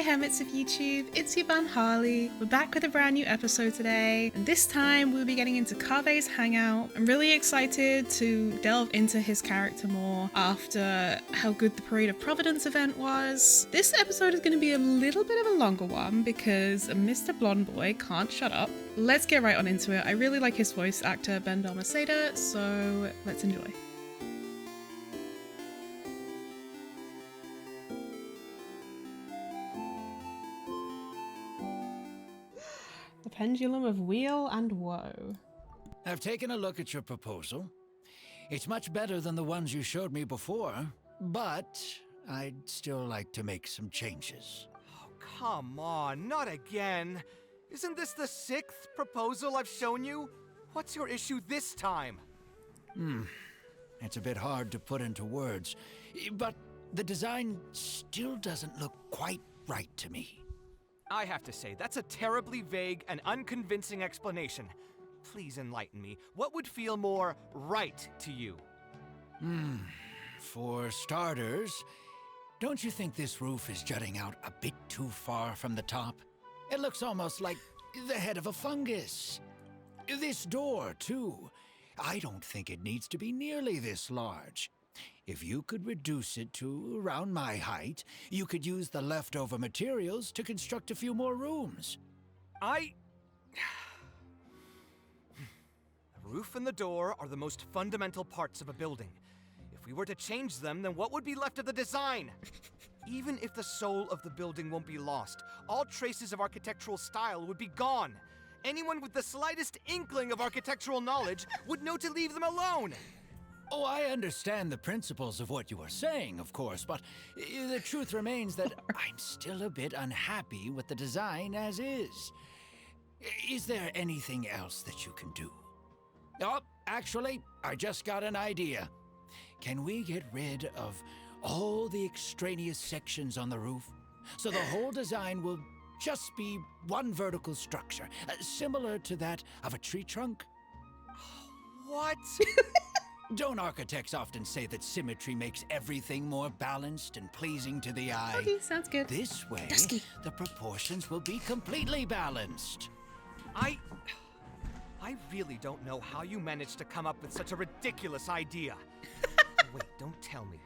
Hermits of YouTube, it's your Van Harley. We're back with a brand new episode today, and this time we'll be getting into Kaveh's hangout. I'm really excited to delve into his character more after how good the Parade of Providence event was. This episode is going to be a little bit of a longer one because Mr. Blonde Boy can't shut up. Let's get right on into it. I really like his voice actor, Ben Balmaceda, so let's enjoy. The Pendulum of Weal and Woe. I've taken a look at your proposal. It's much better than the ones you showed me before, but I'd still like to make some changes. Oh, come on, not again. Isn't this the 6th proposal I've shown you? What's your issue this time? It's a bit hard to put into words, but the design still doesn't look quite right to me. I have to say, that's a terribly vague and unconvincing explanation. Please enlighten me. What would feel more right to you? For starters, don't you think this roof is jutting out a bit too far from the top? It looks almost like the head of a fungus. This door, too. I don't think it needs to be nearly this large. If you could reduce it to around my height, you could use the leftover materials to construct a few more rooms. The roof and the door are the most fundamental parts of a building. If we were to change them, then what would be left of the design? Even if the soul of the building won't be lost, all traces of architectural style would be gone. Anyone with the slightest inkling of architectural knowledge would know to leave them alone. Oh, I understand the principles of what you are saying, of course, but the truth remains that I'm still a bit unhappy with the design as is. Is there anything else that you can do? Oh, actually, I just got an idea. Can we get rid of all the extraneous sections on the roof so the whole design will just be one vertical structure, similar to that of a tree trunk? What? Don't architects often say that symmetry makes everything more balanced and pleasing to the eye? Okay, sounds good. This way, Dusky. the proportions will be completely balanced. I really don't know how you managed to come up with such a ridiculous idea. Wait, don't tell me.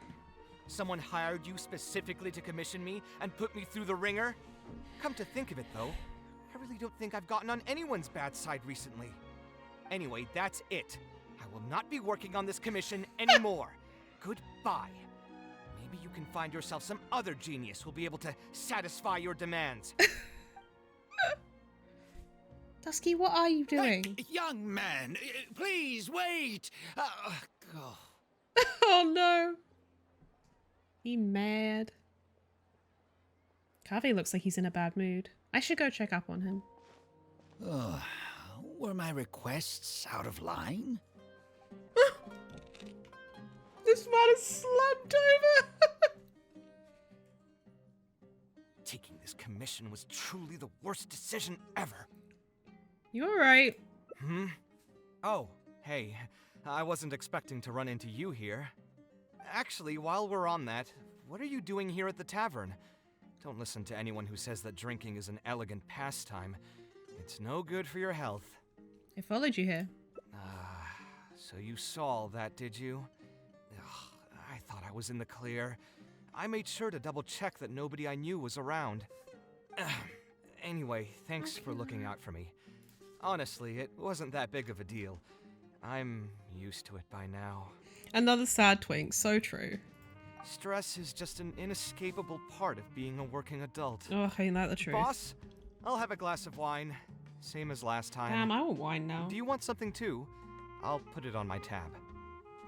Someone hired you specifically to commission me and put me through the ringer? Come to think of it, though, I really don't think I've gotten on anyone's bad side recently. Anyway, that's it. I will not be working on this commission anymore. Goodbye. Maybe you can find yourself some other genius who'll be able to satisfy your demands. Dusky, what are you doing? Hey, young man, please wait. Oh no. He mad. Kaveh looks like he's in a bad mood. I should go check up on him. Were my requests out of line? This man is slumped over. Taking this commission was truly the worst decision ever. You alright? Oh, hey, I wasn't expecting to run into you here. Actually, while we're on that, what are you doing here at the tavern? Don't listen to anyone who says that drinking is an elegant pastime. It's no good for your health. I followed you here. So you saw all that, did you? Ugh, I thought I was in the clear. I made sure to double check that nobody I knew was around. Anyway, thanks for looking out for me. Honestly, it wasn't that big of a deal. I'm used to it by now. Another sad twink, so true. Stress is just an inescapable part of being a working adult. Oh, ain't that the truth? Boss, I'll have a glass of wine. Same as last time. Damn, I want wine now. Do you want something too? I'll put it on my tab.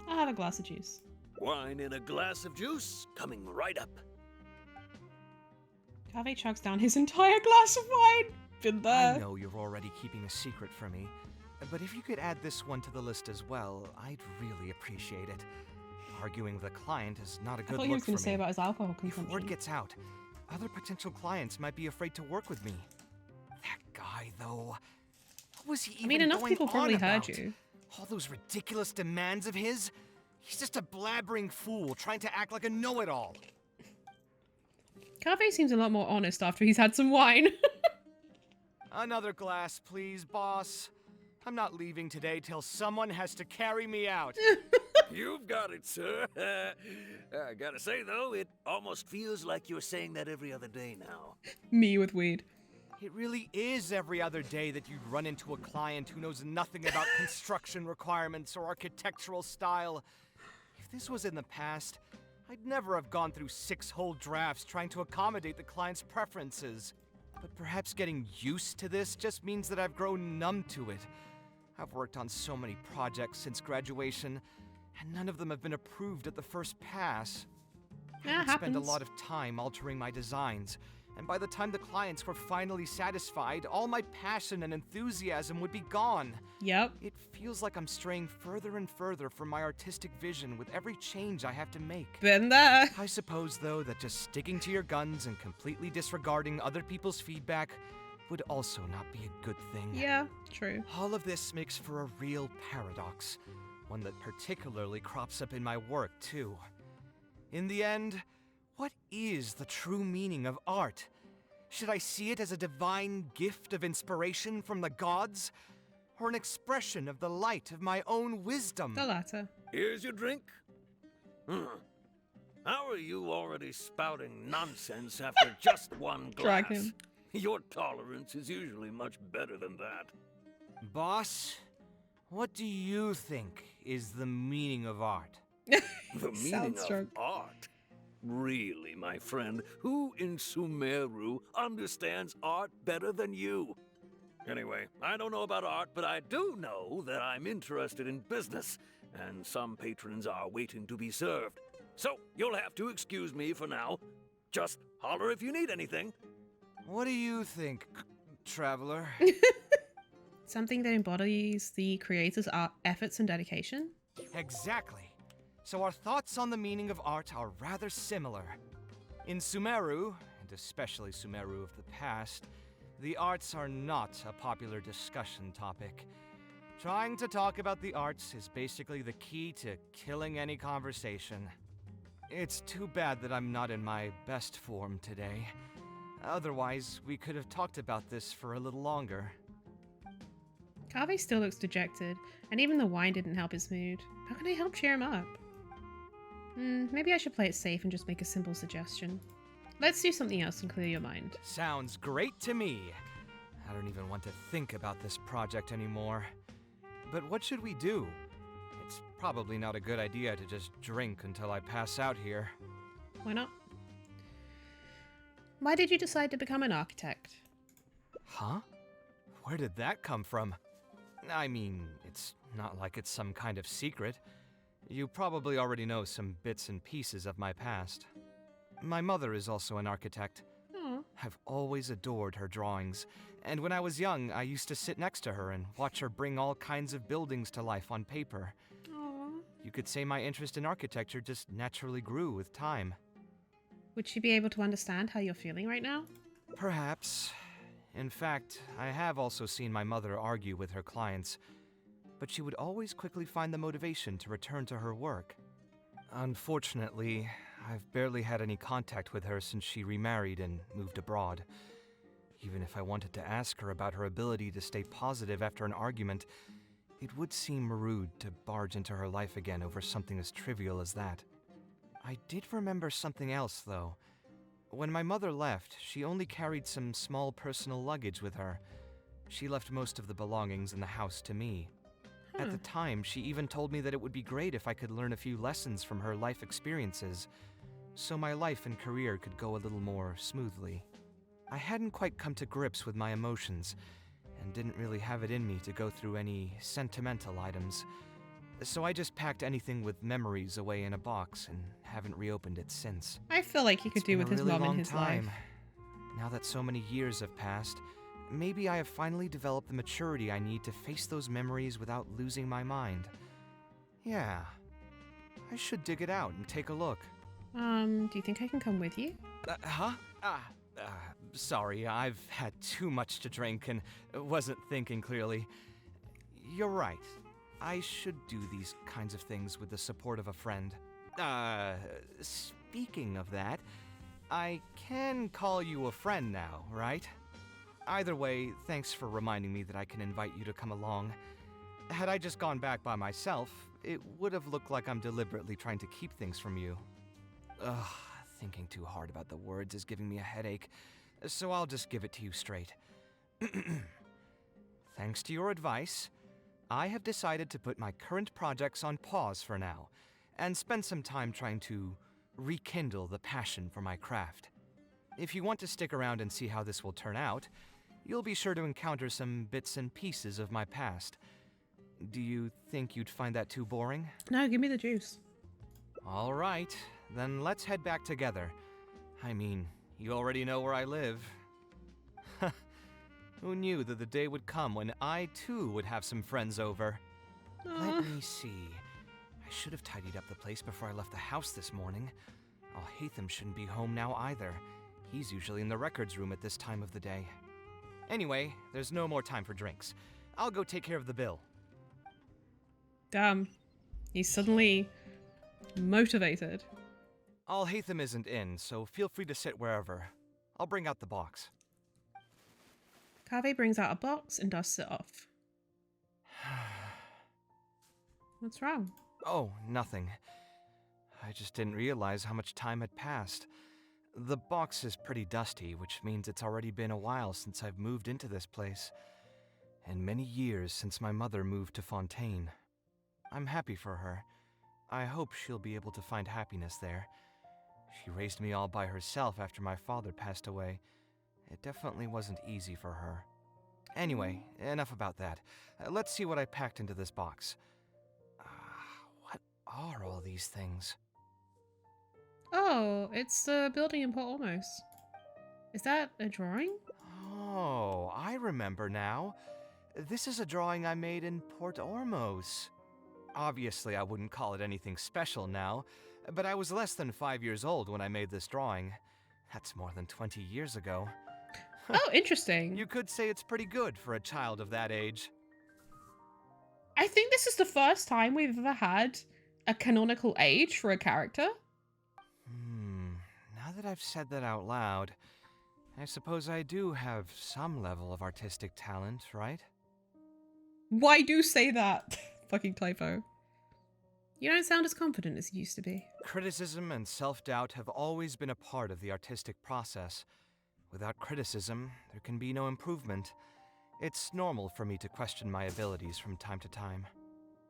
I'll have a glass of juice. Wine in a glass of juice, coming right up. Kaveh chugs down his entire glass of wine. Been there. I know you're already keeping a secret from me, but if you could add this one to the list as well, I'd really appreciate it. Arguing with a client is not a good I thought look he was going for to say me. about his alcohol If word consumption. gets out, other potential clients might be afraid to work with me. That guy, though, what was he even I mean, enough going people probably on heard about? you. All those ridiculous demands of his? He's just a blabbering fool trying to act like a know-it-all. Kaveh seems a lot more honest after he's had some wine. Another glass, please, boss. I'm not leaving today till someone has to carry me out. You've got it, sir. I gotta say, though, it almost feels like you're saying that every other day now. Me with weed. It really is every other day that you'd run into a client who knows nothing about construction requirements or architectural style. If this was in the past, I'd never have gone through 6 whole drafts trying to accommodate the client's preferences. But perhaps getting used to this just means that I've grown numb to it. I've worked on so many projects since graduation, and none of them have been approved at the first pass. Yeah, I spent a happens. lot of time altering my designs, and by the time the clients were finally satisfied, all my passion and enthusiasm would be gone. Yep. It feels like I'm straying further and further from my artistic vision with every change I have to make. Been there. I suppose, though, that just sticking to your guns and completely disregarding other people's feedback would also not be a good thing. Yeah, true. All of this makes for a real paradox, one that particularly crops up in my work, too. In the end, what is the true meaning of art? Should I see it as a divine gift of inspiration from the gods, or an expression of the light of my own wisdom? The latter. Here's your drink. How are you already spouting nonsense after just one glass? Drag him. Your tolerance is usually much better than that. Boss, what do you think is the meaning of art? The meaning Sounds of drunk. art? Really, my friend, who in Sumeru understands art better than you? Anyway, I don't know about art, but I do know that I'm interested in business, and some patrons are waiting to be served. So, you'll have to excuse me for now. Just holler if you need anything. What do you think, traveler? Something that embodies the creator's art efforts and dedication. Exactly. So our thoughts on the meaning of art are rather similar. In Sumeru, and especially Sumeru of the past, the arts are not a popular discussion topic. Trying to talk about the arts is basically the key to killing any conversation. It's too bad that I'm not in my best form today. Otherwise, we could have talked about this for a little longer. Kaveh still looks dejected, and even the wine didn't help his mood. How can I help cheer him up? Maybe I should play it safe and just make a simple suggestion. Let's do something else and clear your mind. Sounds great to me. I don't even want to think about this project anymore. But what should we do? It's probably not a good idea to just drink until I pass out here. Why not? Why did you decide to become an architect? Huh? Where did that come from? I mean, it's not like it's some kind of secret. You probably already know some bits and pieces of my past. My mother is also an architect. Oh, I've always adored her drawings, and when I was young, I used to sit next to her and watch her bring all kinds of buildings to life on paper. aw. You could say my interest in architecture just naturally grew with time. Would she be able to understand how you're feeling right now? Perhaps. In fact, I have also seen my mother argue with her clients, but she would always quickly find the motivation to return to her work. Unfortunately, I've barely had any contact with her since she remarried and moved abroad. Even if I wanted to ask her about her ability to stay positive after an argument, it would seem rude to barge into her life again over something as trivial as that. I did remember something else, though. When my mother left, she only carried some small personal luggage with her. She left most of the belongings in the house to me. At the time, she even told me that it would be great if I could learn a few lessons from her life experiences, so my life and career could go a little more smoothly. I hadn't quite come to grips with my emotions, and didn't really have it in me to go through any sentimental items, so I just packed anything with memories away in a box and haven't reopened it since. I feel like he could It's do been with a his really mom in long his time. life. Now that so many years have passed, maybe I have finally developed the maturity I need to face those memories without losing my mind. Yeah, I should dig it out and take a look. Do you think I can come with you? Huh? Sorry, I've had too much to drink and wasn't thinking clearly. You're right. I should do these kinds of things with the support of a friend. Speaking of that, I can call you a friend now, right? Either way, thanks for reminding me that I can invite you to come along. Had I just gone back by myself, it would have looked like I'm deliberately trying to keep things from you. Ugh, thinking too hard about the words is giving me a headache, so I'll just give it to you straight. Thanks to your advice, I have decided to put my current projects on pause for now, and spend some time trying to rekindle the passion for my craft. If you want to stick around and see how this will turn out, you'll be sure to encounter some bits and pieces of my past. Do you think you'd find that too boring? No, give me the juice. All right, then let's head back together. I mean, you already know where I live. Who knew that the day would come when I too would have some friends over? Let me see. I should have tidied up the place before I left the house this morning. Alhaitham shouldn't be home now either. He's usually in the records room at this time of the day. Anyway, there's no more time for drinks. I'll go take care of the bill. Damn. He's suddenly motivated. Alhaitham isn't in, so feel free to sit wherever. I'll bring out the box. Kaveh brings out a box and dusts it off. What's wrong? Oh, nothing. I just didn't realize how much time had passed. The box is pretty dusty, which means it's already been a while since I've moved into this place, and many years since my mother moved to Fontaine. I'm happy for her. I hope she'll be able to find happiness there. She raised me all by herself after my father passed away. It definitely wasn't easy for her. Anyway, enough about that. Let's see what I packed into this box. What are all these things? Oh, it's the building in Port Ormos. Is that a drawing? Oh, I remember now. This is a drawing I made in Port Ormos. Obviously, I wouldn't call it anything special now, but I was less than 5 years old when I made this drawing. That's more than 20 years ago. Oh, interesting. You could say it's pretty good for a child of that age. I think this is the first time we've ever had a canonical age for a character. Now that I've said that out loud, I suppose I do have some level of artistic talent, right? Why do say that? Fucking typo. You don't sound as confident as you used to be. Criticism and self-doubt have always been a part of the artistic process. Without criticism, there can be no improvement. It's normal for me to question my abilities from time to time.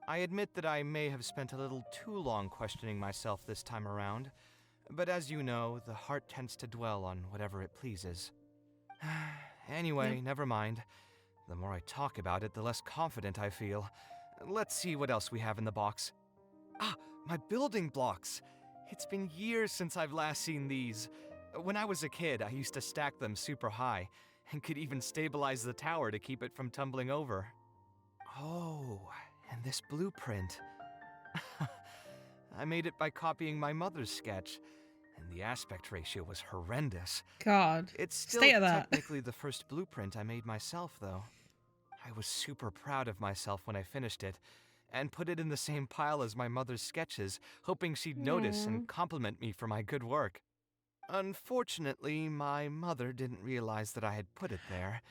I admit that I may have spent a little too long questioning myself this time around, but as you know, the heart tends to dwell on whatever it pleases. Anyway, never mind. The more I talk about it, the less confident I feel. Let's see what else we have in the box. Ah, my building blocks! It's been years since I've last seen these. When I was a kid, I used to stack them super high, and could even stabilize the tower to keep it from tumbling over. Oh, and this blueprint. I made it by copying my mother's sketch, and the aspect ratio was horrendous. God, It's still stay at that. technically the first blueprint I made myself, though. I was super proud of myself when I finished it, and put it in the same pile as my mother's sketches, hoping she'd notice and compliment me for my good work. Unfortunately, my mother didn't realize that I had put it there.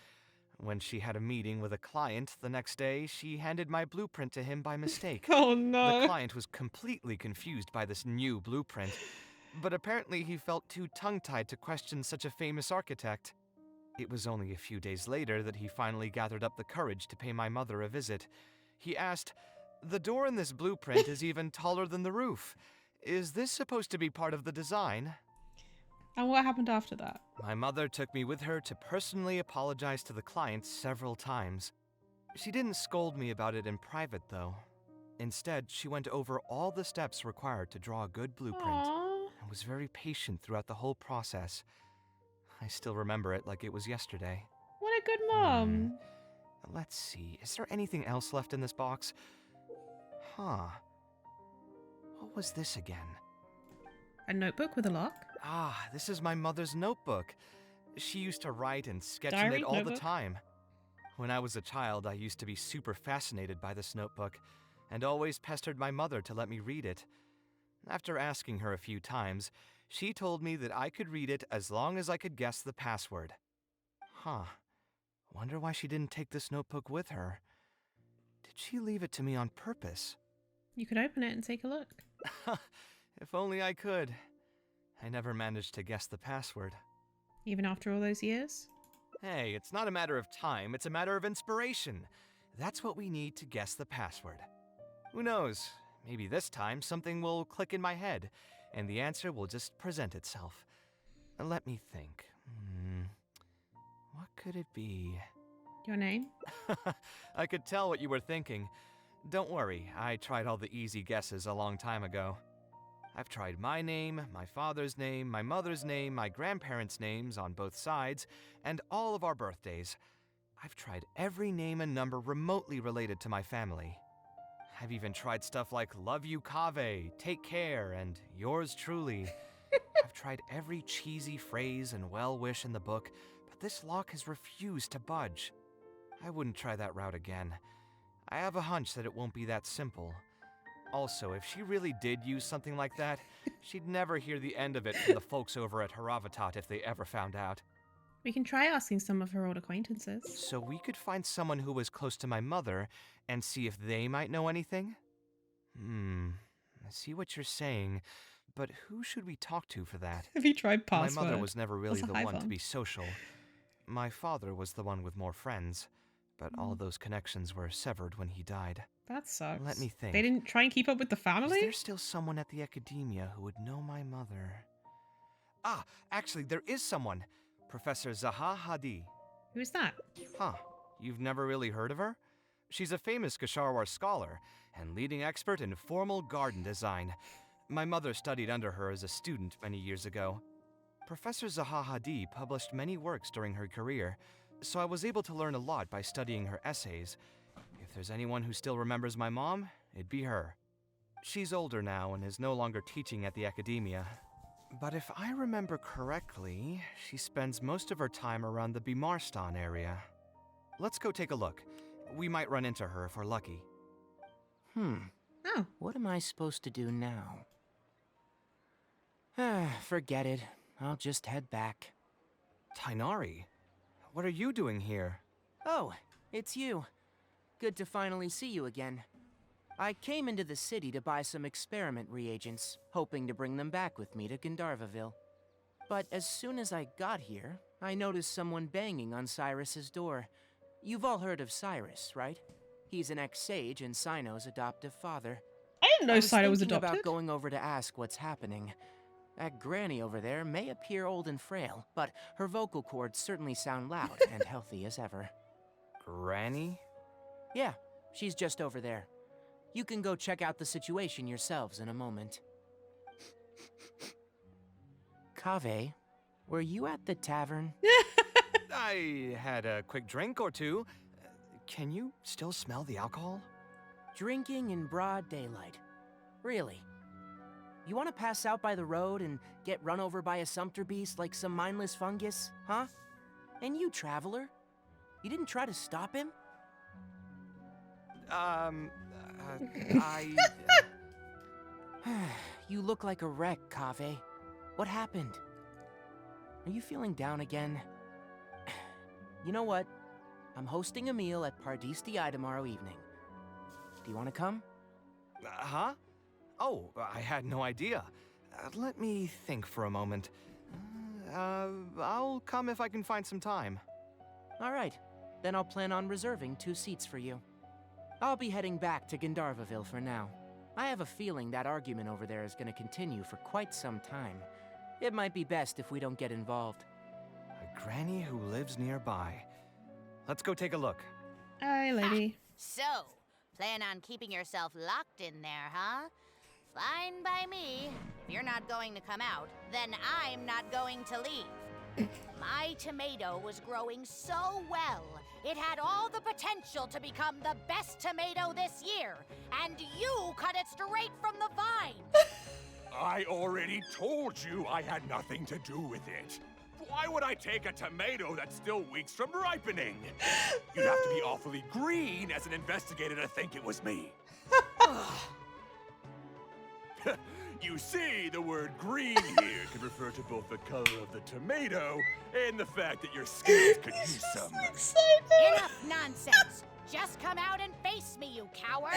When she had a meeting with a client the next day, she handed my blueprint to him by mistake. Oh The no. client was completely confused by this new blueprint, but apparently he felt too tongue-tied to question such a famous architect. It was only a few days later that he finally gathered up the courage to pay my mother a visit. He asked, "The door in this blueprint is even taller than the roof. Is this supposed to be part of the design?" And what happened after that? My mother took me with her to personally apologize to the client several times. She didn't scold me about it in private, though. Instead, she went over all the steps required to draw a good blueprint, Aww. and was very patient throughout the whole process. I still remember it like it was yesterday. What a good mom. Let's see, is there anything else left in this box? Huh. What was this again? A notebook with a lock? Ah, this is my mother's notebook. She used to write and sketch in Diary? it all the Notebook? time. When I was a child, I used to be super fascinated by this notebook, and always pestered my mother to let me read it. After asking her a few times, She told me that I could read it as long as I could guess the password. Huh. Wonder why she didn't take this notebook with her. Did she leave it to me on purpose? You could open it and take a look. If only I could. I never managed to guess the password. Even after all those years? Hey, it's not a matter of time, it's a matter of inspiration. That's what we need to guess the password. Who knows? Maybe this time something will click in my head, and the answer will just present itself. Let me think. What could it be? Your name? I could tell what you were thinking. Don't worry, I tried all the easy guesses a long time ago. I've tried my name, my father's name, my mother's name, my grandparents' names on both sides, and all of our birthdays. I've tried every name and number remotely related to my family. I've even tried stuff like love you kaveh, take care, and yours truly. I've tried every cheesy phrase and well-wish in the book, but this lock has refused to budge. I wouldn't try that route again. I have a hunch that it won't be that simple. Also, if she really did use something like that, she'd never hear the end of it from the folks over at Haravatat if they ever found out. We can try asking some of her old acquaintances. So we could find someone who was close to my mother and see if they might know anything? I see what you're saying, but who should we talk to for that? Have you tried password? My mother was never really That's a the high one to one. be social. My father was the one with more friends, but all those connections were severed when he died. That sucks. Let me think. They didn't try and keep up with the Is family? there still someone at the academia who would know my mother? Ah, actually, there is someone. Professor Zaha Hadi. Who's that? Huh, you've never really heard of her? She's a famous Gasharwar scholar and leading expert in formal garden design. My mother studied under her as a student many years ago. Professor Zaha Hadi published many works during her career, so I was able to learn a lot by studying her essays. If there's anyone who still remembers my mom, it'd be her. She's older now and is no longer teaching at the academia. But if I remember correctly, she spends most of her time around the Bimarstan area. Let's go take a look. We might run into her if we're lucky. Oh, What am I supposed to do now? Forget it. I'll just head back. Tainari, what are you doing here? Oh, it's you. Good to finally see you again. I came into the city to buy some experiment reagents, hoping to bring them back with me to Gandharvaville. But as soon as I got here, I noticed someone banging on Cyrus's door. You've all heard of Cyrus, right? He's an ex-sage and Sino's adoptive father. I didn't know Sido was thinking adopted. about going over to ask what's happening. That granny over there may appear old and frail, but her vocal cords certainly sound loud and healthy as ever. Granny? Yeah, she's just over there. You can go check out the situation yourselves in a moment. Kaveh, were you at the tavern? I had a quick drink or two. Can you still smell the alcohol? Drinking in broad daylight. Really? You want to pass out by the road and get run over by a sumpter beast like some mindless fungus, huh? And you, traveler? You didn't try to stop him? You look like a wreck, Kaveh. What happened? Are you feeling down again? You know what? I'm hosting a meal at Pardistii tomorrow evening. Do you want to come? Huh? Oh, I had no idea. Let me think for a moment. I'll come if I can find some time. All right. Then I'll plan on reserving 2 seats for you. I'll be heading back to Gandharvaville for now. I have a feeling that argument over there is going to continue for quite some time. It might be best if we don't get involved. A granny who lives nearby. Let's go take a look. Hi, lady. So, plan on keeping yourself locked in there, huh? Fine by me. If you're not going to come out, then I'm not going to leave. My tomato was growing so well, it had all the potential to become the best tomato this year, and you cut it straight from the vine. I already told you I had nothing to do with it. Why would I take a tomato that's still weeks from ripening? You'd have to be awfully green as an investigator to think it was me. You see, the word green here can refer to both the color of the tomato and the fact that your skills could use some. Enough nonsense! Just come out and face me, you coward!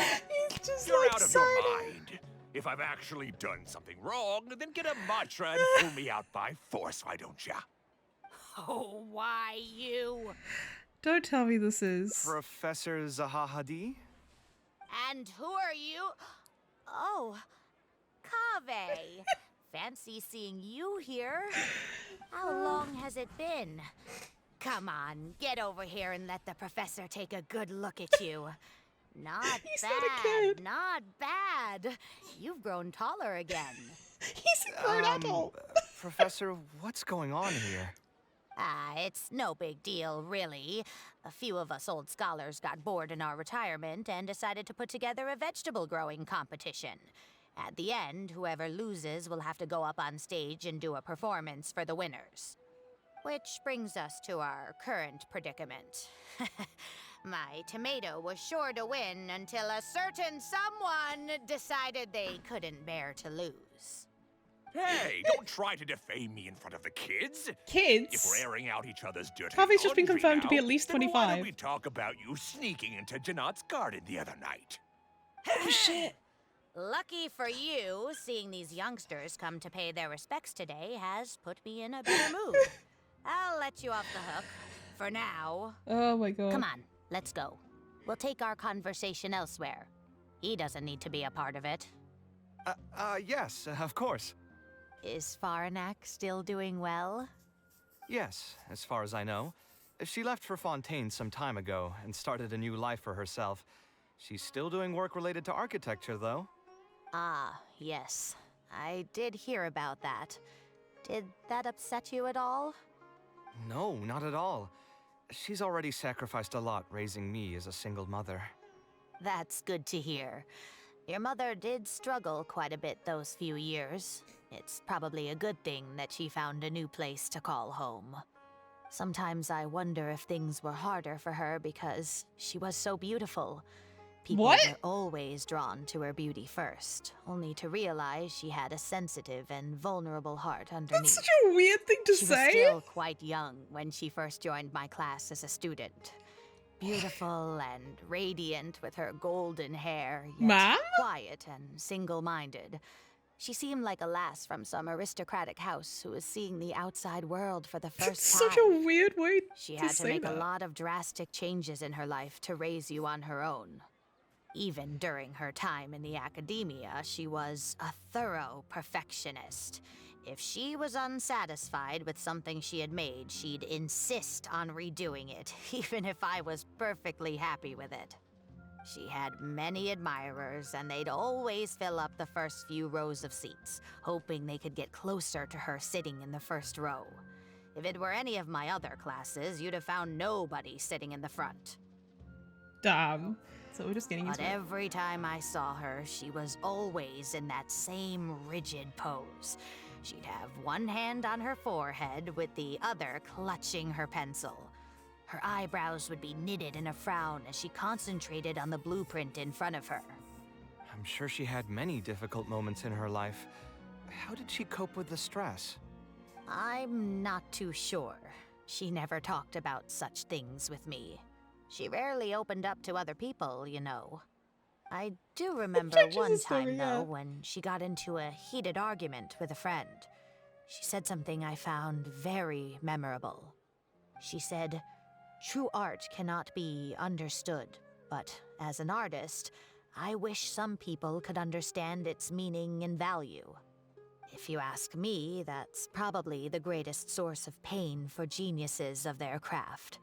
He's just You're like out of excited. your mind. If I've actually done something wrong, then get a mantra and pull me out by force, why don't ya? Oh, why you? Don't tell me this is. Professor Zahahadi? And who are you? Oh, Kaveh. Fancy seeing you here. How long has it been? Come on, get over here and let the professor take a good look at you. Not He's bad, not a kid. not bad. You've grown taller again. He's a grown adult. Professor, what's going on here? Ah, it's no big deal, really. A few of us old scholars got bored in our retirement and decided to put together a vegetable growing competition. At the end, whoever loses will have to go up on stage and do a performance for the winners. Which brings us to our current predicament. My tomato was sure to win until a certain someone decided they couldn't bear to lose. Hey, don't try to defame me in front of the kids. If Kids? we're airing out each other's dirty Kaveh's just been laundry confirmed to be now, at least then why 25. don't we talk about you sneaking into Janat's garden the other night? Oh shit. Lucky for you, seeing these youngsters come to pay their respects today has put me in a better mood. I'll let you off the hook. For now. Oh my god. Come on, let's go. We'll take our conversation elsewhere. He doesn't need to be a part of it. Yes, of course. Is Faranak still doing well? Yes, as far as I know. She left for Fontaine some time ago and started a new life for herself. She's still doing work related to architecture, though. Ah, yes. I did hear about that. Did that upset you at all? No, not at all. She's already sacrificed a lot raising me as a single mother. That's good to hear. Your mother did struggle quite a bit those few years. It's probably a good thing that she found a new place to call home. Sometimes I wonder if things were harder for her because she was so beautiful. People What? were always drawn to her beauty first, only to realize she had a sensitive and vulnerable heart underneath. That's such a weird thing to She was say. still quite young when she first joined my class as a student. Beautiful and radiant with her golden hair, yet Ma'am? quiet and single-minded. She seemed like a lass from some aristocratic house who was seeing the outside world for the That's first such time. a weird way She to had to say make that. a lot of drastic changes in her life to raise you on her own. Even during her time in the academia, she was a thorough perfectionist. If she was unsatisfied with something she had made, she'd insist on redoing it, even if I was perfectly happy with it. She had many admirers, and they'd always fill up the first few rows of seats, hoping they could get closer to her sitting in the first row. If it were any of my other classes, you'd have found nobody sitting in the front. Damn. So we're just getting But into it. every time I saw her, she was always in that same rigid pose. She'd have one hand on her forehead with the other clutching her pencil. Her eyebrows would be knitted in a frown as she concentrated on the blueprint in front of her. I'm sure she had many difficult moments in her life. How did she cope with the stress? I'm not too sure. She never talked about such things with me. She rarely opened up to other people, you know. I do remember Changes one the story, time, yeah. though, when she got into a heated argument with a friend. She said something I found very memorable. She said, "True art cannot be understood, but as an artist, I wish some people could understand its meaning and value." If you ask me, that's probably the greatest source of pain for geniuses of their craft.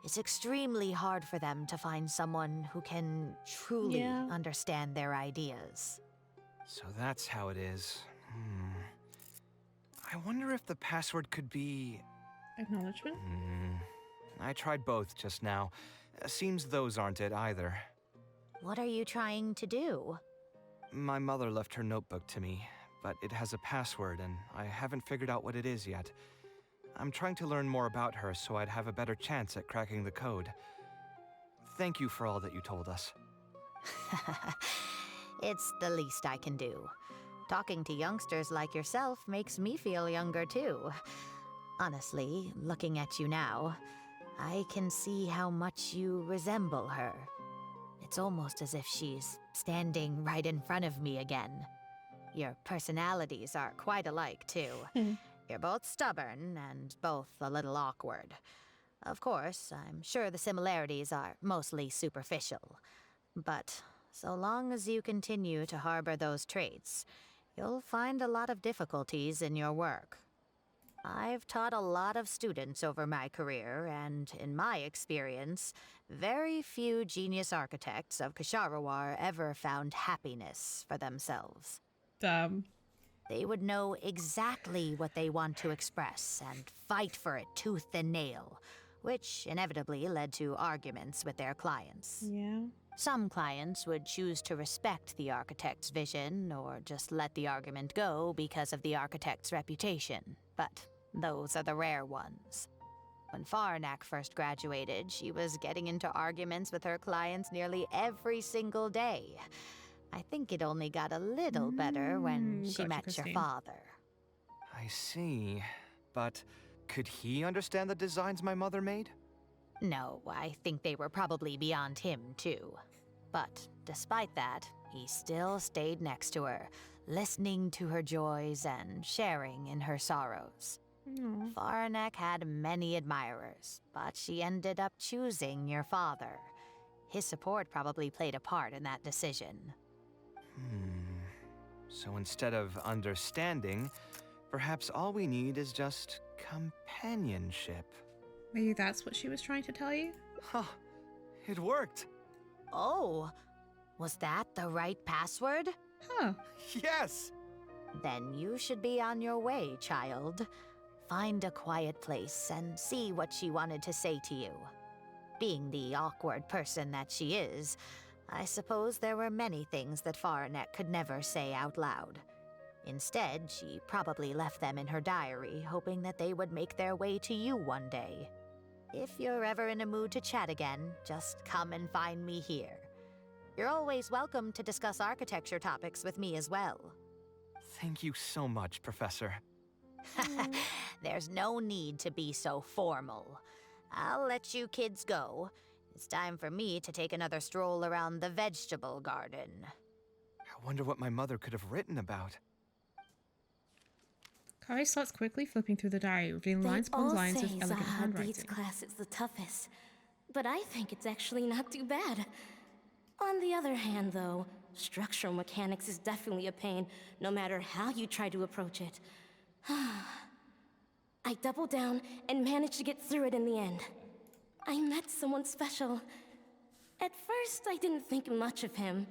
It's extremely hard for them to find someone who can truly Yeah. understand their ideas. So that's how it is. I wonder if the password could be... Acknowledgement? I tried both just now. Seems those aren't it either. What are you trying to do? My mother left her notebook to me, but it has a password and I haven't figured out what it is yet. I'm trying to learn more about her so I'd have a better chance at cracking the code. Thank you for all that you told us. It's the least I can do. Talking to youngsters like yourself makes me feel younger too. Honestly, looking at you now, I can see how much you resemble her. It's almost as if she's standing right in front of me again. Your personalities are quite alike, too. You're both stubborn and both a little awkward. Of course, I'm sure the similarities are mostly superficial. But so long as you continue to harbor those traits, you'll find a lot of difficulties in your work. I've taught a lot of students over my career, and in my experience, very few genius architects of Ksharawar ever found happiness for themselves. Damn. They would know exactly what they want to express and fight for it tooth and nail, which inevitably led to arguments with their clients. Yeah. Some clients would choose to respect the architect's vision or just let the argument go because of the architect's reputation, but those are the rare ones. When Faranak first graduated, she was getting into arguments with her clients nearly every single day. I think it only got a little better when she Gotcha, met Christine. your father. I see. But could he understand the designs my mother made? No, I think they were probably beyond him, too. But despite that, he still stayed next to her, listening to her joys and sharing in her sorrows. Aw. Faranek had many admirers, but she ended up choosing your father. His support probably played a part in that decision. So instead of understanding, perhaps all we need is just companionship. Maybe that's what she was trying to tell you? Huh. It worked. Oh, was that the right password? Huh. Yes! Then you should be on your way, child. Find a quiet place and see what she wanted to say to you. Being the awkward person that she is, I suppose there were many things that Faranek could never say out loud. Instead, she probably left them in her diary, hoping that they would make their way to you one day. If you're ever in a mood to chat again, just come and find me here. You're always welcome to discuss architecture topics with me as well. Thank you so much, Professor. There's no need to be so formal. I'll let you kids go. It's time for me to take another stroll around the vegetable garden. I wonder what my mother could have written about. Kai starts quickly flipping through the diary, revealing lines upon lines with elegant Zaha's handwriting. class is the toughest, but I think it's actually not too bad. On the other hand, though, structural mechanics is definitely a pain, no matter how you try to approach it. I doubled down and managed to get through it in the end. I met someone special. At first, I didn't think much of him,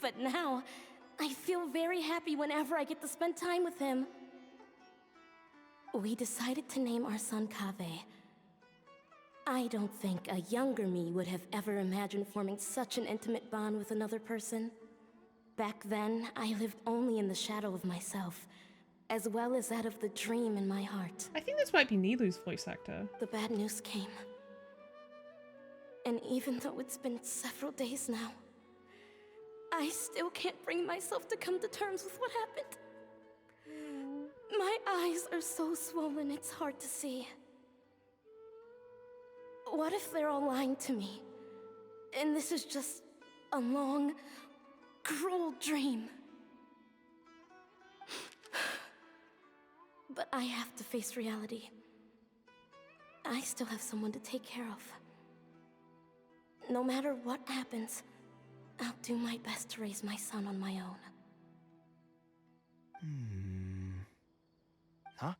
but now, I feel very happy whenever I get to spend time with him. We decided to name our son Kaveh. I don't think a younger me would have ever imagined forming such an intimate bond with another person. Back then, I lived only in the shadow of myself, as well as that of the dream in my heart. I think this might be Nilu's voice actor. The bad news came. And even though it's been several days now, I still can't bring myself to come to terms with what happened. My eyes are so swollen it's hard to see. What if they're all lying to me? And this is just a long, cruel dream. But I have to face reality. I still have someone to take care of. No matter what happens, I'll do my best to raise my son on my own. Huh?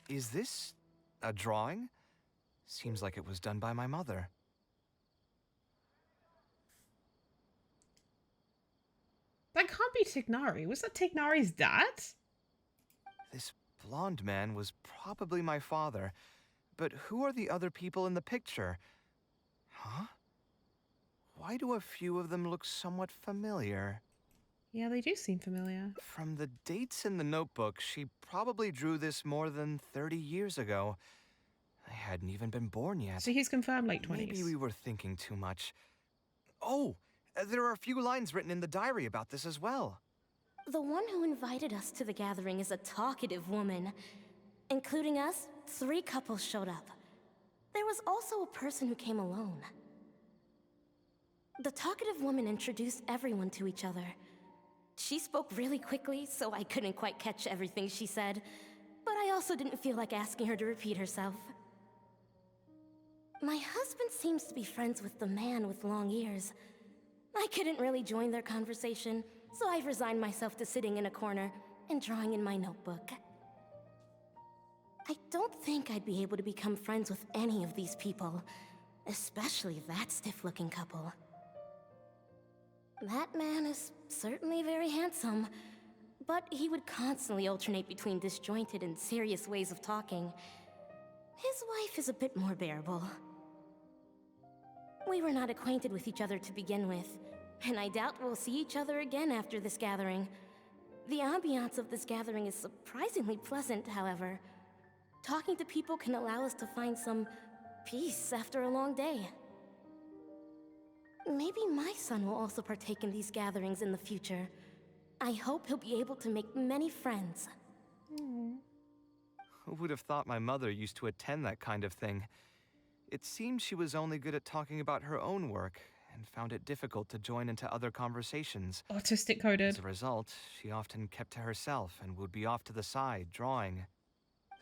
Is this a drawing? Seems like it was done by my mother. That can't be Tignari. Was that Tignari's dad? This blonde man was probably my father. But who are the other people in the picture? Huh? Why do a few of them look somewhat familiar? Yeah, they do seem familiar. From the dates in the notebook, she probably drew this more than 30 years ago. I hadn't even been born yet. So he's confirmed late 20s. Maybe we were thinking too much. Oh, there are a few lines written in the diary about this as well. The one who invited us to the gathering is a talkative woman. Including us, 3 couples showed up. There was also a person who came alone. The talkative woman introduced everyone to each other. She spoke really quickly, so I couldn't quite catch everything she said, but I also didn't feel like asking her to repeat herself. My husband seems to be friends with the man with long ears. I couldn't really join their conversation, so I've resigned myself to sitting in a corner and drawing in my notebook. I don't think I'd be able to become friends with any of these people, especially that stiff-looking couple. That man is certainly very handsome, but he would constantly alternate between disjointed and serious ways of talking. His wife is a bit more bearable. We were not acquainted with each other to begin with, and I doubt we'll see each other again after this gathering. The ambiance of this gathering is surprisingly pleasant, however. Talking to people can allow us to find some peace after a long day. Maybe my son will also partake in these gatherings in the future. I hope he'll be able to make many friends. Who would have thought my mother used to attend that kind of thing? It seemed she was only good at talking about her own work, and found it difficult to join into other conversations. Autistic coded. As a result, she often kept to herself and would be off to the side, drawing.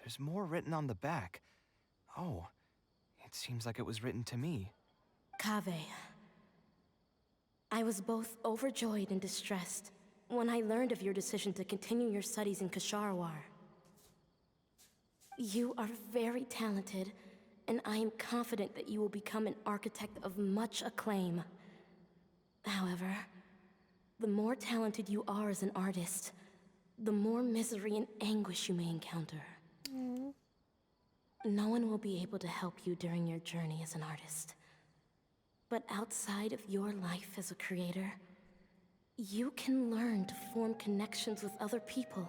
There's more written on the back. Oh, it seems like it was written to me. Kaveh. I was both overjoyed and distressed when I learned of your decision to continue your studies in Kasharwar. You are very talented, and I am confident that you will become an architect of much acclaim. However, the more talented you are as an artist, the more misery and anguish you may encounter. No one will be able to help you during your journey as an artist. But outside of your life as a creator, you can learn to form connections with other people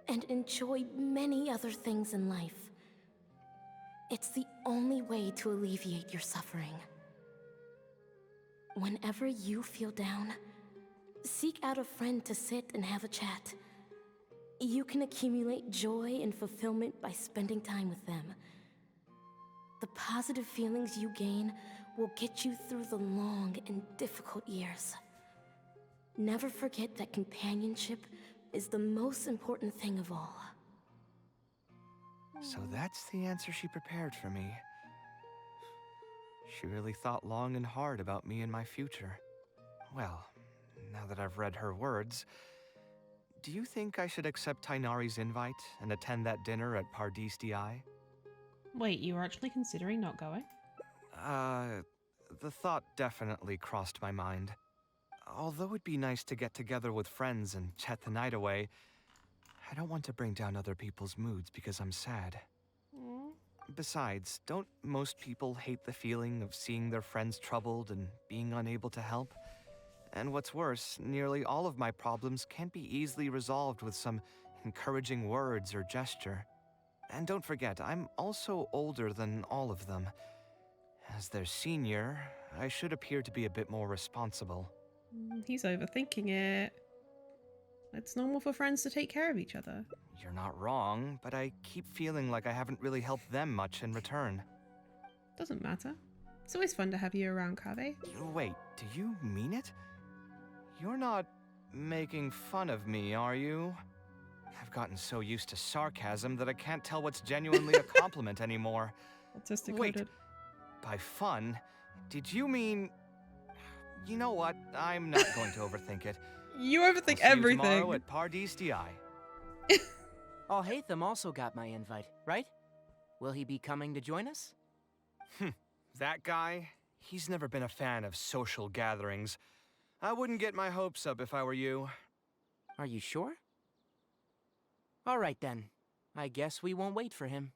and enjoy many other things in life. It's the only way to alleviate your suffering. Whenever you feel down, seek out a friend to sit and have a chat. You can accumulate joy and fulfillment by spending time with them. The positive feelings you gain will get you through the long and difficult years. Never forget that companionship is the most important thing of all. So that's the answer she prepared for me. She really thought long and hard about me and my future. Well, now that I've read her words, do you think I should accept Tainari's invite and attend that dinner at Pardis-Di? Wait, you were actually considering not going? The thought definitely crossed my mind. Although it'd be nice to get together with friends and chat the night away, I don't want to bring down other people's moods because I'm sad. Besides, don't most people hate the feeling of seeing their friends troubled and being unable to help? And what's worse, nearly all of my problems can't be easily resolved with some encouraging words or gesture. And don't forget, I'm also older than all of them. As their senior, I should appear to be a bit more responsible. He's overthinking it. It's normal for friends to take care of each other. You're not wrong, but I keep feeling like I haven't really helped them much in return. Doesn't matter. It's always fun to have you around, Kaveh. Wait, do you mean it? You're not making fun of me, are you? I've gotten so used to sarcasm that I can't tell what's genuinely a compliment anymore. Autistic Wait, coded. by fun, did you mean... You know what? I'm not going to overthink it. You overthink I'll see everything. you tomorrow at Pardis-Di. Oh, Hatham also got my invite, right? Will he be coming to join us? That guy? He's never been a fan of social gatherings. I wouldn't get my hopes up if I were you. Are you sure? All right then. I guess we won't wait for him.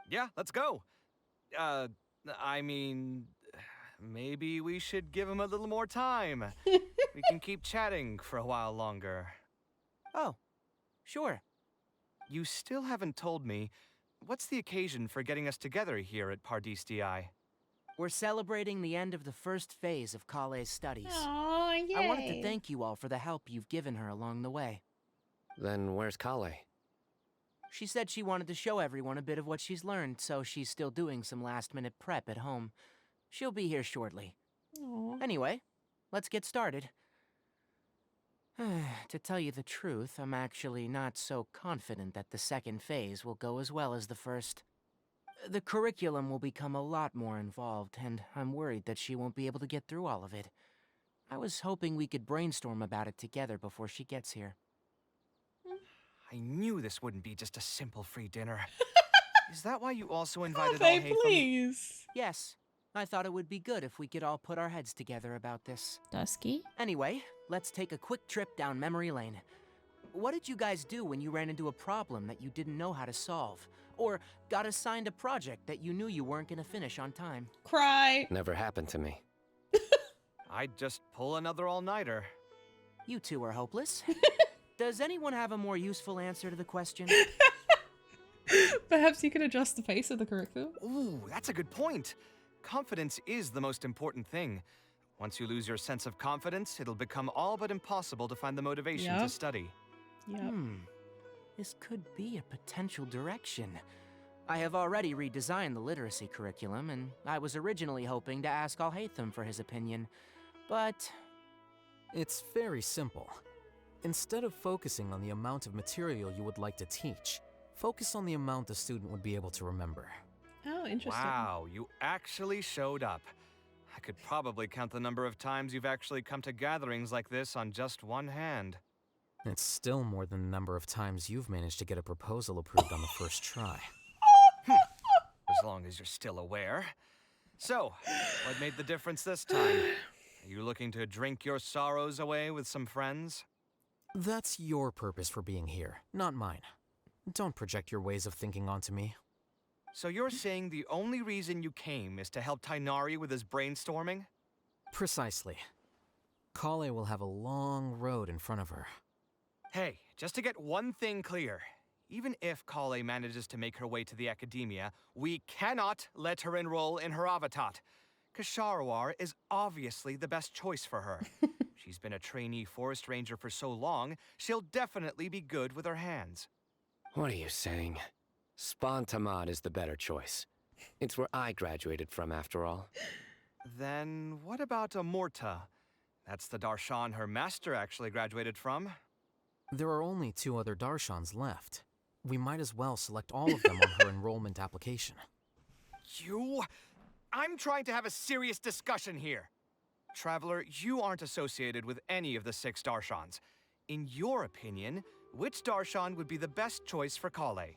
Yeah, let's go. I mean, maybe we should give him a little more time. We can keep chatting for a while longer. Oh, sure. You still haven't told me, what's the occasion for getting us together here at Pardis-Di? We're celebrating the end of the first phase of Kale's studies. Aw, yay. I wanted to thank you all for the help you've given her along the way. Then where's Kale? She said she wanted to show everyone a bit of what she's learned, so she's still doing some last-minute prep at home. She'll be here shortly. Aw. Anyway, let's get started. To tell you the truth, I'm actually not so confident that the second phase will go as well as the first. The curriculum will become a lot more involved, and I'm worried that she won't be able to get through all of it. I was hoping we could brainstorm about it together before she gets here. I knew this wouldn't be just a simple free dinner. Is that why you also invited all Kaveh, Hey please. Yes, I thought it would be good if we could all put our heads together about this. Dusky? Anyway, let's take a quick trip down memory lane. What did you guys do when you ran into a problem that you didn't know how to solve? Or got assigned a project that you knew you weren't gonna finish on time? Cry. Never happened to me. I'd just pull another all-nighter. You two are hopeless. Does anyone have a more useful answer to the question? Perhaps you could adjust the pace of the curriculum. Ooh, that's a good point. Confidence is the most important thing. Once you lose your sense of confidence, it'll become all but impossible to find the motivation to Yep. study. Yep. This could be a potential direction. I have already redesigned the literacy curriculum, and I was originally hoping to ask Alhaitham for his opinion. But It's very simple. Instead of focusing on the amount of material you would like to teach, focus on the amount the student would be able to remember. Oh, interesting. Wow, you actually showed up. I could probably count the number of times you've actually come to gatherings like this on just one hand. It's still more than the number of times you've managed to get a proposal approved on the first try. As long as you're still aware. So, what made the difference this time? Are you looking to drink your sorrows away with some friends? That's your purpose for being here, not mine. Don't project your ways of thinking onto me. So you're saying the only reason you came is to help Tainari with his brainstorming? Precisely. Kale will have a long road in front of her. Hey, just to get one thing clear. Even if Kale manages to make her way to the academia, we cannot let her enroll in her avatat. Kasharawar is obviously the best choice for her. She's been a trainee forest ranger for so long, she'll definitely be good with her hands. What are you saying? Spontamad is the better choice. It's where I graduated from, after all. Then what about Amorta? That's the darshan her master actually graduated from. There are only 2 other Darshans left. We might as well select all of them on her enrollment application. I'm trying to have a serious discussion here. Traveler, you aren't associated with any of the 6 darshans. In your opinion, which darshan would be the best choice for Kale?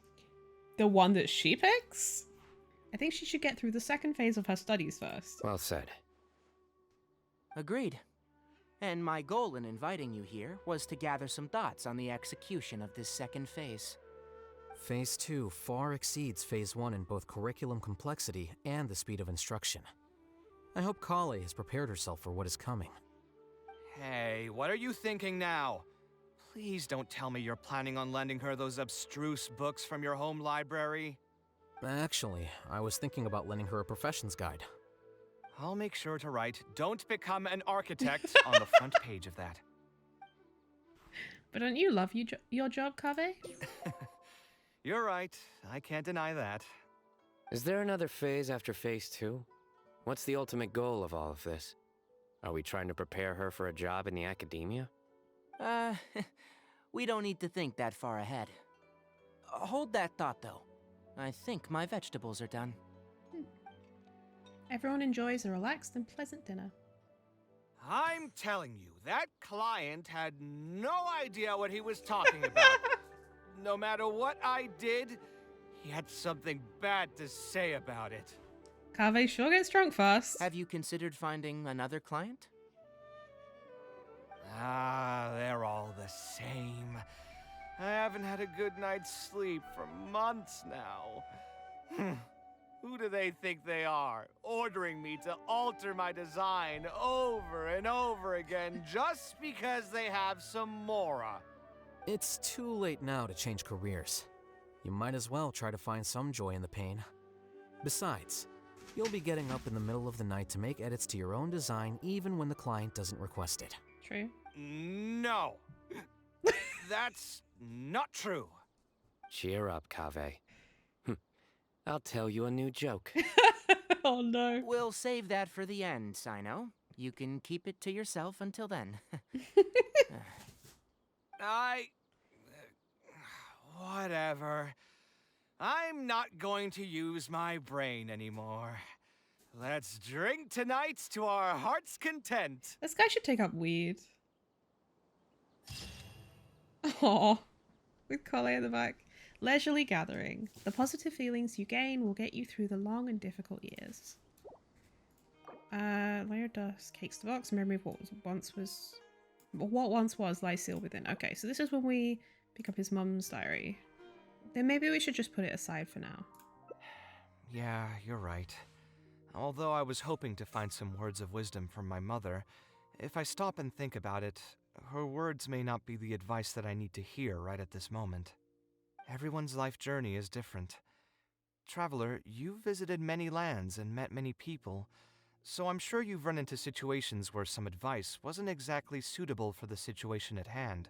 The one that she picks? I think she should get through the second phase of her studies first. Well said. agreed. And my goal in inviting you here was to gather some thoughts on the execution of this second phase. Phase 2 far exceeds Phase 1 in both curriculum complexity and the speed of instruction. I hope Kale has prepared herself for what is coming. Hey, what are you thinking now? Please don't tell me you're planning on lending her those abstruse books from your home library. Actually, I was thinking about lending her a professions guide. I'll make sure to write, "Don't become an architect" on the front page of that. But don't you love your job, Kaveh? You're right. I can't deny that. Is there another phase after Phase 2? What's the ultimate goal of all of this? Are we trying to prepare her for a job in the academia? We don't need to think that far ahead. Hold that thought, though. I think my vegetables are done. Everyone enjoys a relaxed and pleasant dinner. I'm telling you, that client had no idea what he was talking about. No matter what I did, he had something bad to say about it. Kaveh sure gets drunk fast. Have you considered finding another client? They're all the same. I haven't had a good night's sleep for months now. Who do they think they are, ordering me to alter my design over and over again just because they have some mora? It's too late now to change careers. You might as well try to find some joy in the pain. Besides, You'll be getting up in the middle of the night to make edits to your own design even when the client doesn't request it. True. No. That's not true. Cheer up, Kaveh. I'll tell you a new joke. Oh no. We'll save that for the end, Sino. You can keep it to yourself until then. Whatever. I'm not going to use my brain anymore. Let's drink tonight to our heart's content. This guy should take up weed. Oh, with Collie at the back. Leisurely gathering. The positive feelings you gain will get you through the long and difficult years. Layer of dust, cakes the box, memory of what once was lies sealed within. Okay, so this is when we pick up his mum's diary. Then maybe we should just put it aside for now. Yeah, you're right. Although I was hoping to find some words of wisdom from my mother, if I stop and think about it, her words may not be the advice that I need to hear right at this moment. Everyone's life journey is different. Traveler, you've visited many lands and met many people, so I'm sure you've run into situations where some advice wasn't exactly suitable for the situation at hand.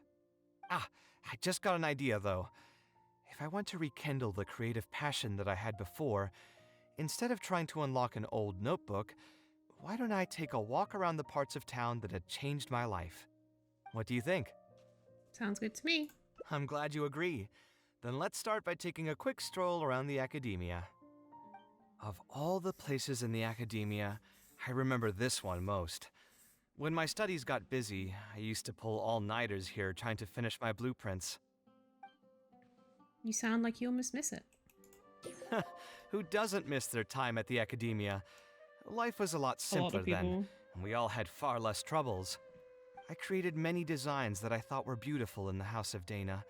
Ah, I just got an idea though. If I want to rekindle the creative passion that I had before, instead of trying to unlock an old notebook, why don't I take a walk around the parts of town that had changed my life? What do you think? Sounds good to me. I'm glad you agree. Then let's start by taking a quick stroll around the academia. Of all the places in the academia, I remember this one most. When my studies got busy, I used to pull all-nighters here trying to finish my blueprints. You sound like you almost miss it. Who doesn't miss their time at the academia? Life was a lot simpler then, and we all had far less troubles. I created many designs that I thought were beautiful in the House of Dana.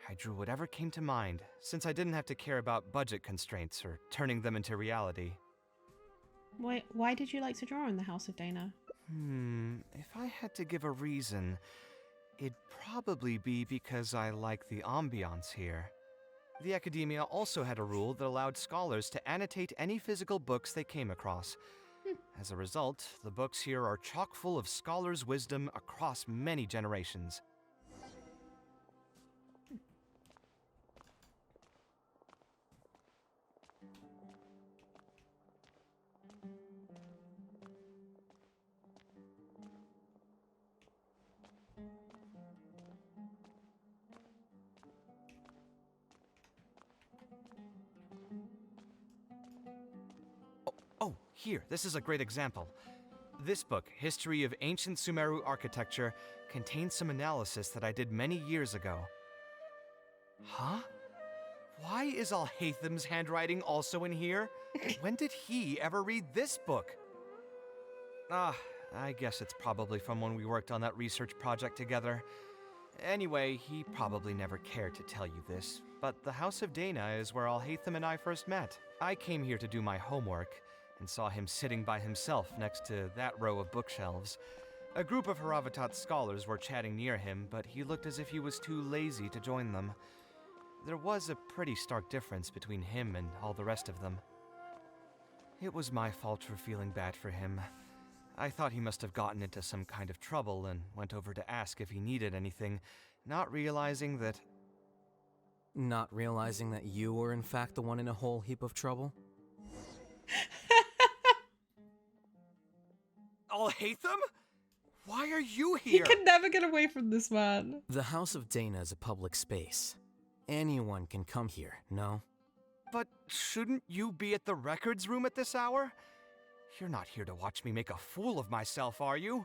I drew whatever came to mind, since I didn't have to care about budget constraints or turning them into reality. Why did you like to draw in the House of Dana? If I had to give a reason, it'd probably be because I like the ambiance here. The academia also had a rule that allowed scholars to annotate any physical books they came across. As a result, the books here are chock full of scholars' wisdom across many generations. Oh, here, this is a great example. This book, History of Ancient Sumeru Architecture, contains some analysis that I did many years ago. Huh? Why is Alhatham's handwriting also in here? When did he ever read this book? I guess it's probably from when we worked on that research project together. Anyway, he probably never cared to tell you this, but the House of Dana is where Alhatham and I first met. I came here to do my homework, and saw him sitting by himself next to that row of bookshelves. A group of Haravatat scholars were chatting near him, but he looked as if he was too lazy to join them. There was a pretty stark difference between him and all the rest of them. It was my fault for feeling bad for him. I thought he must have gotten into some kind of trouble and went over to ask if he needed anything, not realizing that... Not realizing that you were in fact the one in a whole heap of trouble? Alhatham? Why are you He here? can never get away from this man. The House of Dana is a public space. Anyone can come here, no? But shouldn't you be at the records room at this hour? You're not here to watch me make a fool of myself, are you?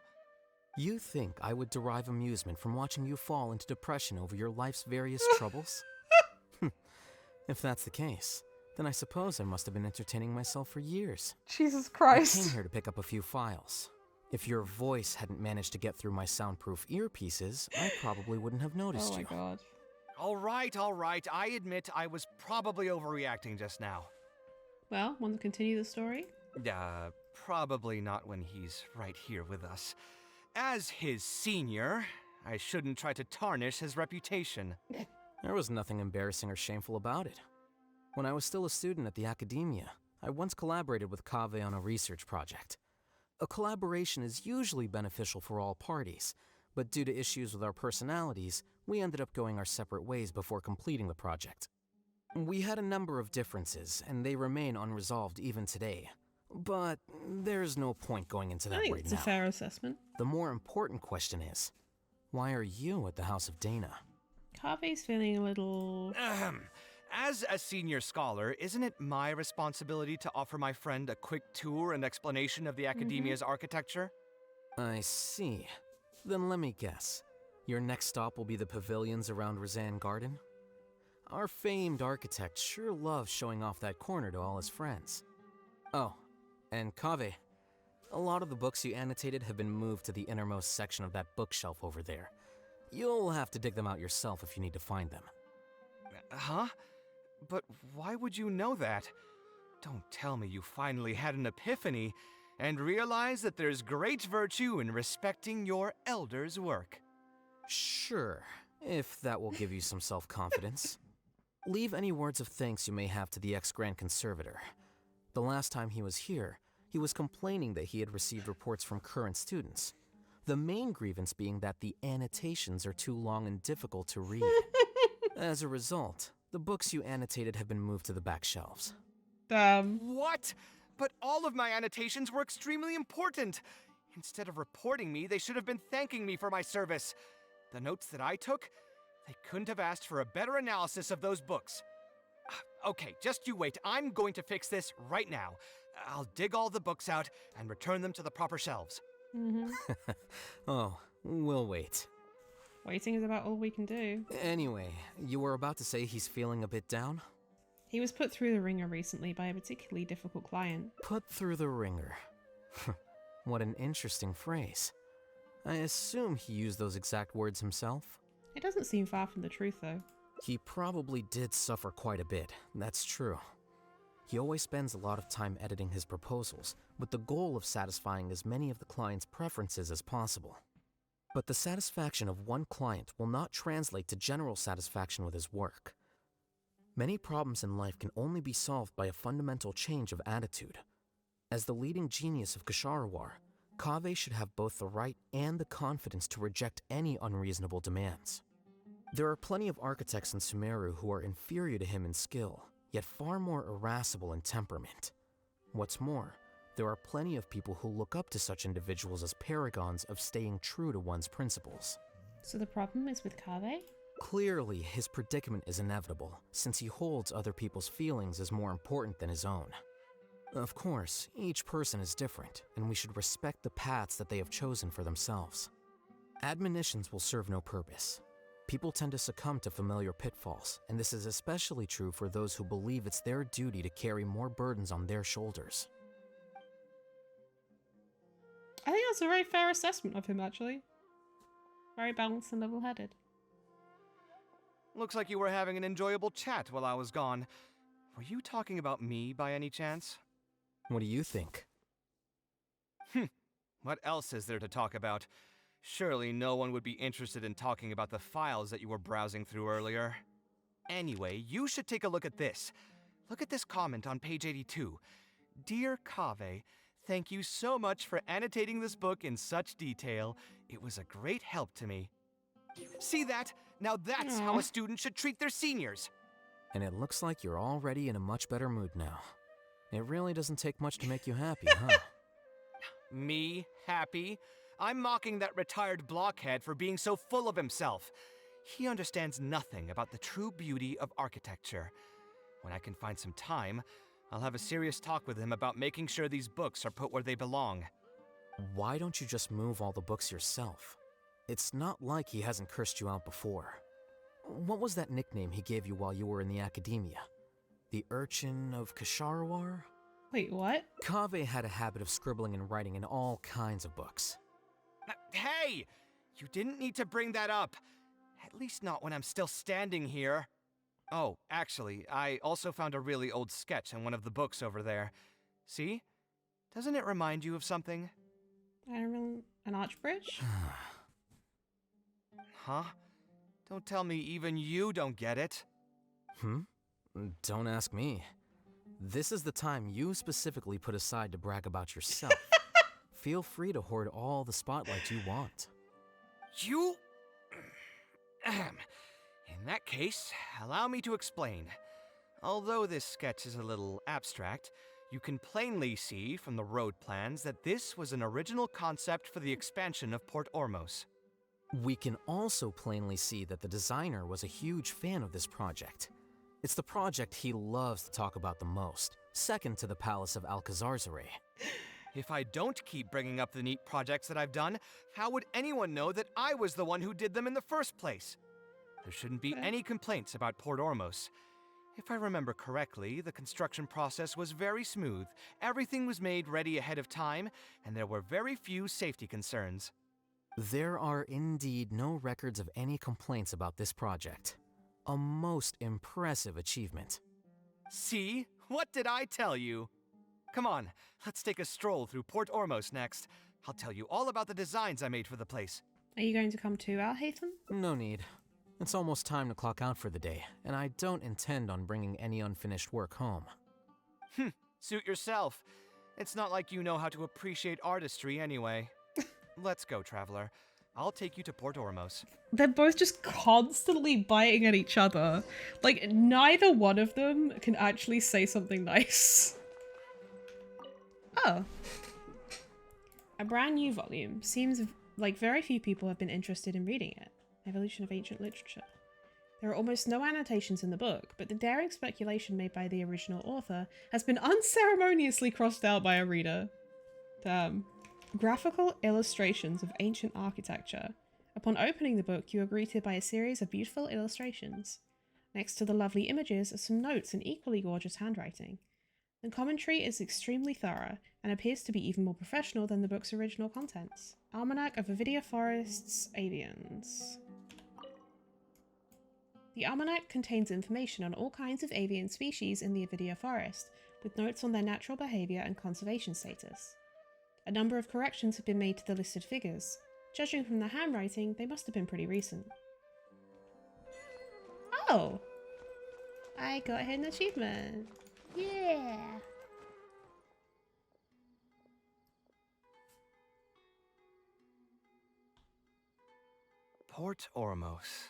You think I would derive amusement from watching you fall into depression over your life's various troubles? If that's the case, then I suppose I must have been entertaining myself for years. Jesus I Christ. came here to pick up a few files. If your voice hadn't managed to get through my soundproof earpieces, I probably wouldn't have noticed Oh my you. god. All right. I admit I was probably overreacting just now. Well, want to continue the story? Probably not when he's right here with us. As his senior, I shouldn't try to tarnish his reputation. There was nothing embarrassing or shameful about it. When I was still a student at the academia, I once collaborated with Kaveh on a research project. A collaboration is usually beneficial for all parties, but due to issues with our personalities, we ended up going our separate ways before completing the project. We had a number of differences, and they remain unresolved even today. But there's no point going into that I think right it's now. a fair assessment. The more important question is, why are you at the House of Dana? Kaveh's feeling a little... As a senior scholar, isn't it my responsibility to offer my friend a quick tour and explanation of the Academia's architecture? I see. Then let me guess. Your next stop will be the pavilions around Razan Garden? Our famed architect sure loves showing off that corner to all his friends. Oh, and Kaveh, a lot of the books you annotated have been moved to the innermost section of that bookshelf over there. You'll have to dig them out yourself if you need to find them. Huh? But why would you know that? Don't tell me you finally had an epiphany and realized that there's great virtue in respecting your elder's work. Sure, if that will give you some self-confidence. Leave any words of thanks you may have to the ex-Grand Conservator. The last time he was here, he was complaining that he had received reports from current students. The main grievance being that the annotations are too long and difficult to read. As a result, the books you annotated have been moved to the back shelves. What? But all of my annotations were extremely important. Instead of reporting me, they should have been thanking me for my service. The notes that I took, they couldn't have asked for a better analysis of those books. Okay, just you wait. I'm going to fix this right now. I'll dig all the books out and return them to the proper shelves. Oh, we'll wait. Waiting is about all we can do. Anyway, you were about to say he's feeling a bit down? He was put through the ringer recently by a particularly difficult client. Put through the ringer. What an interesting phrase. I assume he used those exact words himself? It doesn't seem far from the truth, though. He probably did suffer quite a bit, that's true. He always spends a lot of time editing his proposals, with the goal of satisfying as many of the client's preferences as possible. But the satisfaction of one client will not translate to general satisfaction with his work. Many problems in life can only be solved by a fundamental change of attitude. As the leading genius of Ksharawar, Kaveh should have both the right and the confidence to reject any unreasonable demands. There are plenty of architects in Sumeru who are inferior to him in skill, yet far more irascible in temperament. What's more, there are plenty of people who look up to such individuals as paragons of staying true to one's principles. So the problem is with Kaveh? Clearly, his predicament is inevitable, since he holds other people's feelings as more important than his own. Of course, each person is different, and we should respect the paths that they have chosen for themselves. Admonitions will serve no purpose. People tend to succumb to familiar pitfalls, and this is especially true for those who believe it's their duty to carry more burdens on their shoulders. I think that's a very fair assessment of him, actually. Very balanced and level-headed. Looks like you were having an enjoyable chat while I was gone. Were you talking about me by any chance? What do you think? What else is there to talk about? Surely no one would be interested in talking about the files that you were browsing through earlier. Anyway, you should take a look at this. Look at this comment on page 82. Dear Kaveh, thank you so much for annotating this book in such detail. It was a great help to me. See that? Now that's how a student should treat their seniors. And it looks like you're already in a much better mood now. It really doesn't take much to make you happy, huh? Me happy? I'm mocking that retired blockhead for being so full of himself. He understands nothing about the true beauty of architecture. When I can find some time, I'll have a serious talk with him about making sure these books are put where they belong. Why don't you just move all the books yourself? It's not like he hasn't cursed you out before. What was that nickname he gave you while you were in the academia? The Urchin of Ksharawar? Wait, what? Kaveh had a habit of scribbling and writing in all kinds of books. Hey! You didn't need to bring that up. At least not when I'm still standing here. Oh, actually, I also found a really old sketch in one of the books over there. See? Doesn't it remind you of something? An arch bridge? Huh? Don't tell me even you don't get it. Don't ask me. This is the time you specifically put aside to brag about yourself. Feel free to hoard all the spotlight you want. You... In that case, allow me to explain. Although this sketch is a little abstract, you can plainly see from the road plans that this was an original concept for the expansion of Port Ormos. We can also plainly see that the designer was a huge fan of this project. It's the project he loves to talk about the most, second to the Palace of Alcazarzaray. If I don't keep bringing up the neat projects that I've done, how would anyone know that I was the one who did them in the first place? There shouldn't be any complaints about Port Ormos. If I remember correctly, the construction process was very smooth, everything was made ready ahead of time, and there were very few safety concerns. There are indeed no records of any complaints about this project. A most impressive achievement. See? What did I tell you? Come on, let's take a stroll through Port Ormos next. I'll tell you all about the designs I made for the place. Are you going to come too, Alhaitham? No need. It's almost time to clock out for the day, and I don't intend on bringing any unfinished work home. Suit yourself. It's not like you know how to appreciate artistry anyway. Let's go, traveler. I'll take you to Port Ormos. They're both just constantly biting at each other. Like, neither one of them can actually say something nice. Oh. A brand new volume. Seems like very few people have been interested in reading it. Evolution of Ancient Literature. There are almost no annotations in the book, but the daring speculation made by the original author has been unceremoniously crossed out by a reader. Damn. Graphical illustrations of ancient architecture. Upon opening the book, you are greeted by a series of beautiful illustrations. Next to the lovely images are some notes in equally gorgeous handwriting. The commentary is extremely thorough and appears to be even more professional than the book's original contents. Almanac of Avidia Forest's Avians. The almanac contains information on all kinds of avian species in the Avidia Forest, with notes on their natural behaviour and conservation status. A number of corrections have been made to the listed figures. Judging from the handwriting, they must have been pretty recent. Oh! I got a hidden achievement! Yeah! Port Ormos.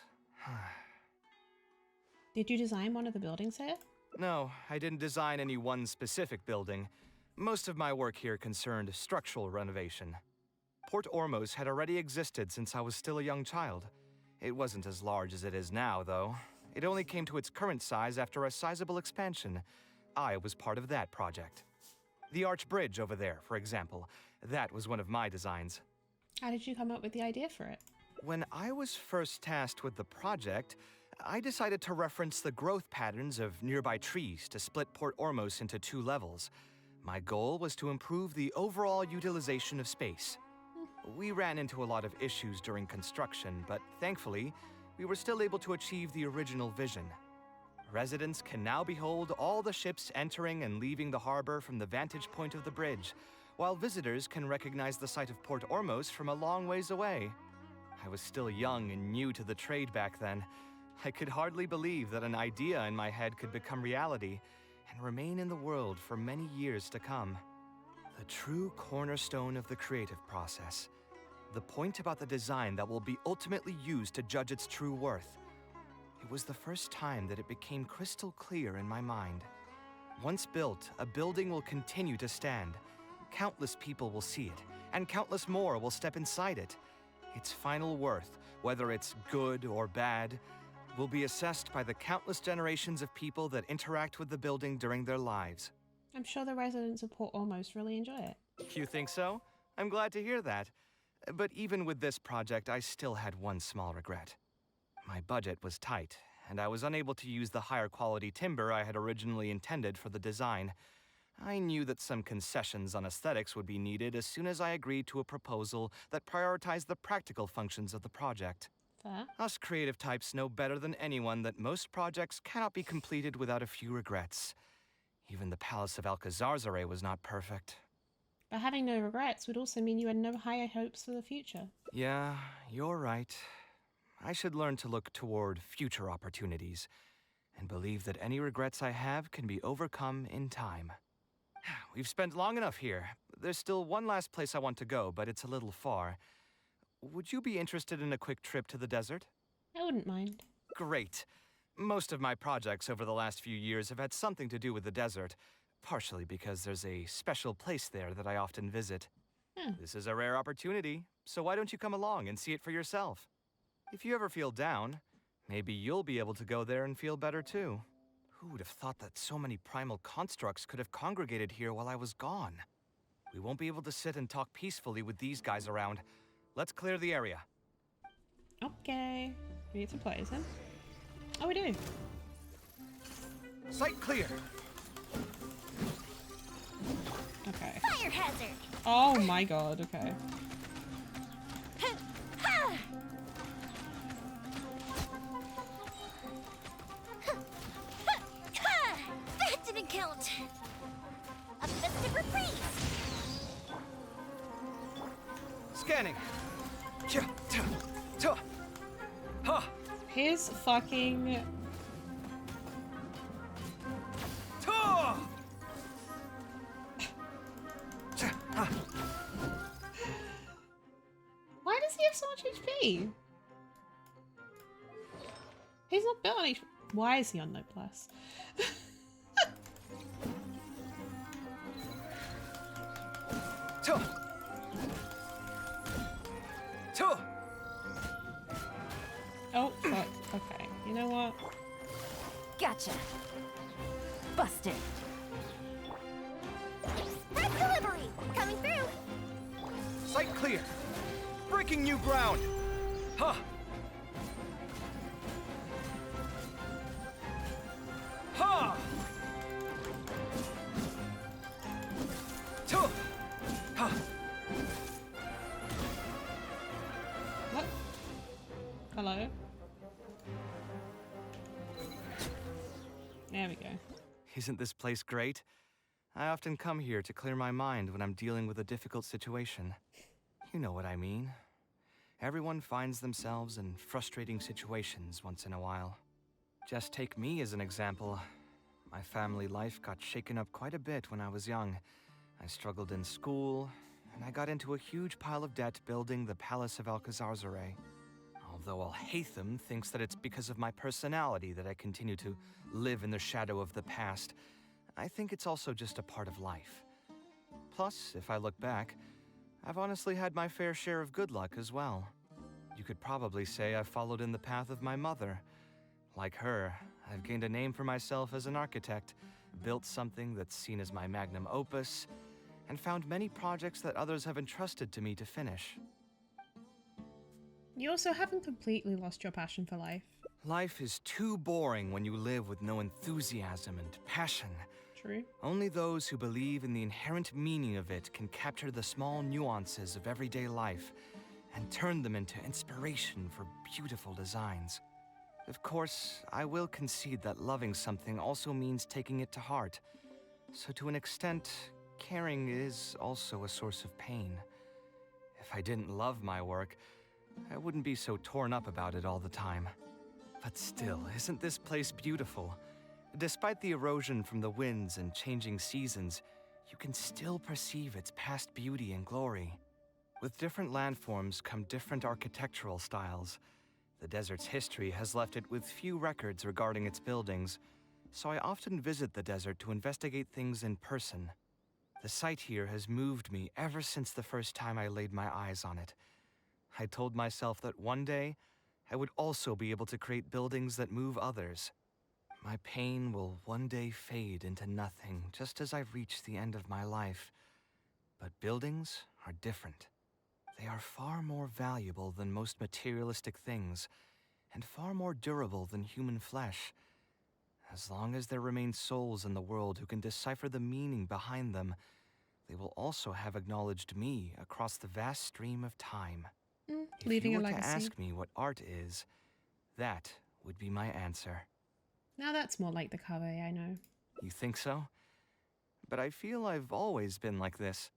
Did you design one of the buildings here? No, I didn't design any one specific building. Most of my work here concerned structural renovation. Port Ormos had already existed since I was still a young child. It wasn't as large as it is now, though. It only came to its current size after a sizable expansion. I was part of that project. The arch bridge over there, for example, that was one of my designs. How did you come up with the idea for it? When I was first tasked with the project, I decided to reference the growth patterns of nearby trees to split Port Ormos into 2 levels. My goal was to improve the overall utilization of space. We ran into a lot of issues during construction, but thankfully, we were still able to achieve the original vision. Residents can now behold all the ships entering and leaving the harbor from the vantage point of the bridge, while visitors can recognize the site of Port Ormos from a long ways away. I was still young and new to the trade back then. I could hardly believe that an idea in my head could become reality and remain in the world for many years to come. The true cornerstone of the creative process. The point about the design that will be ultimately used to judge its true worth. It was the first time that it became crystal clear in my mind. Once built, a building will continue to stand. Countless people will see it, and countless more will step inside it. Its final worth, whether it's good or bad, will be assessed by the countless generations of people that interact with the building during their lives. I'm sure the residents of Port Ormos really enjoy it. You think so? I'm glad to hear that. But even with this project, I still had one small regret. My budget was tight, and I was unable to use the higher quality timber I had originally intended for the design. I knew that some concessions on aesthetics would be needed as soon as I agreed to a proposal that prioritized the practical functions of the project. Fair. Us creative types know better than anyone that most projects cannot be completed without a few regrets. Even the Palace of Alcazarzaray was not perfect. But having no regrets would also mean you had no higher hopes for the future. Yeah, you're right. I should learn to look toward future opportunities. and believe that any regrets I have can be overcome in time. We've spent long enough here. There's still one last place I want to go, but it's a little far. Would you be interested in a quick trip to the desert? I wouldn't mind. Great. Most of my projects over the last few years have had something to do with the desert, partially because there's a special place there that I often visit. This is a rare opportunity, so why don't you come along and see it for yourself? If you ever feel down, maybe you'll be able to go there and feel better too. Who would have thought that so many primal constructs could have congregated here while I was gone? We won't be able to sit and talk peacefully with these guys around. Let's clear the area. Okay. We need some players then. Oh, we do. Site clear. Okay. Fire hazard! Oh my god, okay. That didn't count! A festive reprise! Scanning. His fucking... Why does he have so much HP? He's not built on HP. Why is he on no plus? Oh, fuck. Okay. You know what? Gotcha. Busted. That delivery! Coming through! Site clear. Breaking new ground. Huh. Ha! Tuh. Ha. What? Hello? There we go. Isn't this place great? I often come here to clear my mind when I'm dealing with a difficult situation. You know what I mean. Everyone finds themselves in frustrating situations once in a while. Just take me as an example. My family life got shaken up quite a bit when I was young. I struggled in school, and I got into a huge pile of debt building the Palace of Alcazarzare. Although Alhaitham thinks that it's because of my personality that I continue to live in the shadow of the past, I think it's also just a part of life. Plus, if I look back, I've honestly had my fair share of good luck as well. You could probably say I've followed in the path of my mother. Like her, I've gained a name for myself as an architect, built something that's seen as my magnum opus, and found many projects that others have entrusted to me to finish. You also haven't completely lost your passion for life. Life is too boring when you live with no enthusiasm and passion. True. Only those who believe in the inherent meaning of it can capture the small nuances of everyday life and turn them into inspiration for beautiful designs. Of course, I will concede that loving something also means taking it to heart. So to an extent, caring is also a source of pain. If I didn't love my work, I wouldn't be so torn up about it all the time. But still, isn't this place beautiful? Despite the erosion from the winds and changing seasons, you can still perceive its past beauty and glory. With different landforms come different architectural styles. The desert's history has left it with few records regarding its buildings, so I often visit the desert to investigate things in person. The site here has moved me ever since the first time I laid my eyes on it. I told myself that one day, I would also be able to create buildings that move others. My pain will one day fade into nothing, just as I reach the end of my life. But buildings are different. They are far more valuable than most materialistic things, and far more durable than human flesh. As long as there remain souls in the world who can decipher the meaning behind them, they will also have acknowledged me across the vast stream of time. Leaving a if you were legacy. to ask me what art is, that would be my answer. Now that's more like the kaveh, I know. You think so? But I feel I've always been like this.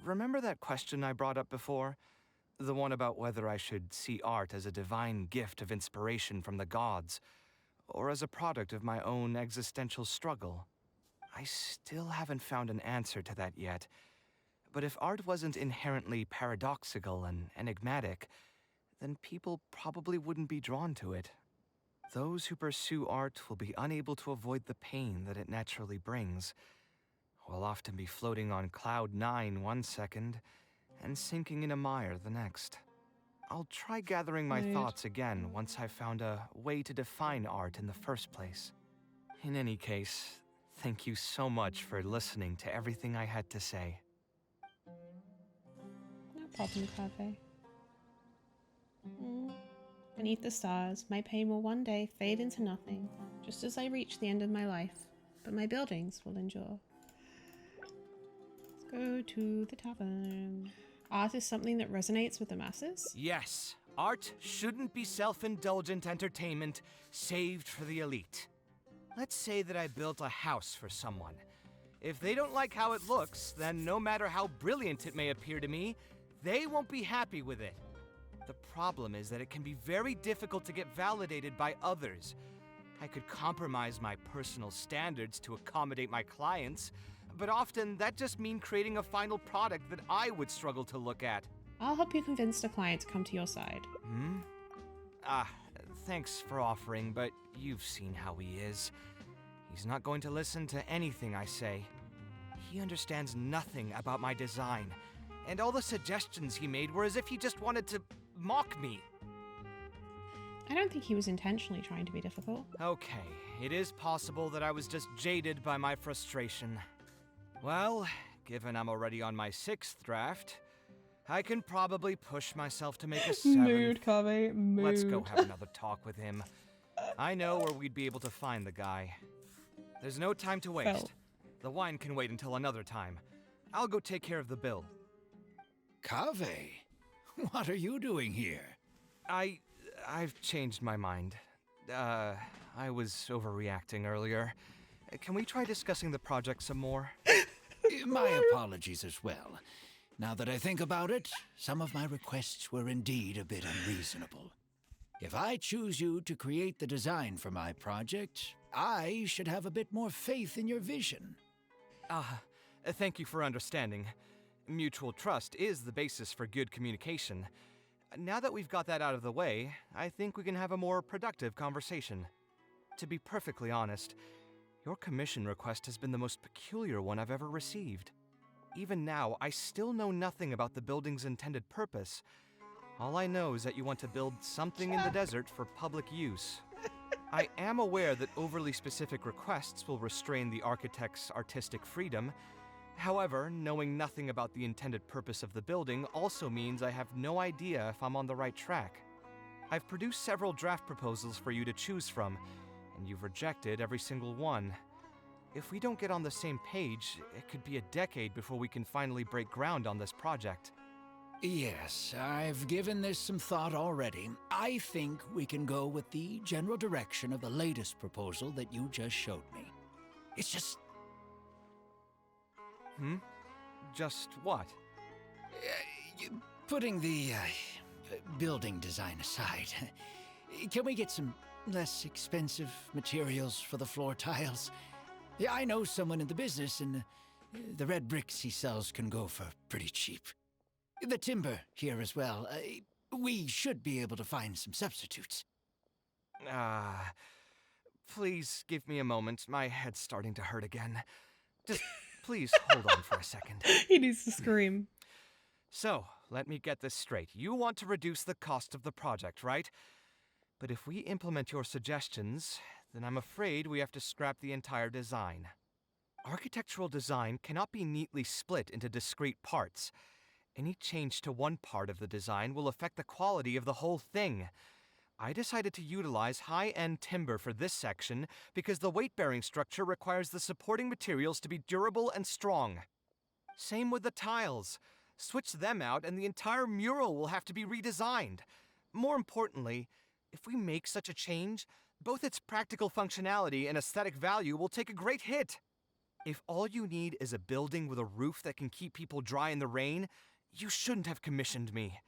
Remember that question I brought up before? The one about whether I should see art as a divine gift of inspiration from the gods, or as a product of my own existential struggle? I still haven't found an answer to that yet. But if art wasn't inherently paradoxical and enigmatic, then people probably wouldn't be drawn to it. Those who pursue art will be unable to avoid the pain that it naturally brings. Will often be floating on cloud 9 one second and sinking in a mire the next. I'll try gathering my thoughts again once I've found a way to define art in the first place. In any case, thank you so much for listening to everything I had to say. No problem, kaveh. Beneath the stars, my pain will one day fade into nothing, just as I reach the end of my life, but my buildings will endure. Let's go to the tavern. Art is something that resonates with the masses? Yes, art shouldn't be self-indulgent entertainment saved for the elite. Let's say that I built a house for someone. If they don't like how it looks, then no matter how brilliant it may appear to me, they won't be happy with it. The problem is that it can be very difficult to get validated by others. I could compromise my personal standards to accommodate my clients, but often that just means creating a final product that I would struggle to look at. I'll help you convince the client to come to your side. Thanks for offering, but you've seen how he is. He's not going to listen to anything I say. He understands nothing about my design, and all the suggestions he made were as if he just wanted to mock me. I don't think he was intentionally trying to be difficult. Okay, it is possible that I was just jaded by my frustration. Well, given I'm already on my 6th draft, I can probably push myself to make a 7th. Mood, kaveh, mood. Let's go have another talk with him. I know where we'd be able to find the guy. There's no time to waste. Well. The wine can wait until another time. I'll go take care of the bill. Kaveh, what are you doing here? I've changed my mind. I was overreacting earlier. Can we try discussing the project some more? My apologies as well. Now that I think about it, some of my requests were indeed a bit unreasonable. If I choose you to create the design for my project, I should have a bit more faith in your vision. Thank you for understanding. Mutual trust is the basis for good communication. Now that we've got that out of the way, I think we can have a more productive conversation. To be perfectly honest, your commission request has been the most peculiar one I've ever received. Even now, I still know nothing about the building's intended purpose. All I know is that you want to build something in the desert for public use. I am aware that overly specific requests will restrain the architect's artistic freedom. However, knowing nothing about the intended purpose of the building also means I have no idea if I'm on the right track. I've produced several draft proposals for you to choose from, and you've rejected every single one. If we don't get on the same page, it could be a decade before we can finally break ground on this project. Yes, I've given this some thought already. I think we can go with the general direction of the latest proposal that you just showed me. It's just... Just what? Putting the building design aside, can we get some less expensive materials for the floor tiles? Yeah, I know someone in the business, and the red bricks he sells can go for pretty cheap. The timber here as well. We should be able to find some substitutes. Please give me a moment. My head's starting to hurt again. Just please hold on for a second. He needs to scream. So, let me get this straight. You want to reduce the cost of the project, right? But if we implement your suggestions, then I'm afraid we have to scrap the entire design. Architectural design cannot be neatly split into discrete parts. Any change to one part of the design will affect the quality of the whole thing. I decided to utilize high-end timber for this section because the weight-bearing structure requires the supporting materials to be durable and strong. Same with the tiles. Switch them out and the entire mural will have to be redesigned. More importantly, if we make such a change, both its practical functionality and aesthetic value will take a great hit. If all you need is a building with a roof that can keep people dry in the rain, you shouldn't have commissioned me.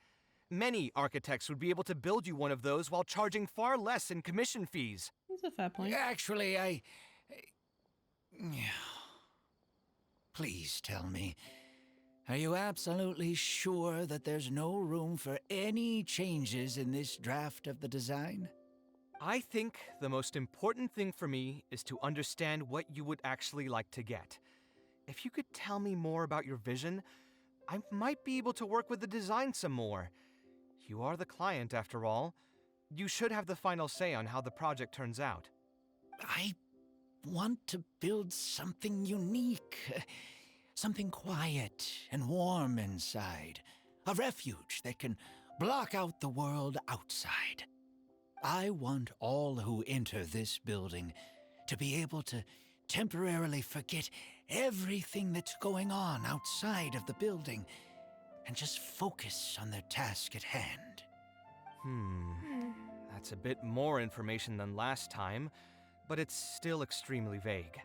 Many architects would be able to build you one of those while charging far less in commission fees. He's That's a fair point. Actually, please tell me, are you absolutely sure that there's no room for any changes in this draft of the design? I think the most important thing for me is to understand what you would actually like to get. If you could tell me more about your vision, I might be able to work with the design some more. You are the client, after all. You should have the final say on how the project turns out. I want to build something unique. Something quiet and warm inside. A refuge that can block out the world outside. I want all who enter this building to be able to temporarily forget everything that's going on outside of the building and just focus on their task at hand. That's a bit more information than last time, but it's still extremely vague.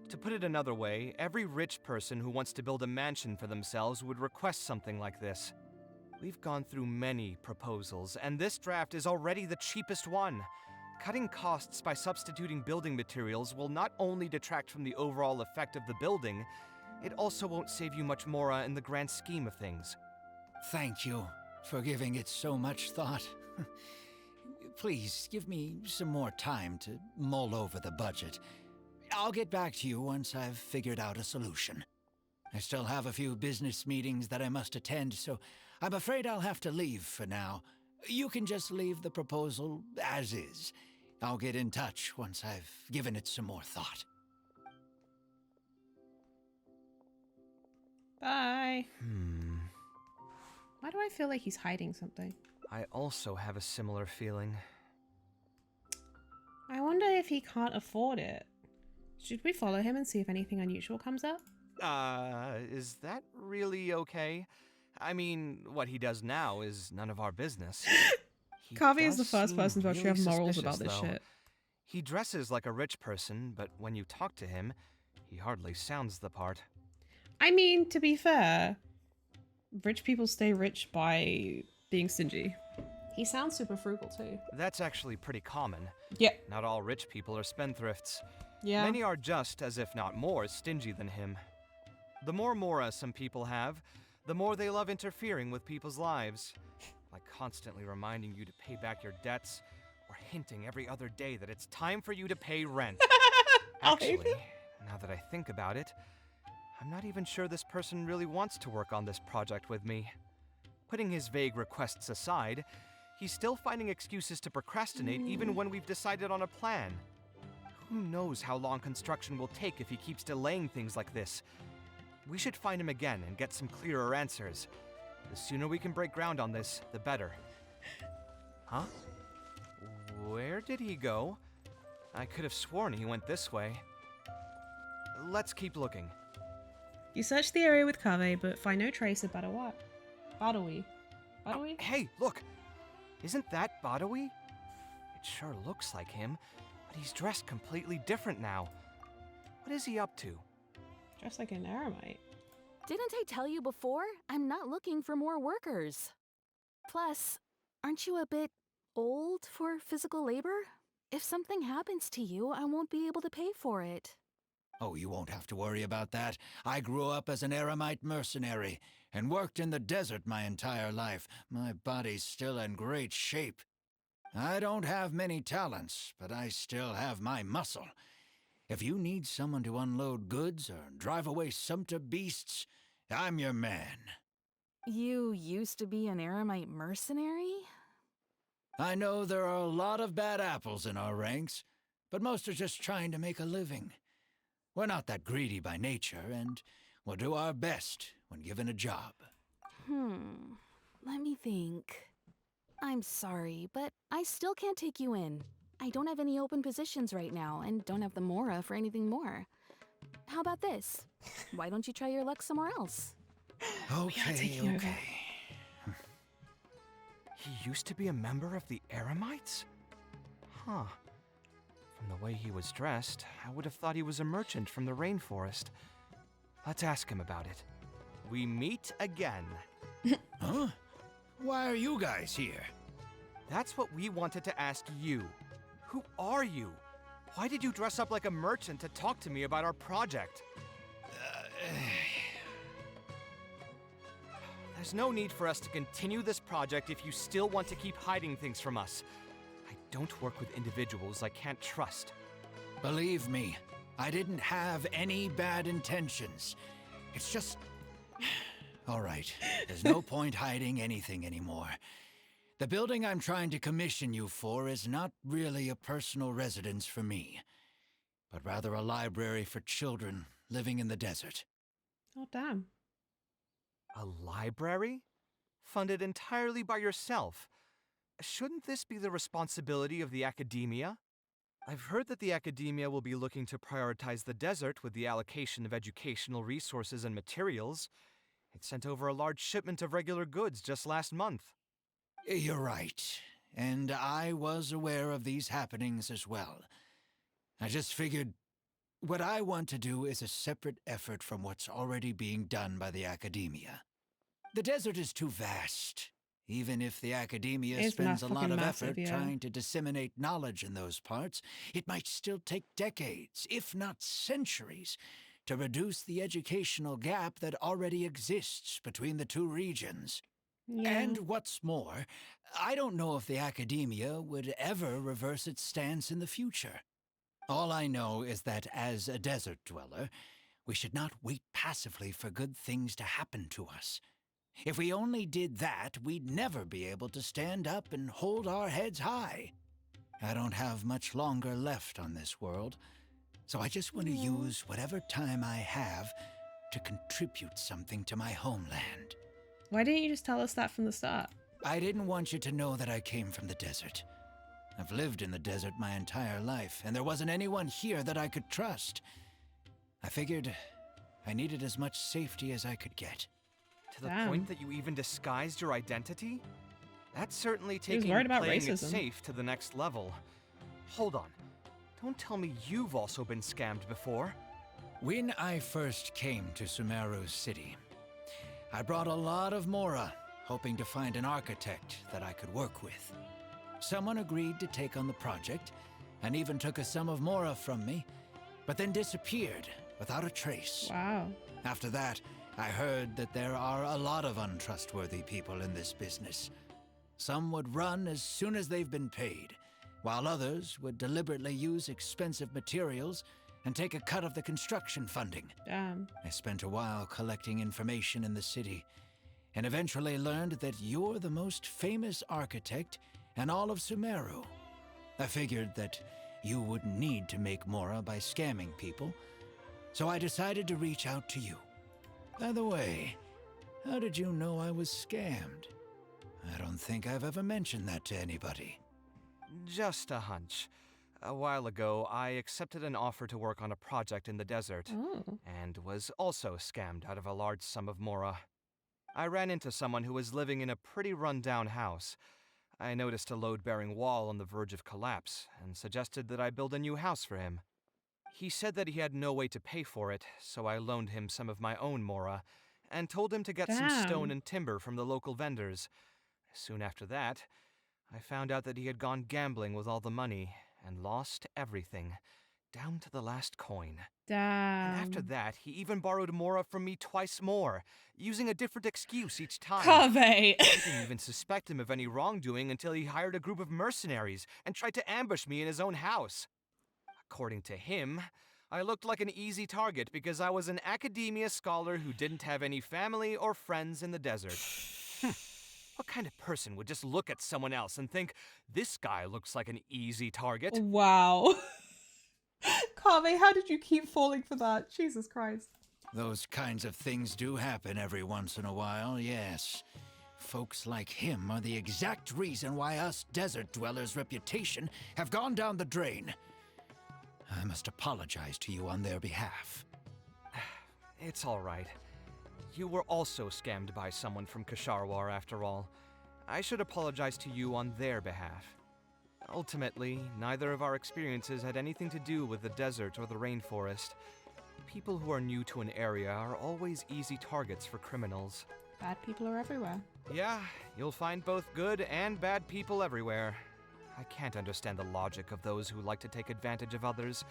To put it another way, every rich person who wants to build a mansion for themselves would request something like this. We've gone through many proposals, and this draft is already the cheapest one. Cutting costs by substituting building materials will not only detract from the overall effect of the building, it also won't save you much more in the grand scheme of things. Thank you for giving it so much thought. Please give me some more time to mull over the budget. I'll get back to you once I've figured out a solution. I still have a few business meetings that I must attend, so I'm afraid I'll have to leave for now. You can just leave the proposal as is. I'll get in touch once I've given it some more thought. Bye. Why do I feel like he's hiding something? I also have a similar feeling. I wonder if he can't afford it. Should we follow him and see if anything unusual comes up? Is that really okay? I mean, what he does now is none of our business. Kaveh is the first person to actually have morals suspicious, about this though. shit. He dresses like a rich person, but when you talk to him, he hardly sounds the part. I mean, to be fair, rich people stay rich by being stingy. He sounds super frugal too. That's actually pretty common. Yeah. Not all rich people are spendthrifts. Yeah. Many are just, as if not more, stingy than him. The more mora some people have, the more they love interfering with people's lives. Like constantly reminding you to pay back your debts, or hinting every other day that it's time for you to pay rent. Actually, now that I think about it, I'm not even sure this person really wants to work on this project with me. Putting his vague requests aside, he's still finding excuses to procrastinate even when we've decided on a plan. Who knows how long construction will take if he keeps delaying things like this? We should find him again and get some clearer answers. The sooner we can break ground on this, the better. Huh? Where did he go? I could have sworn he went this way. Let's keep looking. You search the area with Kaveh, but find no trace of Badawi. Badawi? Hey, look! Isn't that Badawi? It sure looks like him, but he's dressed completely different now. What is he up to? Dressed like an eremite. Didn't I tell you before? I'm not looking for more workers. Plus, aren't you a bit old for physical labor? If something happens to you, I won't be able to pay for it. Oh, you won't have to worry about that. I grew up as an eremite mercenary and worked in the desert my entire life. My body's still in great shape. I don't have many talents, but I still have my muscle. If you need someone to unload goods or drive away sumpter beasts, I'm your man. You used to be an eremite mercenary? I know there are a lot of bad apples in our ranks, but most are just trying to make a living. We're not that greedy by nature, and we'll do our best when given a job. Let me think. I'm sorry, but I still can't take you in. I don't have any open positions right now, and don't have the mora for anything more. How about this? Why don't you try your luck somewhere else? Okay. He used to be a member of the Eremites? Huh. From the way he was dressed, I would have thought he was a merchant from the rainforest. Let's ask him about it. We meet again. Huh? Why are you guys here? That's what we wanted to ask you. Who are you? Why did you dress up like a merchant to talk to me about our project? There's no need for us to continue this project if you still want to keep hiding things from us. I don't work with individuals I can't trust. Believe me, I didn't have any bad intentions. It's just... All right, there's no point hiding anything anymore. The building I'm trying to commission you for is not really a personal residence for me, but rather a library for children living in the desert. Oh, damn. A library? Funded entirely by yourself? Shouldn't this be the responsibility of the academia? I've heard that the academia will be looking to prioritize the desert with the allocation of educational resources and materials. It sent over a large shipment of regular goods just last month. You're right, and I was aware of these happenings as well. I just figured what I want to do is a separate effort from what's already being done by the academia. The desert is too vast. Even if the academia It's spends a lot of massive, effort yeah. trying to disseminate knowledge in those parts, it might still take decades, if not centuries, to reduce the educational gap that already exists between the two regions. Yeah. And what's more, I don't know if the academia would ever reverse its stance in the future. All I know is that as a desert dweller, we should not wait passively for good things to happen to us. If we only did that, we'd never be able to stand up and hold our heads high. I don't have much longer left on this world, so I just want to use whatever time I have to contribute something to my homeland. Why didn't you just tell us that from the start? I didn't want you to know that I came from the desert. I've lived in the desert my entire life, and there wasn't anyone here that I could trust. I figured I needed as much safety as I could get. To the Damn. point that you even disguised your identity? That's certainly He was taking worried about playing it racism. safe to the next level. Hold on. Don't tell me you've also been scammed before. When I first came to Sumeru City, I brought a lot of Mora, hoping to find an architect that I could work with. Someone agreed to take on the project, and even took a sum of Mora from me, but then disappeared without a trace. Wow. After that, I heard that there are a lot of untrustworthy people in this business. Some would run as soon as they've been paid, while others would deliberately use expensive materials and take a cut of the construction funding. Damn. I spent a while collecting information in the city, and eventually learned that you're the most famous architect in all of Sumeru. I figured that you wouldn't need to make Mora by scamming people, so I decided to reach out to you. By the way, how did you know I was scammed? I don't think I've ever mentioned that to anybody. Just a hunch. A while ago, I accepted an offer to work on a project in the desert, Oh. and was also scammed out of a large sum of Mora. I ran into someone who was living in a pretty run-down house. I noticed a load-bearing wall on the verge of collapse, and suggested that I build a new house for him. He said that he had no way to pay for it, so I loaned him some of my own Mora, and told him to get some stone Damn. and timber from the local vendors. Soon after that, I found out that he had gone gambling with all the money, and lost everything, down to the last coin. Damn. And after that, he even borrowed Mora from me twice more, using a different excuse each time. Kaveh. I didn't even suspect him of any wrongdoing until he hired a group of mercenaries and tried to ambush me in his own house. According to him, I looked like an easy target because I was an academia scholar who didn't have any family or friends in the desert. What kind of person would just look at someone else and think, this guy looks like an easy target? Wow. Kaveh, how did you keep falling for that? Jesus Christ. Those kinds of things do happen every once in a while, yes. Folks like him are the exact reason why us desert dwellers' reputation have gone down the drain. I must apologize to you on their behalf. It's all right. You were also scammed by someone from Kasharwar after all. I should apologize to you on their behalf. Ultimately, neither of our experiences had anything to do with the desert or the rainforest. People who are new to an area are always easy targets for criminals. Bad people are everywhere. Yeah, you'll find both good and bad people everywhere. I can't understand the logic of those who like to take advantage of others,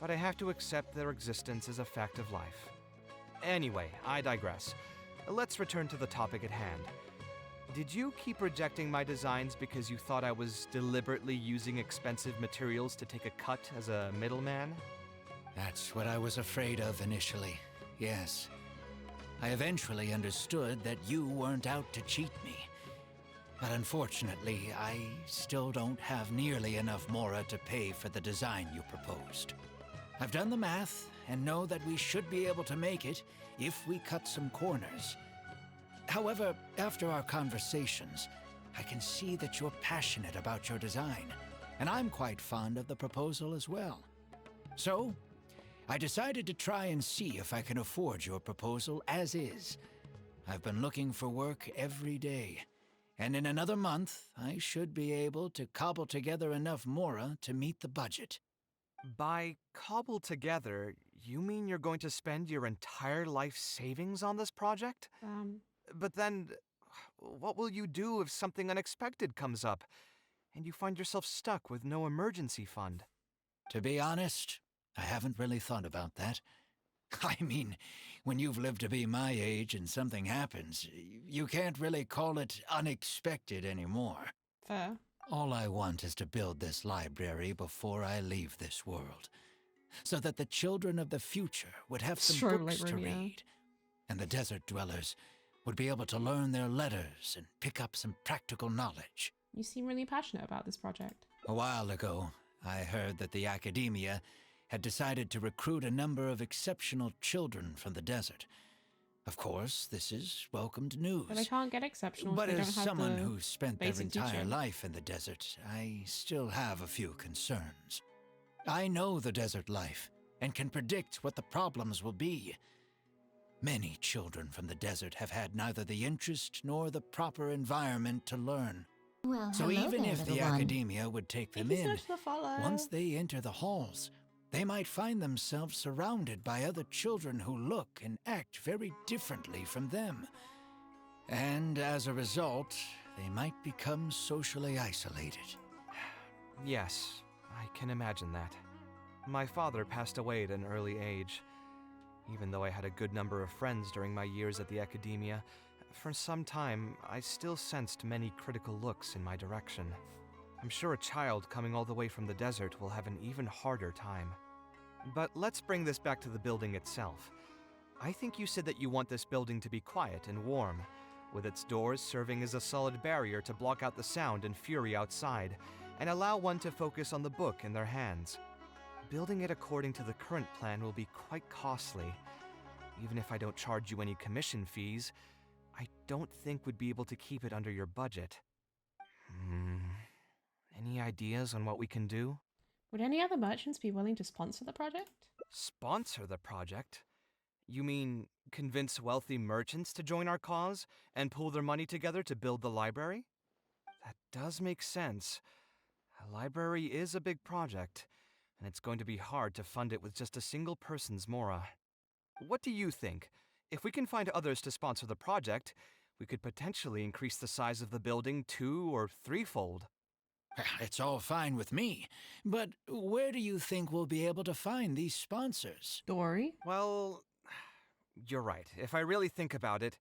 but I have to accept their existence as a fact of life. Anyway, I digress. Let's return to the topic at hand. Did you keep rejecting my designs because you thought I was deliberately using expensive materials to take a cut as a middleman? That's what I was afraid of initially, yes. I eventually understood that you weren't out to cheat me. But unfortunately, I still don't have nearly enough mora to pay for the design you proposed. I've done the math and know that we should be able to make it if we cut some corners. However, after our conversations, I can see that you're passionate about your design, and I'm quite fond of the proposal as well. So, I decided to try and see if I can afford your proposal as is. I've been looking for work every day, and in another month, I should be able to cobble together enough mora to meet the budget. By cobble together, you mean you're going to spend your entire life savings on this project? But then, what will you do if something unexpected comes up, and you find yourself stuck with no emergency fund? To be honest, I haven't really thought about that. I mean, when you've lived to be my age and something happens, you can't really call it unexpected anymore. Fair. All I want is to build this library before I leave this world, so that the children of the future would have some books to read, and the desert dwellers would be able to learn their letters and pick up some practical knowledge. You seem really passionate about this project. A while ago, I heard that the academia had decided to recruit a number of exceptional children from the desert. Of course, this is welcomed news. But they can't get exceptional. But if they as don't have someone the who's spent their basic entire teaching. life in the desert, I still have a few concerns. I know the desert life and can predict what the problems will be. Many children from the desert have had neither the interest nor the proper environment to learn. Well, So hello even there, if the little one. academia would take them Thank you so in, much for the follow. once they enter the halls, they might find themselves surrounded by other children who look and act very differently from them. And as a result, they might become socially isolated. Yes, I can imagine that. My father passed away at an early age. Even though I had a good number of friends during my years at the academia, for some time I still sensed many critical looks in my direction. I'm sure a child coming all the way from the desert will have an even harder time. But let's bring this back to the building itself. I think you said that you want this building to be quiet and warm, with its doors serving as a solid barrier to block out the sound and fury outside, and allow one to focus on the book in their hands. Building it according to the current plan will be quite costly. Even if I don't charge you any commission fees, I don't think we'd be able to keep it under your budget. Any ideas on what we can do? Would any other merchants be willing to sponsor the project? Sponsor the project? You mean convince wealthy merchants to join our cause and pool their money together to build the library? That does make sense. A library is a big project, and it's going to be hard to fund it with just a single person's mora. What do you think? If we can find others to sponsor the project, we could potentially increase the size of the building 2- or 3-fold. It's all fine with me, but where do you think we'll be able to find these sponsors? Dory? Well, you're right. If I really think about it,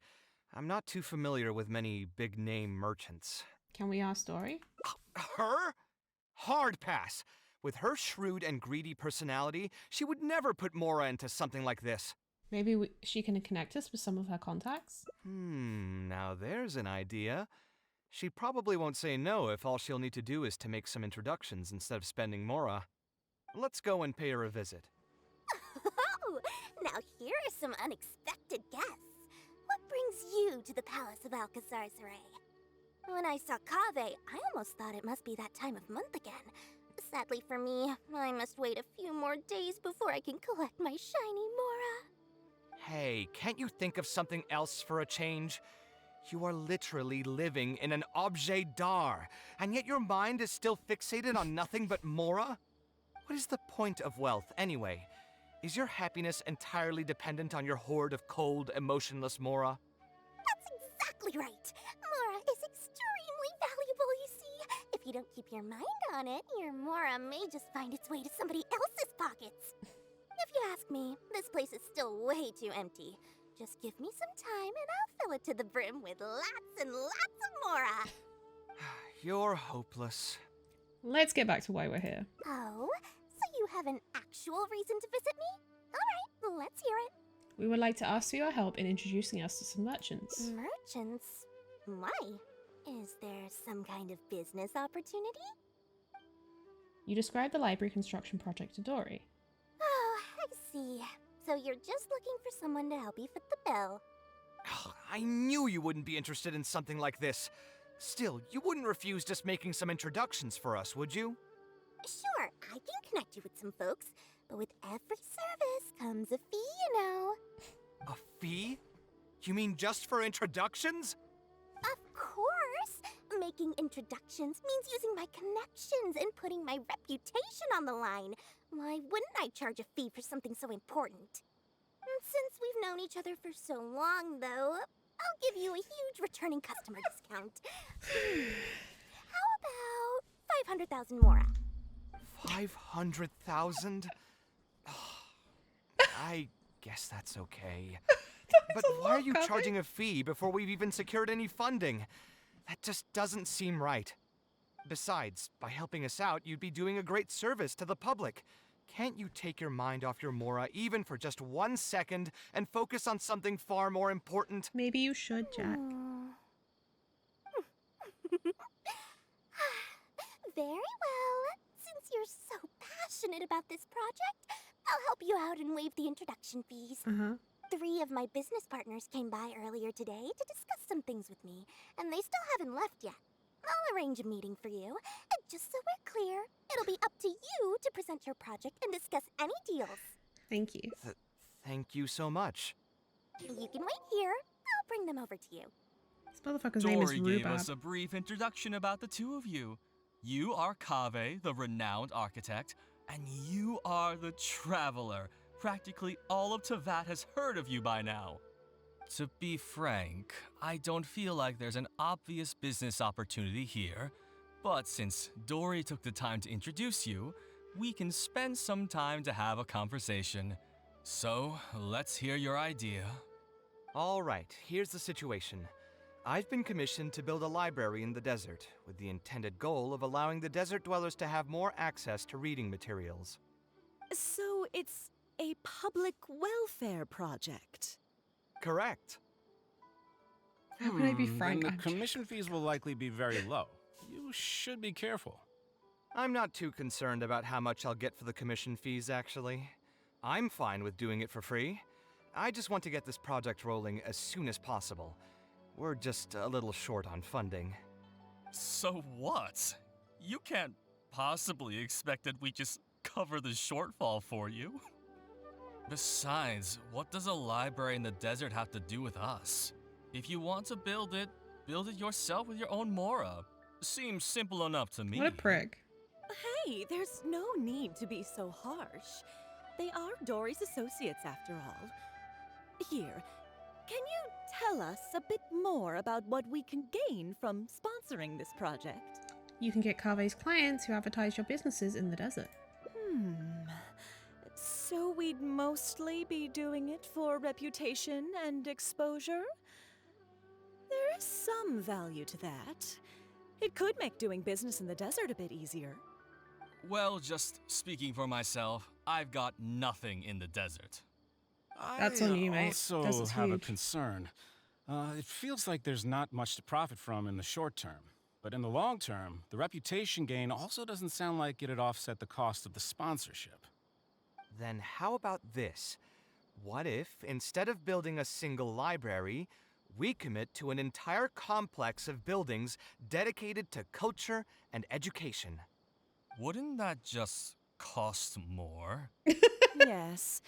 I'm not too familiar with many big-name merchants. Can we ask Dory? Her? Hard pass. With her shrewd and greedy personality, she would never put mora into something like this. Maybe she can connect us with some of her contacts? Now there's an idea. She probably won't say no if all she'll need to do is to make some introductions instead of spending mora. Let's go and pay her a visit. Oh, now here are some unexpected guests. What brings you to the Palace of Alcazar-Saray? When I saw Kaveh, I almost thought it must be that time of month again. Sadly for me, I must wait a few more days before I can collect my shiny mora. Hey, can't you think of something else for a change? You are literally living in an objet d'art, and yet your mind is still fixated on nothing but mora? What is the point of wealth, anyway? Is your happiness entirely dependent on your hoard of cold, emotionless mora? That's exactly right. Mora is extremely valuable, you see. If If you don't keep your mind on it, your Mora may just find its way to somebody else's pockets. If you ask me, this place is still way too empty. Just give me some time and I'll fill it to the brim with lots and lots of Mora. You're hopeless. Let's get back to why we're here. Oh, so you have an actual reason to visit me? All right, let's hear it. We would like to ask for your help in introducing us to some merchants. Merchants? Why? Is there some kind of business opportunity? You described the library construction project to Dory. Oh, I see. So you're just looking for someone to help you foot the bill. I knew you wouldn't be interested in something like this. Still, you wouldn't refuse just making some introductions for us, would you? Sure, I can connect you with some folks, but with every service comes a fee, you know. A fee? You mean just for introductions? Of course! Making introductions means using my connections and putting my reputation on the line. Why wouldn't I charge a fee for something so important? Since we've known each other for so long, though, I'll give you a huge returning customer discount. How about 500,000 Mora? 500,000? I guess that's okay. That's But a why lot, are you Kaveh. charging a fee before we've even secured any funding? That just doesn't seem right. Besides, by helping us out, you'd be doing a great service to the public. Can't you take your mind off your Mora even for just 1 second and focus on something far more important? Maybe you should, Jack. Very well. Since you're so passionate about this project, I'll help you out and waive the introduction fees. 3 of my business partners came by earlier today to discuss some things with me, and they still haven't left yet. I'll arrange a meeting for you. And just so we're clear, it'll be up to you to present your project and discuss any deals. Thank you. Thank you so much. You can wait here. I'll bring them over to you. This motherfucker's name is Dory gave Rhubarb. us a brief introduction about the two of you. You are Kaveh, the renowned architect, and you are the traveler. Practically all of Teyvat has heard of you by now. To be frank, I don't feel like there's an obvious business opportunity here, but since Dory took the time to introduce you, we can spend some time to have a conversation. So, let's hear your idea. All right, here's the situation. I've been commissioned to build a library in the desert, with the intended goal of allowing the desert dwellers to have more access to reading materials. So it's a public welfare project. Correct. How can I be frank? Then the commission fees will likely be very low. You should be careful. I'm not too concerned about how much I'll get for the commission fees, actually. I'm fine with doing it for free. I just want to get this project rolling as soon as possible. We're just a little short on funding. So what? You can't possibly expect that we just cover the shortfall for you. Besides, what does a library in the desert have to do with us? If you want to build it yourself with your own Mora. Seems simple enough to me. What a prick. Hey, there's no need to be so harsh. They are Dory's associates after all. Here, can you tell us a bit more about what we can gain from sponsoring this project? You can get Kaveh's clients who advertise your businesses in the desert. So we'd mostly be doing it for reputation and exposure? There is some value to that. It could make doing business in the desert a bit easier. Well, just speaking for myself, I've got nothing in the desert. That's on you, mate. I also Desert's have a huge. concern. It feels like there's not much to profit from in the short term. But in the long term, the reputation gain also doesn't sound like it'd offset the cost of the sponsorship. Then how about this? What if, instead of building a single library, we commit to an entire complex of buildings dedicated to culture and education? Wouldn't that just cost more? Yes,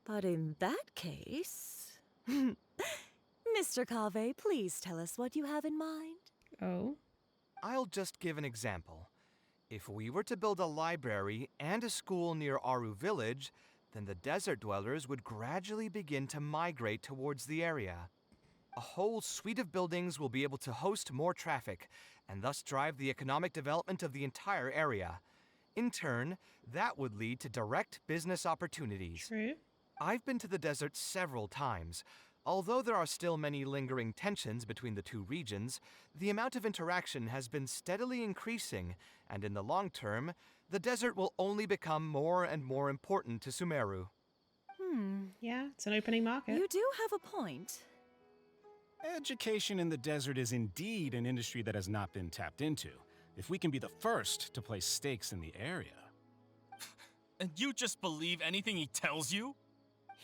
but in that case... Mr. Kaveh, please tell us what you have in mind. Oh? I'll just give an example. If we were to build a library and a school near Aru village, then the desert dwellers would gradually begin to migrate towards the area. a whole suite of buildings will be able to host more traffic, and thus drive the economic development of the entire area. In turn, that would lead to direct business opportunities. True. I've been to the desert several times. Although there are still many lingering tensions between the two regions, the amount of interaction has been steadily increasing, and in the long term, the desert will only become more and more important to Sumeru. Yeah, it's an opening market. You do have a point. Education in the desert is indeed an industry that has not been tapped into. If we can be the first to place stakes in the area. And you just believe anything he tells you?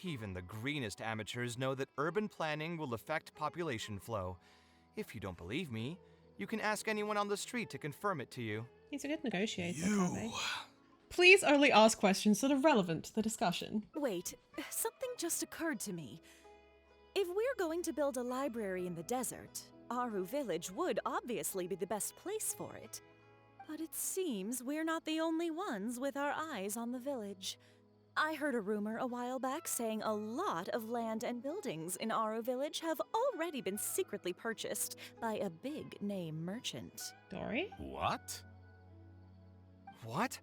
Even the greenest amateurs know that urban planning will affect population flow. If you don't believe me, you can ask anyone on the street to confirm it to you. He's a good negotiator, Kaveh. Please only ask questions that are relevant to the discussion. Wait, something just occurred to me. If we're going to build a library in the desert, Aru Village would obviously be the best place for it. But it seems we're not the only ones with our eyes on the village. I heard a rumor a while back saying a lot of land and buildings in Aru Village have already been secretly purchased by a big-name merchant. Dory? What? What?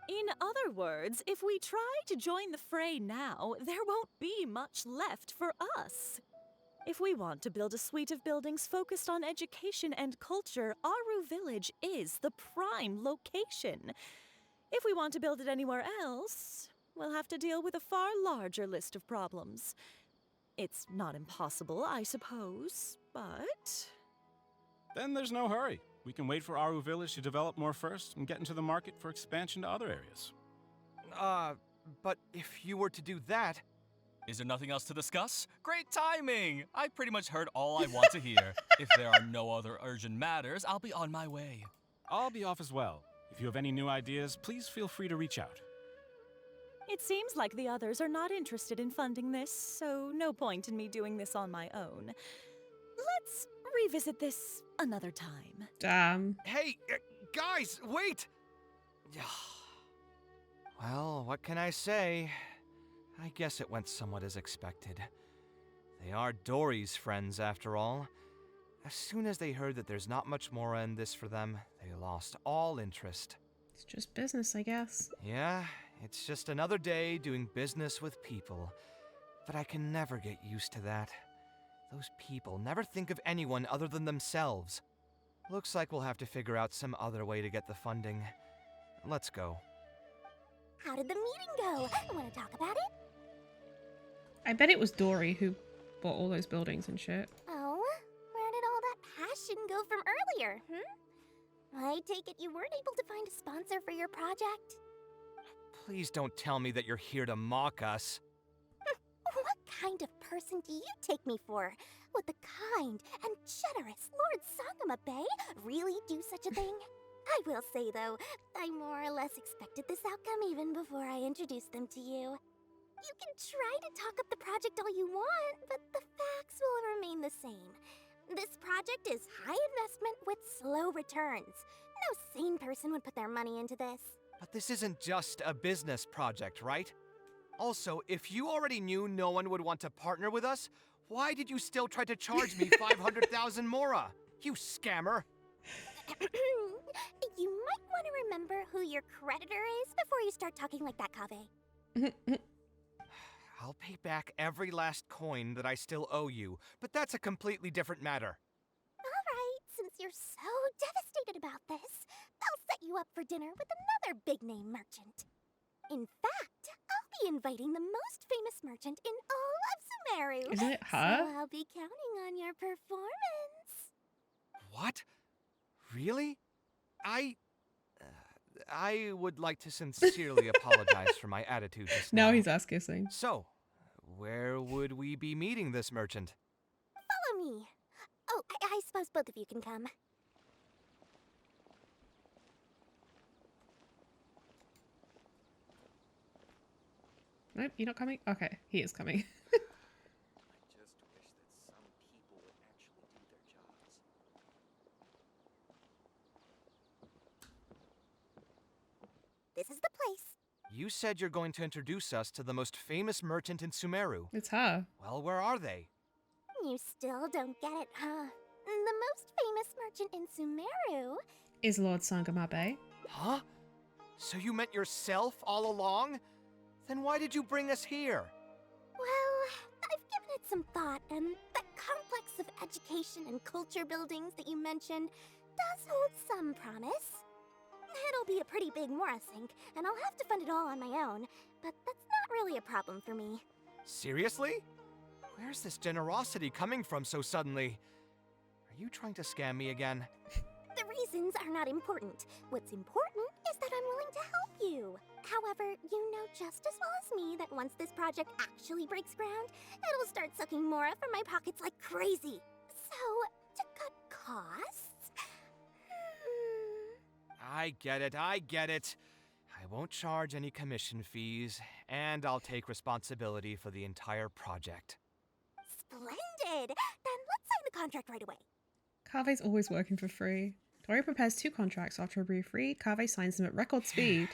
In other words, if we try to join the fray now, there won't be much left for us. If we want to build a suite of buildings focused on education and culture, Aru Village is the prime location. If we want to build it anywhere else, we'll have to deal with a far larger list of problems. It's not impossible, I suppose, but... Then there's no hurry. We can wait for Aru Village to develop more first and get into the market for expansion to other areas. But if you were to do that... Is there nothing else to discuss? Great timing! I pretty much heard all I want to hear. If there are no other urgent matters, I'll be on my way. I'll be off as well. If you have any new ideas, please feel free to reach out. it seems like the others are not interested in funding this, so no point in me doing this on my own. Let's revisit this another time. Damn. Hey, guys, wait! Well, what can I say? I guess it went somewhat as expected. They are Dory's friends, after all. As soon as they heard that there's not much more in this for them, they lost all interest. It's just business, I guess. Yeah, it's just another day doing business with people. But I can never get used to that. Those people never think of anyone other than themselves. Looks like we'll have to figure out some other way to get the funding. Let's go. How did the meeting go? Want to talk about it? I bet it was Dory who bought all those buildings and shit. Oh, where did all that passion go from earlier, I take it you weren't able to find a sponsor for your project? Please don't tell me that you're here to mock us. What kind of person do you take me for? Would the kind and generous Lord Sangama Bay really do such a thing? I will say, though, I more or less expected this outcome even before I introduced them to you. You can try to talk up the project all you want, but the facts will remain the same. This project is high investment with slow returns. No sane person would put their money into this. But this isn't just a business project, right? Also, if you already knew no one would want to partner with us, why did you still try to charge me 500,000 mora? You scammer! You might want to remember who your creditor is before you start talking like that, Kaveh. I'll pay back every last coin that I still owe you, but that's a completely different matter. Alright, since you're so devastated about this, I'll set you up for dinner with another big-name merchant. In fact, I'll be inviting the most famous merchant in all of Sumeru. Isn't it her? So I'll be counting on your performance. What? Really? I would like to sincerely apologize for my attitude just now. Now he's ass kissing. So, where would we be meeting this merchant? Follow me. Oh, I suppose both of you can come. Nope, you're not coming? Okay, he is coming. I just wish that some people would actually do their jobs. This is the place. You said you're going to introduce us to the most famous merchant in Sumeru. It's her. Well, where are they? You still don't get it, huh? The most famous merchant in Sumeru. Is Lord Sangamabe. Huh? So you meant yourself all along? Then why did you bring us here? Well, I've given it some thought, and the complex of education and culture buildings that you mentioned does hold some promise. It'll be a pretty big Mora sink, and I'll have to fund it all on my own, but that's not really a problem for me. Seriously? Where's this generosity coming from so suddenly? Are you trying to scam me again? The reasons are not important. What's important is that I'm willing to help you. However, you know just as well as me that once this project actually breaks ground, it'll start sucking Mora from my pockets like crazy. So, to cut costs... I get it. I won't charge any commission fees, and I'll take responsibility for the entire project. Splendid! Then let's sign the contract right away. Kave's always working for free. Tori prepares 2 contracts. After a brief read, Kaveh signs them at record speed.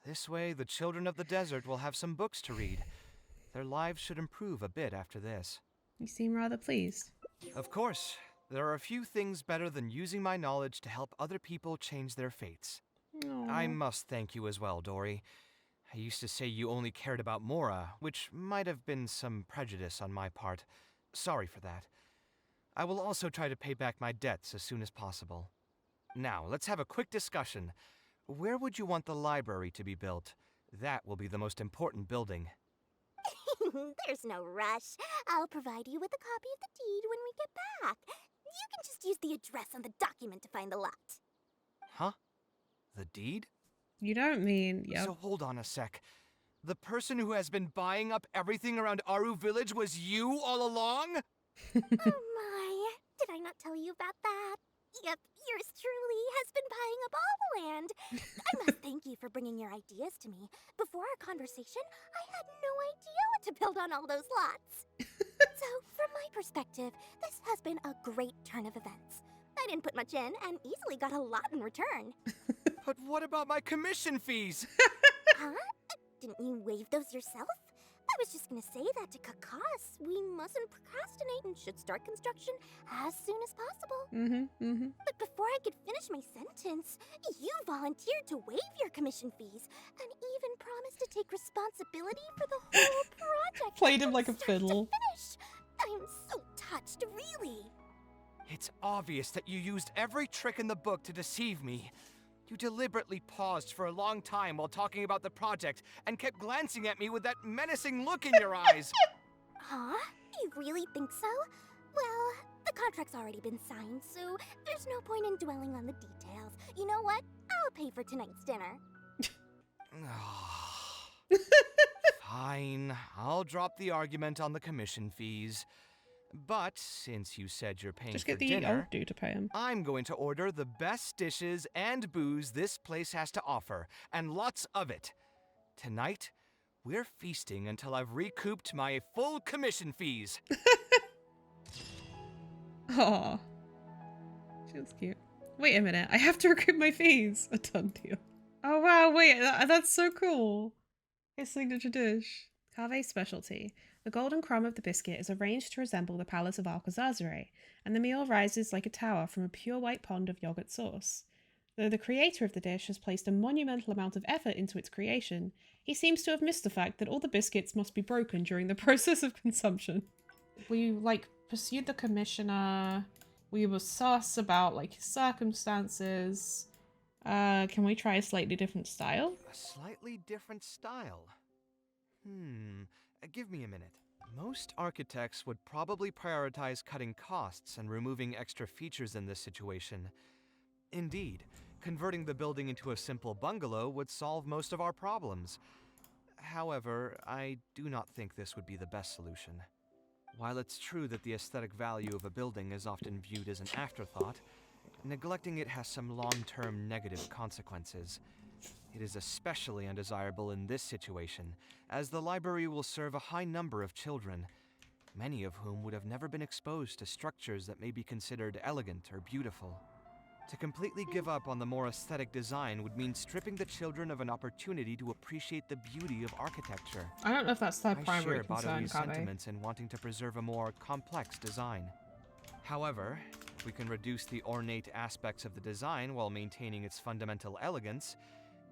This way, the children of the desert will have some books to read. Their lives should improve a bit after this. You seem rather pleased. Of course. There are a few things better than using my knowledge to help other people change their fates. Aww. I must thank you as well, Dory. I used to say you only cared about Mora, which might have been some prejudice on my part. Sorry for that. I will also try to pay back my debts as soon as possible. Now, let's have a quick discussion. Where would you want the library to be built? That will be the most important building. There's no rush. I'll provide you with a copy of the deed when we get back. You can just use the address on the document to find the lot. Huh? The deed? You don't mean, yep. So hold on a sec. The person who has been buying up everything around Aru Village was you all along? Oh my, did I not tell you about that? Yep, yours truly has been buying up all the land. I must thank you for bringing your ideas to me. Before our conversation, I had no idea what to build on all those lots. So, from my perspective, this has been a great turn of events. I didn't put much in and easily got a lot in return. But what about my commission fees? Huh? Didn't you waive those yourself? I was just gonna say that to cut costs. We mustn't procrastinate and should start construction as soon as possible. But before I could finish my sentence, you volunteered to waive your commission fees and even promised to take responsibility for the whole project. Played him like a fiddle. I'm so touched, really. It's obvious that you used every trick in the book to deceive me. You deliberately paused for a long time while talking about the project and kept glancing at me with that menacing look in your eyes. Huh? You really think so? Well, the contract's already been signed, so there's no point in dwelling on the details. You know what? I'll pay for tonight's dinner. Fine, I'll drop the argument on the commission fees. But since you said you're paying just for get the dinner, old dude to pay him. I'm going to order the best dishes and booze this place has to offer, and lots of it. Tonight, we're feasting until I've recouped my full commission fees. Aw. She was cute. Wait a minute, I have to recoup my fees. A done deal. Oh wow, wait, that's so cool. His signature dish. Kaveh's specialty. The golden crumb of the biscuit is arranged to resemble the palace of Alcazazare, and the meal rises like a tower from a pure white pond of yogurt sauce. Though the creator of the dish has placed a monumental amount of effort into its creation, he seems to have missed the fact that all the biscuits must be broken during the process of consumption. We, pursued the commissioner. We were sus about, his circumstances. Can we try a slightly different style? A slightly different style? Give me a minute. Most architects would probably prioritize cutting costs and removing extra features in this situation. Indeed, converting the building into a simple bungalow would solve most of our problems. However, I do not think this would be the best solution. While it's true that the aesthetic value of a building is often viewed as an afterthought, neglecting it has some long-term negative consequences. It is especially undesirable in this situation, as the library will serve a high number of children, many of whom would have never been exposed to structures that may be considered elegant or beautiful. To completely give up on the more aesthetic design would mean stripping the children of an opportunity to appreciate the beauty of architecture. I don't know if that's their primary I share concern, Badawi's Kaveh. sentiments in wanting to preserve a more complex design. However, if we can reduce the ornate aspects of the design while maintaining its fundamental elegance,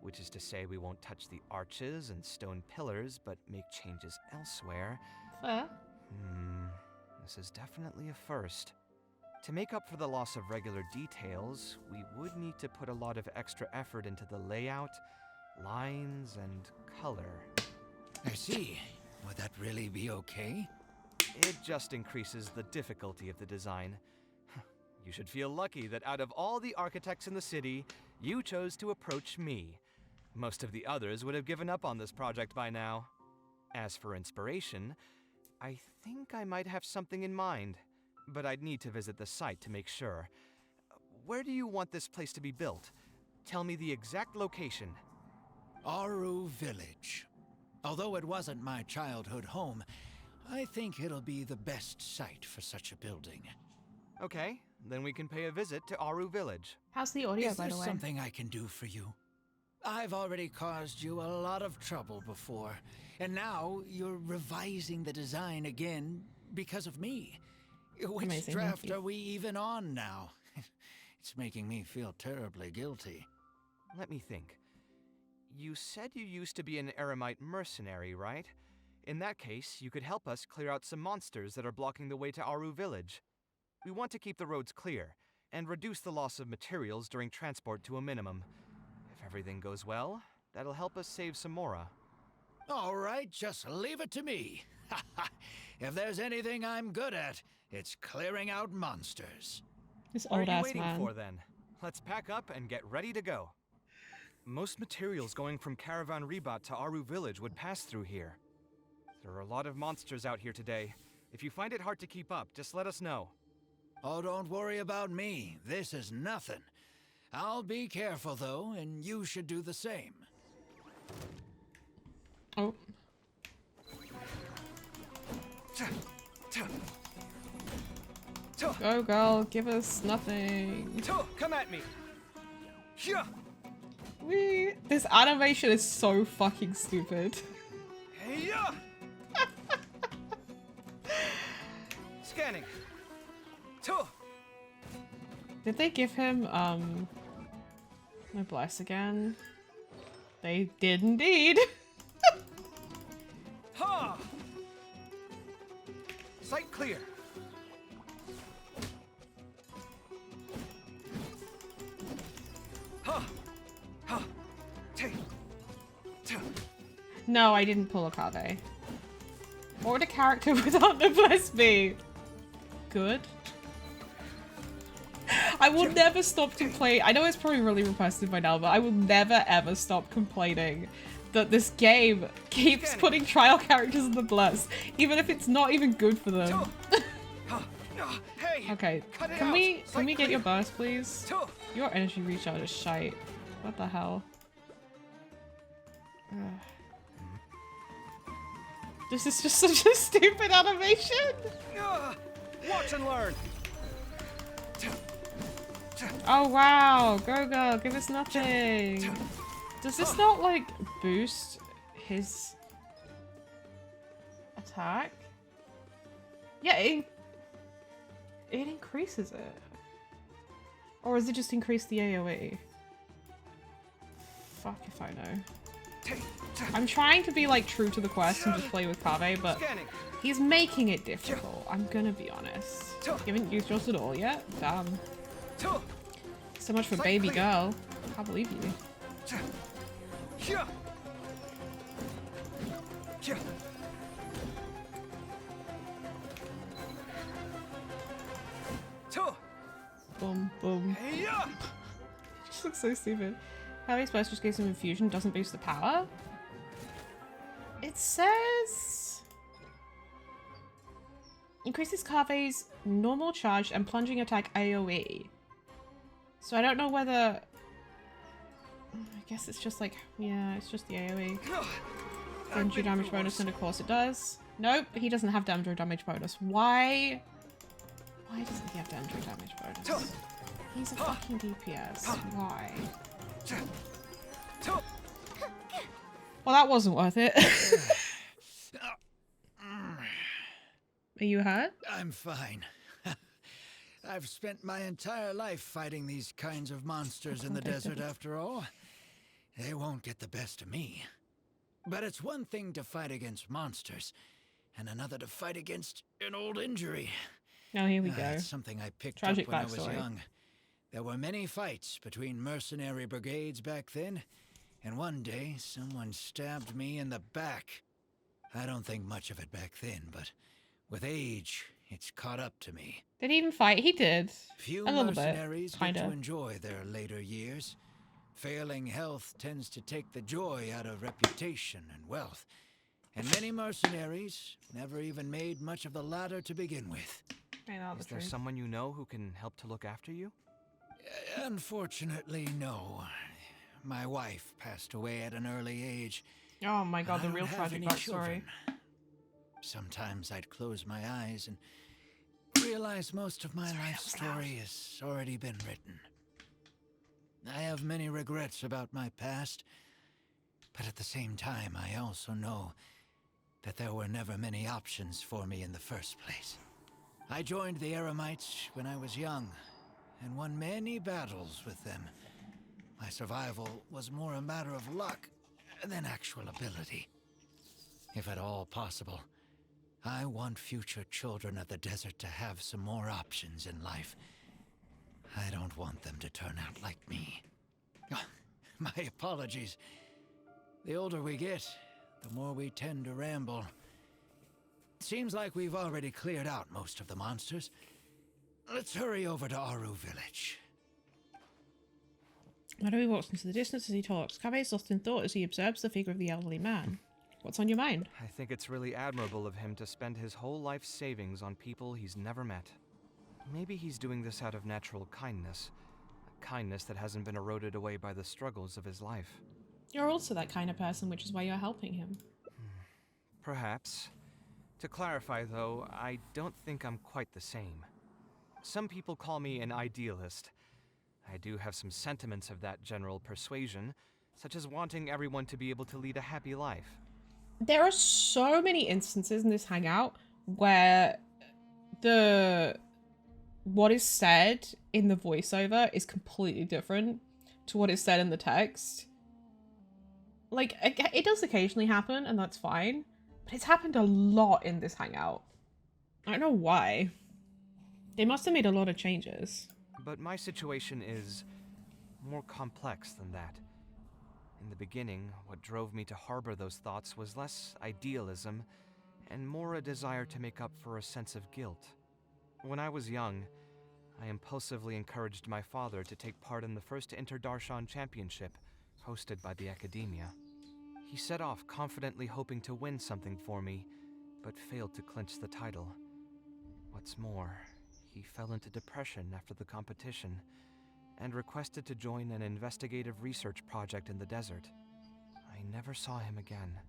which is to say we won't touch the arches and stone pillars, but make changes elsewhere. Fair. This is definitely a first. To make up for the loss of regular details, we would need to put a lot of extra effort into the layout, lines, and color. I see. Would that really be okay? It just increases the difficulty of the design. You should feel lucky that out of all the architects in the city, you chose to approach me. Most of the others would have given up on this project by now. As for inspiration, I think I might have something in mind, but I'd need to visit the site to make sure. Where do you want this place to be built? Tell me the exact location. Aru Village. Although it wasn't my childhood home, I think it'll be the best site for such a building. Okay, then we can pay a visit to Aru Village. How's the audio, Is by there the way? something I can do for you? I've already caused you a lot of trouble before, and now you're revising the design again because of me. Which Amazing, draft thank you. are we even on now? It's making me feel terribly guilty. Let me think. You said you used to be an Eremite mercenary, right? In that case, you could help us clear out some monsters that are blocking the way to Aru Village. We want to keep the roads clear, and reduce the loss of materials during transport to a minimum. If everything goes well, that'll help us save some Mora. All right, just leave it to me. If there's anything I'm good at, it's clearing out monsters. This What are old you ass waiting man. for then? Let's pack up and get ready to go. Most materials going from Caravan Rebat to Aru Village would pass through here. There are a lot of monsters out here today. If you find it hard to keep up, just let us know. Oh, don't worry about me. This is nothing. I'll be careful, though, and you should do the same. Oh. Go, girl, give us nothing. Come at me. Wee. This animation is so fucking stupid. Scanning. Did they give him, noblesse again? They did indeed. Ha! Sight clear. Ha! Ha! No, I didn't pull a kaveh. What would a character without noblesse be? Good. I will never stop complaining. I know it's probably really repetitive by now, but I will never ever stop complaining that this game keeps putting trial characters in the bless, even if it's not even good for them. Okay, can we get your burst, please? Your energy recharge is shite. What the hell? This is just such a stupid animation. Watch and learn. Oh wow, go girl, give us nothing. Does this not like boost his attack? Yeah, it increases it. Or does it just increase the AoE? Fuck if I know. I'm trying to be like true to the quest and just play with Kaveh, but he's making it difficult. I'm gonna be honest. You haven't used yours at all yet? Damn. So much for baby girl. I can't believe you. Boom, boom. Just looks so stupid. Kaveh's burst just gives him infusion, doesn't boost the power. It says increases Kaveh's normal charge and plunging attack AoE. So I don't know whether. I guess it's just like, yeah, it's just the AoE. Dendro damage bonus, and of course it does. Nope, he doesn't have dendro damage bonus. Why doesn't he have dendro damage bonus? He's a fucking DPS. Why? Well, that wasn't worth it. Are you hurt? I'm fine. I've spent my entire life fighting these kinds of monsters in the desert after all. They won't get the best of me. But it's one thing to fight against monsters, and another to fight against an old injury. Oh, here we go. It's something I picked Tragic up when I was backstory. young. There were many fights between mercenary brigades back then, and one day someone stabbed me in the back. I don't think much of it back then, but with age, it's caught up to me. Did he even fight? He did. Few A little mercenaries bit, get kinda. to enjoy their later years. Failing health tends to take the joy out of reputation and wealth. And many mercenaries never even made much of the latter to begin with. Is there someone you know who can help to look after you? Unfortunately, no. My wife passed away at an early age. Oh my god, and the I real don't have tragic any backstory. children. Sometimes I'd close my eyes and realize most of my life story has already been written. I have many regrets about my past, but at the same time, I also know that there were never many options for me in the first place. I joined the Eremites when I was young, and won many battles with them. My survival was more a matter of luck than actual ability. If at all possible, I want future children of the desert to have some more options in life. I don't want them to turn out like me. My apologies. The older we get, the more we tend to ramble. Seems like we've already cleared out most of the monsters. Let's hurry over to Aru village. Maru walks into the distance as he talks. Kaveh is lost in thought as he observes the figure of the elderly man. What's on your mind? I think it's really admirable of him to spend his whole life savings on people he's never met. Maybe he's doing this out of natural kindness. A kindness that hasn't been eroded away by the struggles of his life. You're also that kind of person, which is why you're helping him. Perhaps. To clarify, though, I don't think I'm quite the same. Some people call me an idealist. I do have some sentiments of that general persuasion, such as wanting everyone to be able to lead a happy life. There are so many instances in this hangout where what is said in the voiceover is completely different to what is said in the text. Like, it does occasionally happen, and that's fine, but it's happened a lot in this hangout. I don't know why. They must have made a lot of changes. But my situation is more complex than that. In the beginning, what drove me to harbor those thoughts was less idealism and more a desire to make up for a sense of guilt. When I was young, I impulsively encouraged my father to take part in the first Inter-Darshan Championship, hosted by the Academia. He set off confidently hoping to win something for me, but failed to clinch the title. What's more, he fell into depression after the competition, and requested to join an investigative research project in the desert. I never saw him again.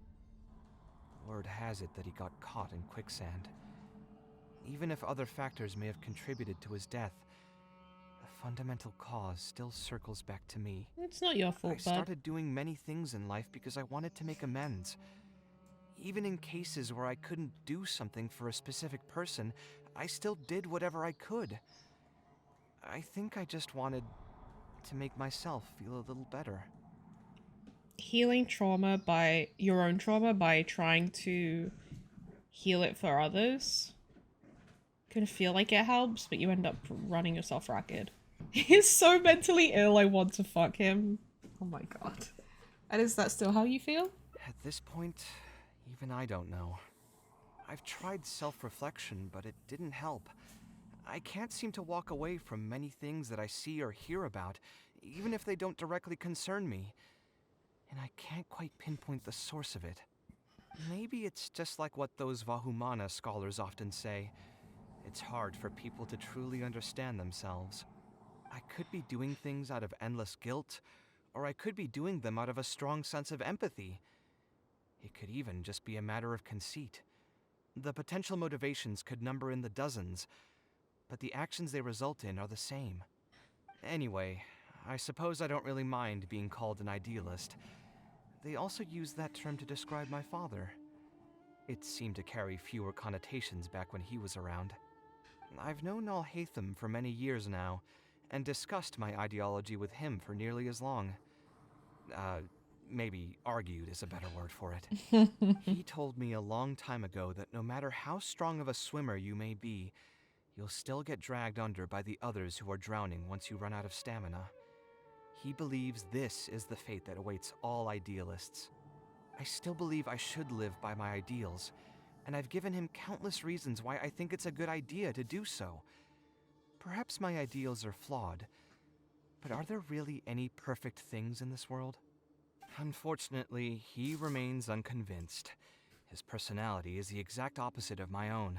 Word has it that he got caught in quicksand. Even if other factors may have contributed to his death, the fundamental cause still circles back to me. It's not your fault, I started doing many things in life because I wanted to make amends. Even in cases where I couldn't do something for a specific person, I still did whatever I could. I think I just wanted to make myself feel a little better. Healing your own trauma by trying to heal it for others can feel like it helps, but you end up running yourself ragged. He's so mentally ill, I want to fuck him. Oh my god. And is that still how you feel? At this point, even I don't know. I've tried self-reflection, but it didn't help. I can't seem to walk away from many things that I see or hear about, even if they don't directly concern me. And I can't quite pinpoint the source of it. Maybe it's just like what those Vahumana scholars often say. It's hard for people to truly understand themselves. I could be doing things out of endless guilt, or I could be doing them out of a strong sense of empathy. It could even just be a matter of conceit. The potential motivations could number in the dozens, but the actions they result in are the same. Anyway, I suppose I don't really mind being called an idealist. They also used that term to describe my father. It seemed to carry fewer connotations back when he was around. I've known Alhaitham for many years now, and discussed my ideology with him for nearly as long. Maybe argued is a better word for it. He told me a long time ago that no matter how strong of a swimmer you may be, you'll still get dragged under by the others who are drowning once you run out of stamina. He believes this is the fate that awaits all idealists. I still believe I should live by my ideals, and I've given him countless reasons why I think it's a good idea to do so. Perhaps my ideals are flawed, but are there really any perfect things in this world? Unfortunately, he remains unconvinced. His personality is the exact opposite of my own.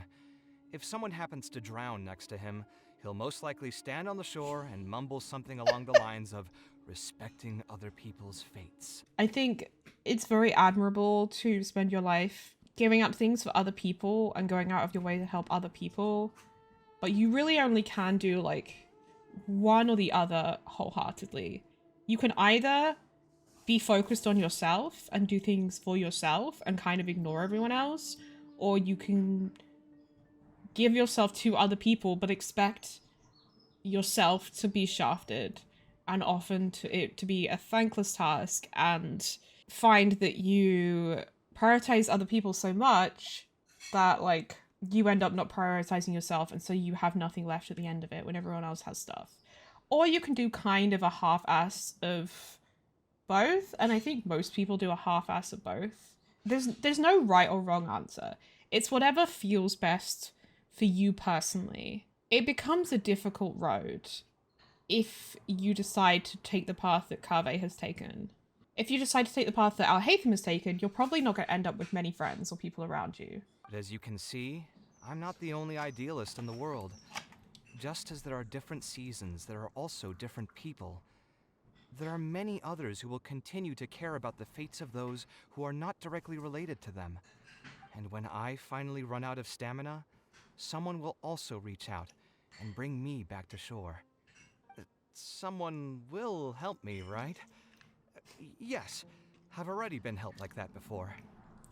If someone happens to drown next to him, he'll most likely stand on the shore and mumble something along the lines of respecting other people's fates. I think it's very admirable to spend your life giving up things for other people and going out of your way to help other people. But you really only can do like one or the other wholeheartedly. You can either be focused on yourself and do things for yourself and kind of ignore everyone else, or you can give yourself to other people but expect yourself to be shafted and often to be a thankless task, and find that you prioritize other people so much that like you end up not prioritizing yourself, and so you have nothing left at the end of it when everyone else has stuff. Or you can do kind of a half-ass of both, and I think most people do a half-ass of both. There's no right or wrong answer. It's whatever feels best for you personally. It becomes a difficult road if you decide to take the path that Kaveh has taken. If you decide to take the path that Alhaitham has taken, you're probably not going to end up with many friends or people around you. But as you can see, I'm not the only idealist in the world. Just as there are different seasons, there are also different people. There are many others who will continue to care about the fates of those who are not directly related to them. And when I finally run out of stamina, someone will also reach out and bring me back to shore. Someone will help me, right? Yes, I've already been helped like that before.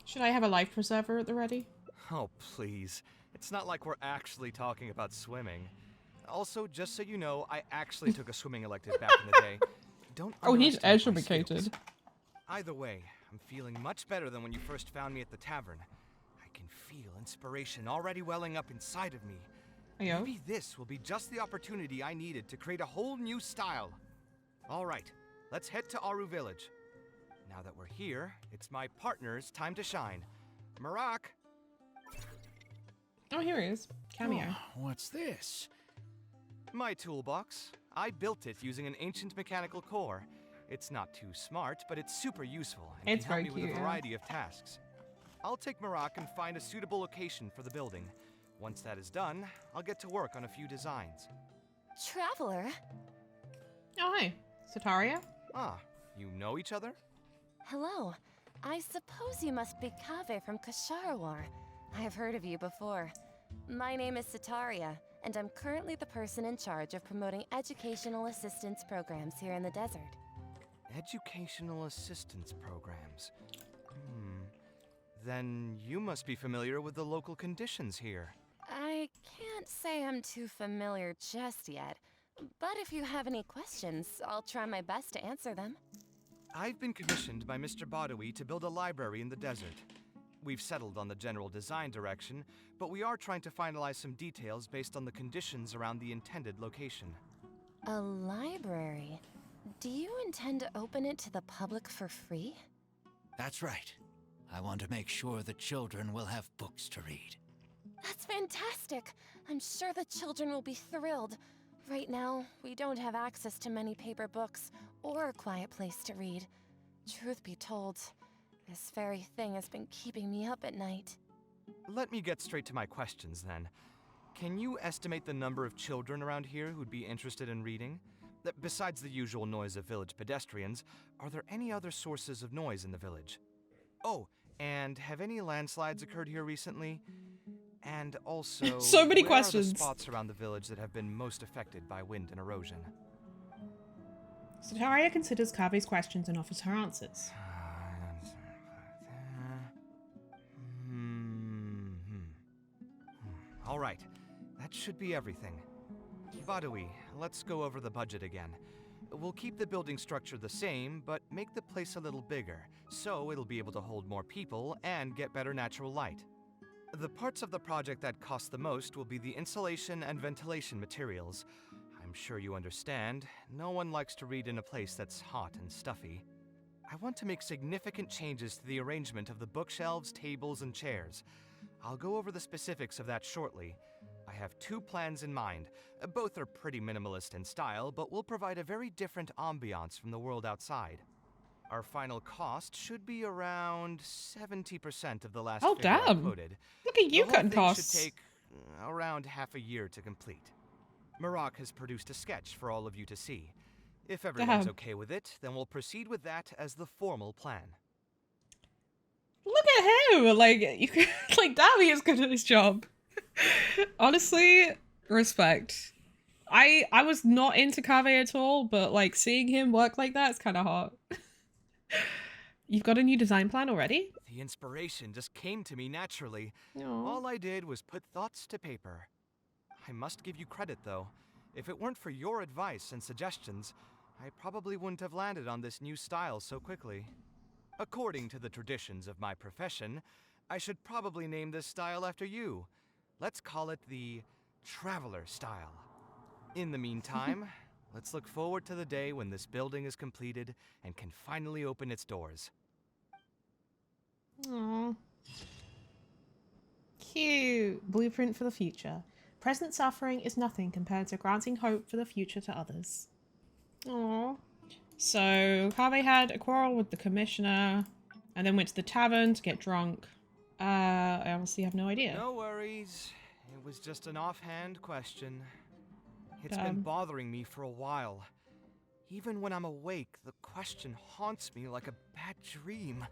Should I have a life preserver at the ready? Oh, please. It's not like we're actually talking about swimming. Also, just so you know, I actually took a swimming elective back in the day. Don't he's underestimate my educated. skills. Either way, I'm feeling much better than when you first found me at the tavern. I can feel inspiration already welling up inside of me. Ayo. Maybe this will be just the opportunity I needed to create a whole new style. All right, let's head to Aru Village. Now that we're here, it's my partner's time to shine. Marak! Oh, here he is. Cameo. Oh, what's this? My toolbox. I built it using an ancient mechanical core. It's not too smart, but it's super useful and It's can help very me with cute, a yeah. variety of tasks. I'll take Marak and find a suitable location for the building. Once that is done, I'll get to work on a few designs. Traveler? Oh, hi. Sataria? Ah, you know each other? Hello. I suppose you must be Kaveh from Kasharwar. I've heard of you before. My name is Sataria, and I'm currently the person in charge of promoting educational assistance programs here in the desert. Educational assistance programs. Then you must be familiar with the local conditions here. I can't say I'm too familiar just yet, but if you have any questions, I'll try my best to answer them. I've been commissioned by Mr. Badawi to build a library in the desert. We've settled on the general design direction, but we are trying to finalize some details based on the conditions around the intended location. A library? Do you intend to open it to the public for free? That's right. I want to make sure the children will have books to read. That's fantastic! I'm sure the children will be thrilled. Right now, we don't have access to many paper books or a quiet place to read. Truth be told, this very thing has been keeping me up at night. Let me get straight to my questions then. Can you estimate the number of children around here who'd be interested in reading? Besides the usual noise of village pedestrians, are there any other sources of noise in the village? Oh, and have any landslides occurred here recently? And also, So many where questions. are the spots around the village that have been most affected by wind and erosion? So Taria considers Kave's questions and offers her answers. All right, that should be everything. Vadui, let's go over the budget again. We'll keep the building structure the same, but make the place a little bigger, so it'll be able to hold more people and get better natural light. The parts of the project that cost the most will be the insulation and ventilation materials. I'm sure you understand, no one likes to read in a place that's hot and stuffy. I want to make significant changes to the arrangement of the bookshelves, tables, and chairs. I'll go over the specifics of that shortly. I have 2 plans in mind. Both are pretty minimalist in style, but will provide a very different ambiance from the world outside. Our final cost should be around 70% of the last figure I quoted. Look at you cutting costs. Should take around half a year to complete. Marak has produced a sketch for all of you to see. If everyone's okay with it, then we'll proceed with that as the formal plan. Look at him! Like, you could, like, damn, he is good at his job. Honestly, respect. I was not into Kaveh at all, but like seeing him work like that is kind of hot. You've got a new design plan already? The inspiration just came to me naturally. Aww. All I did was put thoughts to paper. I must give you credit though. If it weren't for your advice and suggestions, I probably wouldn't have landed on this new style so quickly. According to the traditions of my profession, I should probably name this style after you. Let's call it the Traveler style. In the meantime, let's look forward to the day when this building is completed and can finally open its doors. Aww. Cute. Blueprint for the future. Present suffering is nothing compared to granting hope for the future to others. Aww. So, Kaveh had a quarrel with the commissioner and then went to the tavern to get drunk. I honestly have no idea. No worries. It was just an offhand question. It's been bothering me for a while. Even when I'm awake, the question haunts me like a bad dream.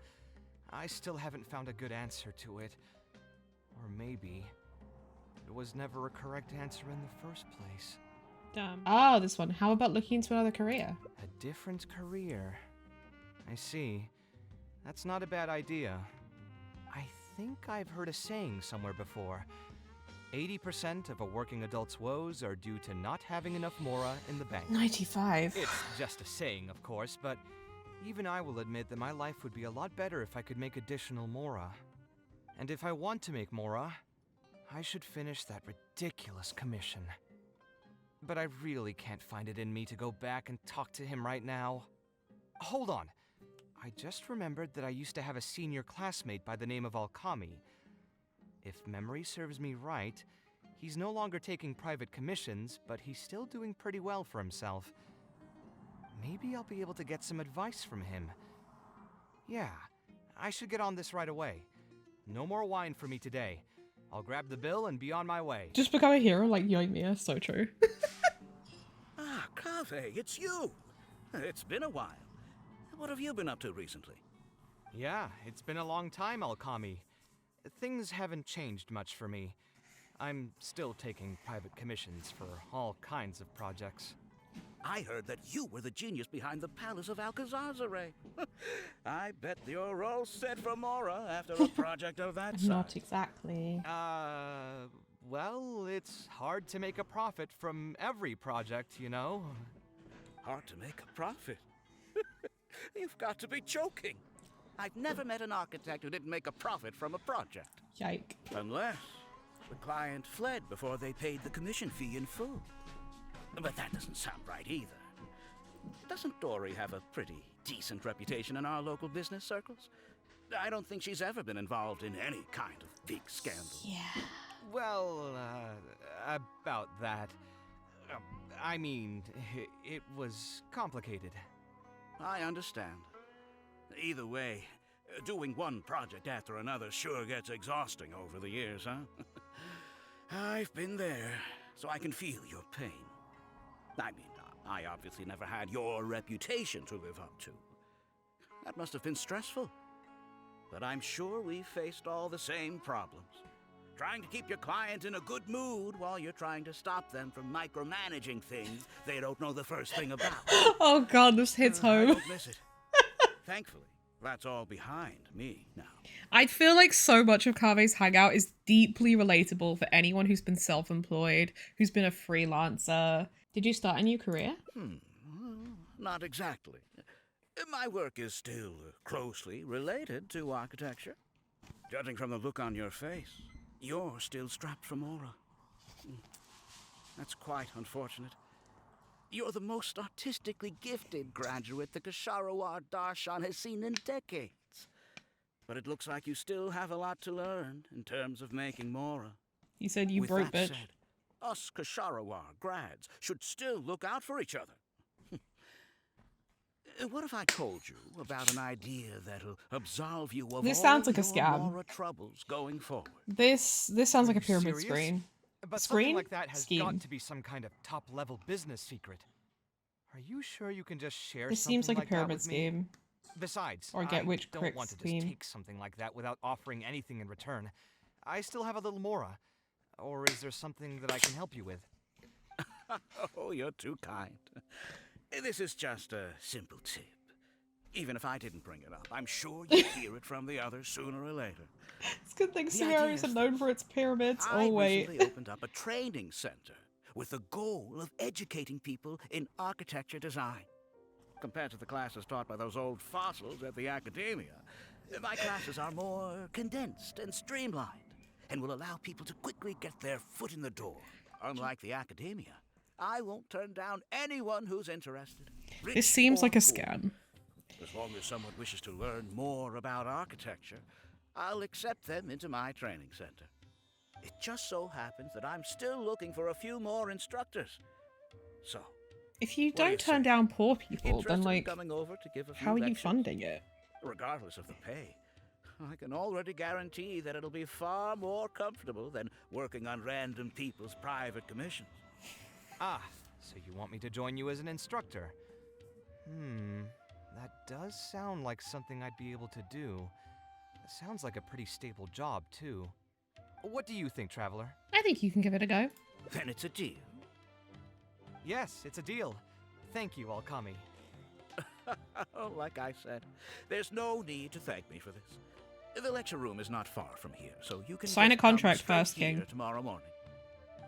I still haven't found a good answer to it. Or maybe it was never a correct answer in the first place. Damn. Oh, this one. How about looking into another career? A different career. I see. That's not a bad idea. I think I've heard a saying somewhere before. 80% of a working adult's woes are due to not having enough mora in the bank. 95. It's just a saying, of course, but even I will admit that my life would be a lot better if I could make additional mora. And if I want to make mora, I should finish that ridiculous commission. But I really can't find it in me to go back and talk to him right now. Hold on. I just remembered that I used to have a senior classmate by the name of Alkami. If memory serves me right, he's no longer taking private commissions, but he's still doing pretty well for himself. Maybe I'll be able to get some advice from him. Yeah, I should get on this right away. No more wine for me today. I'll grab the bill and be on my way. Just become a hero like Yoimiya, so true. Ah, Kaveh, it's you. It's been a while. What have you been up to recently? Yeah, it's been a long time, Alkami. Things haven't changed much for me. I'm still taking private commissions for all kinds of projects. I heard that you were the genius behind the Palace of Alcazar. I bet you're all set for Mora after a project of that size. Not exactly. Well, it's hard to make a profit from every project, you know. Hard to make a profit? You've got to be joking. I've never met an architect who didn't make a profit from a project. Yike. Unless the client fled before they paid the commission fee in full. But that doesn't sound right either. Doesn't Dory have a pretty decent reputation in our local business circles? I don't think she's ever been involved in any kind of big scandal. Yeah. Well, about that. I mean, it was complicated. I understand. Either way, doing one project after another sure gets exhausting over the years, huh? I've been there, so I can feel your pain. I mean, I obviously never had your reputation to live up to. That must have been stressful. But I'm sure we faced all the same problems. Trying to keep your client in a good mood while you're trying to stop them from micromanaging things they don't know the first thing about. Oh god, this hits I home. don't miss it. Thankfully, that's all behind me now. I feel like so much of Kave's Hangout is deeply relatable for anyone who's been self-employed, who's been a freelancer. Did you start a new career? Not exactly. My work is still closely related to architecture. Judging from the look on your face, you're still strapped for Mora. That's quite unfortunate. You're the most artistically gifted graduate the Ksharawar Darshan has seen in decades. But it looks like you still have a lot to learn in terms of making Mora. You said you With broke, that bitch. said, us Ksharawar grads should still look out for each other. What if I told you about an idea that'll absolve you of This all sounds like a your scam. Mora troubles going forward? This sounds like a pyramid Serious? screen. But Screen? something like that has Scheme. got to be some kind of top-level business secret. Are you sure you can just share This something seems like a that pyramid with me? scheme. Besides, Or get I witch don't crick want to scheme. just take something like that without offering anything in return. I still have a little Mora. Or is there something that I can help you with? Oh, you're too kind. This is just a simple tip. Even if I didn't bring it up, I'm sure you'll hear it from the others sooner or later. It's a good thing The Sumeru idea is is known for its pyramids. I Oh, wait. recently opened up a training center with the goal of educating people in architecture design. Compared to the classes taught by those old fossils at the academia, my classes are more condensed and streamlined and will allow people to quickly get their foot in the door. Unlike the academia, I won't turn down anyone who's interested. This seems like a poor. scam. As long as someone wishes to learn more about architecture, I'll accept them into my training center. It just so happens that I'm still looking for a few more instructors. So, If you what do don't turn down poor people, then interested in like, coming over to give a few how are you lectures? funding it? Regardless of the pay, I can already guarantee that it'll be far more comfortable than working on random people's private commissions. Ah, so you want me to join you as an instructor? That does sound like something I'd be able to do. It sounds like a pretty stable job, too. What do you think, Traveler? I think you can give it a go. Then it's a deal. Yes, it's a deal. Thank you, Alkami. Like I said, there's no need to thank me for this. The lecture room is not far from here, so you can Sign just a contract come straight first, King. here tomorrow morning.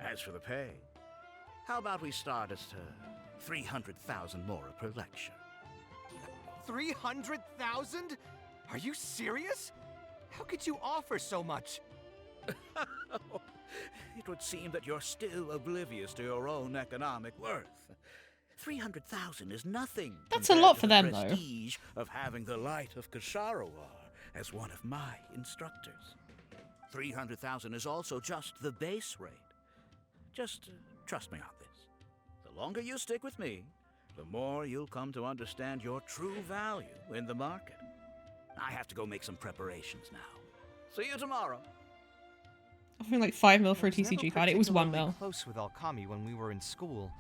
As for the pay, how about we start at 300,000 Mora per lecture? 300,000? Are you serious? How could you offer so much? It would seem that you're still oblivious to your own economic worth. 300,000 is nothing. That's a compared lot to for the them, though. prestige of having the light of Ksharawar as one of my instructors. 300,000 is also just the base rate. Just trust me on this. The longer you stick with me, the more you'll come to understand your true value in the market. I have to go make some preparations now. See you tomorrow. Offering like 5 mil for a I was never TCG card. It was 1 particularly mil. close with Alkami when we were in school.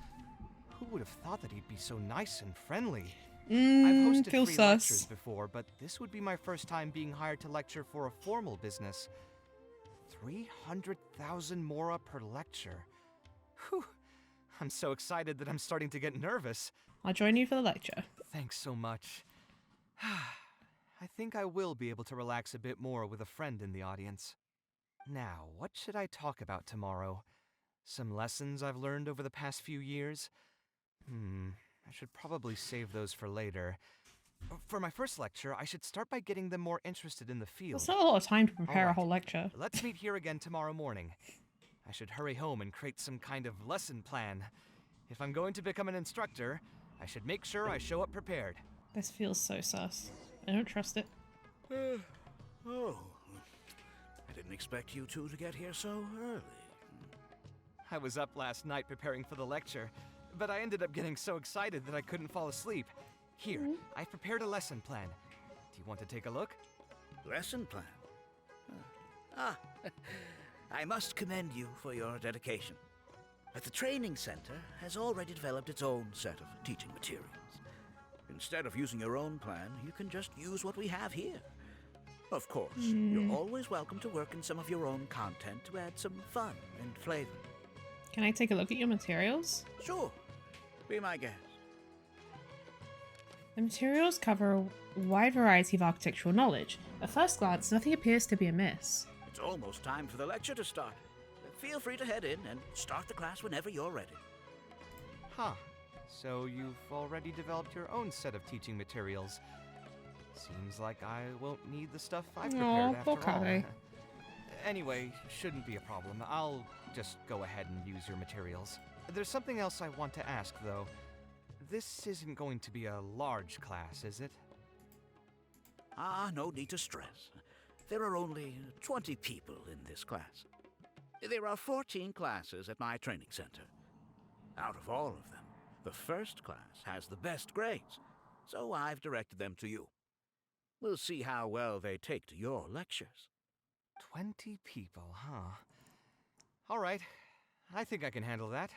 Who would have thought that he'd be so nice and friendly? I've hosted Feel free sus. lectures before, but this would be my first time being hired to lecture for a formal business. 300,000 Mora per lecture. Whew. I'm so excited that I'm starting to get nervous. I'll join you for the lecture. Thanks so much. I think I will be able to relax a bit more with a friend in the audience. Now, what should I talk about tomorrow? Some lessons I've learned over the past few years? I should probably save those for later. For my first lecture, I should start by getting them more interested in the field. That's not a lot of time to prepare a Alright, whole lecture. Let's meet here again tomorrow morning. I should hurry home and create some kind of lesson plan. If I'm going to become an instructor, I should make sure I show up prepared. This feels so sus. I don't trust it. Oh. I didn't expect you two to get here so early. I was up last night preparing for the lecture, but I ended up getting so excited that I couldn't fall asleep. Here, I've prepared a lesson plan. Do you want to take a look? Lesson plan? I must commend you for your dedication. But the training center has already developed its own set of teaching materials. Instead of using your own plan, you can just use what we have here. Of course, you're always welcome to work in some of your own content to add some fun and flavor. Can I take a look at your materials? Sure. Be my guest. The materials cover a wide variety of architectural knowledge. At first glance, nothing appears to be amiss. It's almost time for the lecture to start. Feel free to head in and start the class whenever you're ready. Huh. So you've already developed your own set of teaching materials. Seems like I won't need the stuff I've prepared after poor all. Kaveh. Anyway, shouldn't be a problem. I'll just go ahead and use your materials. There's something else I want to ask, though. This isn't going to be a large class, is it? No need to stress. There are only 20 people in this class. There are 14 classes at my training center. Out of all of them, the first class has the best grades, so I've directed them to you. We'll see how well they take to your lectures. 20 people, huh? All right. I think I can handle that.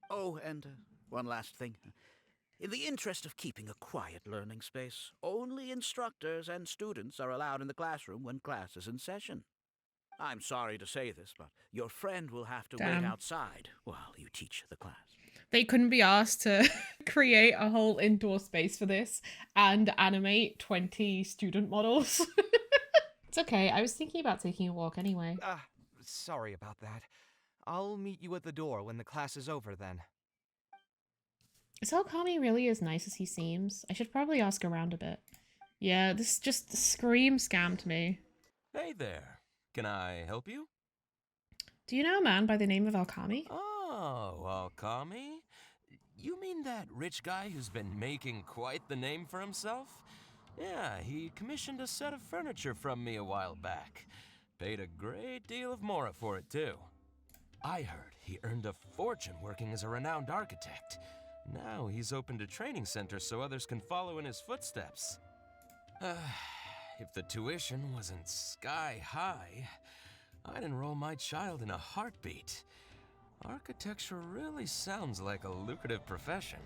Oh, and one last thing. In the interest of keeping a quiet learning space, only instructors and students are allowed in the classroom when class is in session. I'm sorry to say this, but your friend will have to wait outside while you teach the class. They couldn't be asked to create a whole indoor space for this and animate 20 student models. It's okay. I was thinking about taking a walk anyway. Sorry about that. I'll meet you at the door when the class is over then. Is Alkami really as nice as he seems? I should probably ask around a bit. Yeah, this just scammed me. Hey there. Can I help you? Do you know a man by the name of Alkami? Oh, Alkami? You mean that rich guy who's been making quite the name for himself? Yeah, he commissioned a set of furniture from me a while back. Paid a great deal of mora for it, too. I heard he earned a fortune working as a renowned architect. Now he's opened a training center so others can follow in his footsteps. If the tuition wasn't sky high, I'd enroll my child in a heartbeat. Architecture really sounds like a lucrative profession.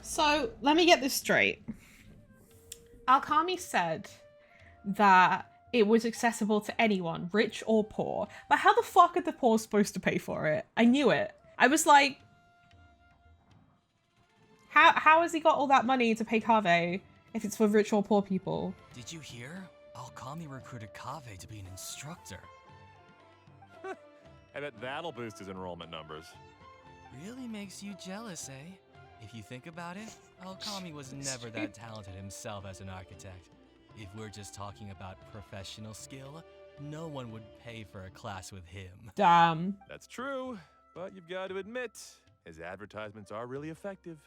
So, let me get this straight. Alkami said that it was accessible to anyone, rich or poor. But how the fuck are the poor supposed to pay for it? I knew it. I was like, how has he got all that money to pay kaveh if it's for rich or poor people? Did you hear? Alkami recruited Kaveh to be an instructor. I bet that'll boost his enrollment numbers. Really makes you jealous, eh? If you think about it, Alkami was never that talented himself as an architect. If we're just talking about professional skill, no one would pay for a class with him. Damn. That's true, but you've got to admit, his advertisements are really effective.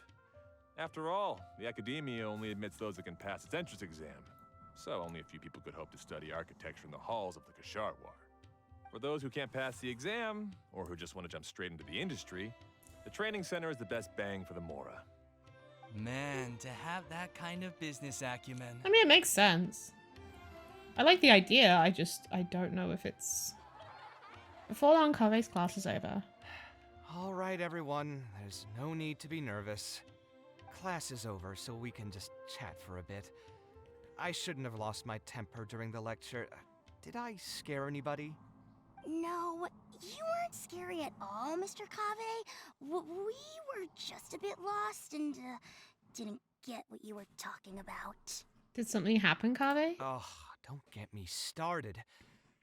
After all, the academia only admits those that can pass its entrance exam, so only a few people could hope to study architecture in the halls of the Kasharwar. For those who can't pass the exam, or who just want to jump straight into the industry, the training center is the best bang for the mora. Man, to have that kind of business acumen. I mean, it makes sense. I like the idea, I don't know if it's... Before long, Kaveh's class is over. All right, everyone. There's no need to be nervous. Class is over, so we can just chat for a bit. I shouldn't have lost my temper during the lecture. Did I scare anybody? No, you weren't scary at all, Mr. Kaveh. We were just a bit lost and didn't get what you were talking about. Did something happen, Kaveh? Oh, don't get me started.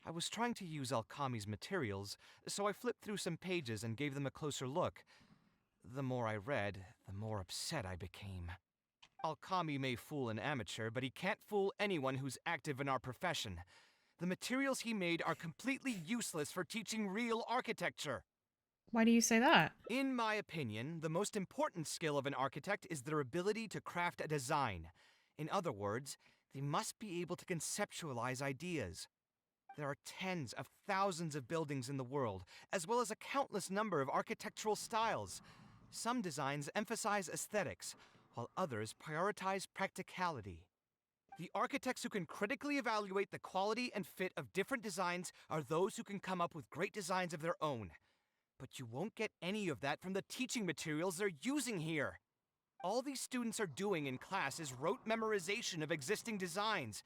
I was trying to use Alkami's materials, so I flipped through some pages and gave them a closer look. The more I read, the more upset I became. Alkami may fool an amateur, but he can't fool anyone who's active in our profession. The materials he made are completely useless for teaching real architecture. Why do you say that? In my opinion, the most important skill of an architect is their ability to craft a design. In other words, they must be able to conceptualize ideas. There are tens of thousands of buildings in the world, as well as a countless number of architectural styles. Some designs emphasize aesthetics, while others prioritize practicality. The architects who can critically evaluate the quality and fit of different designs are those who can come up with great designs of their own. But you won't get any of that from the teaching materials they're using here. All these students are doing in class is rote memorization of existing designs.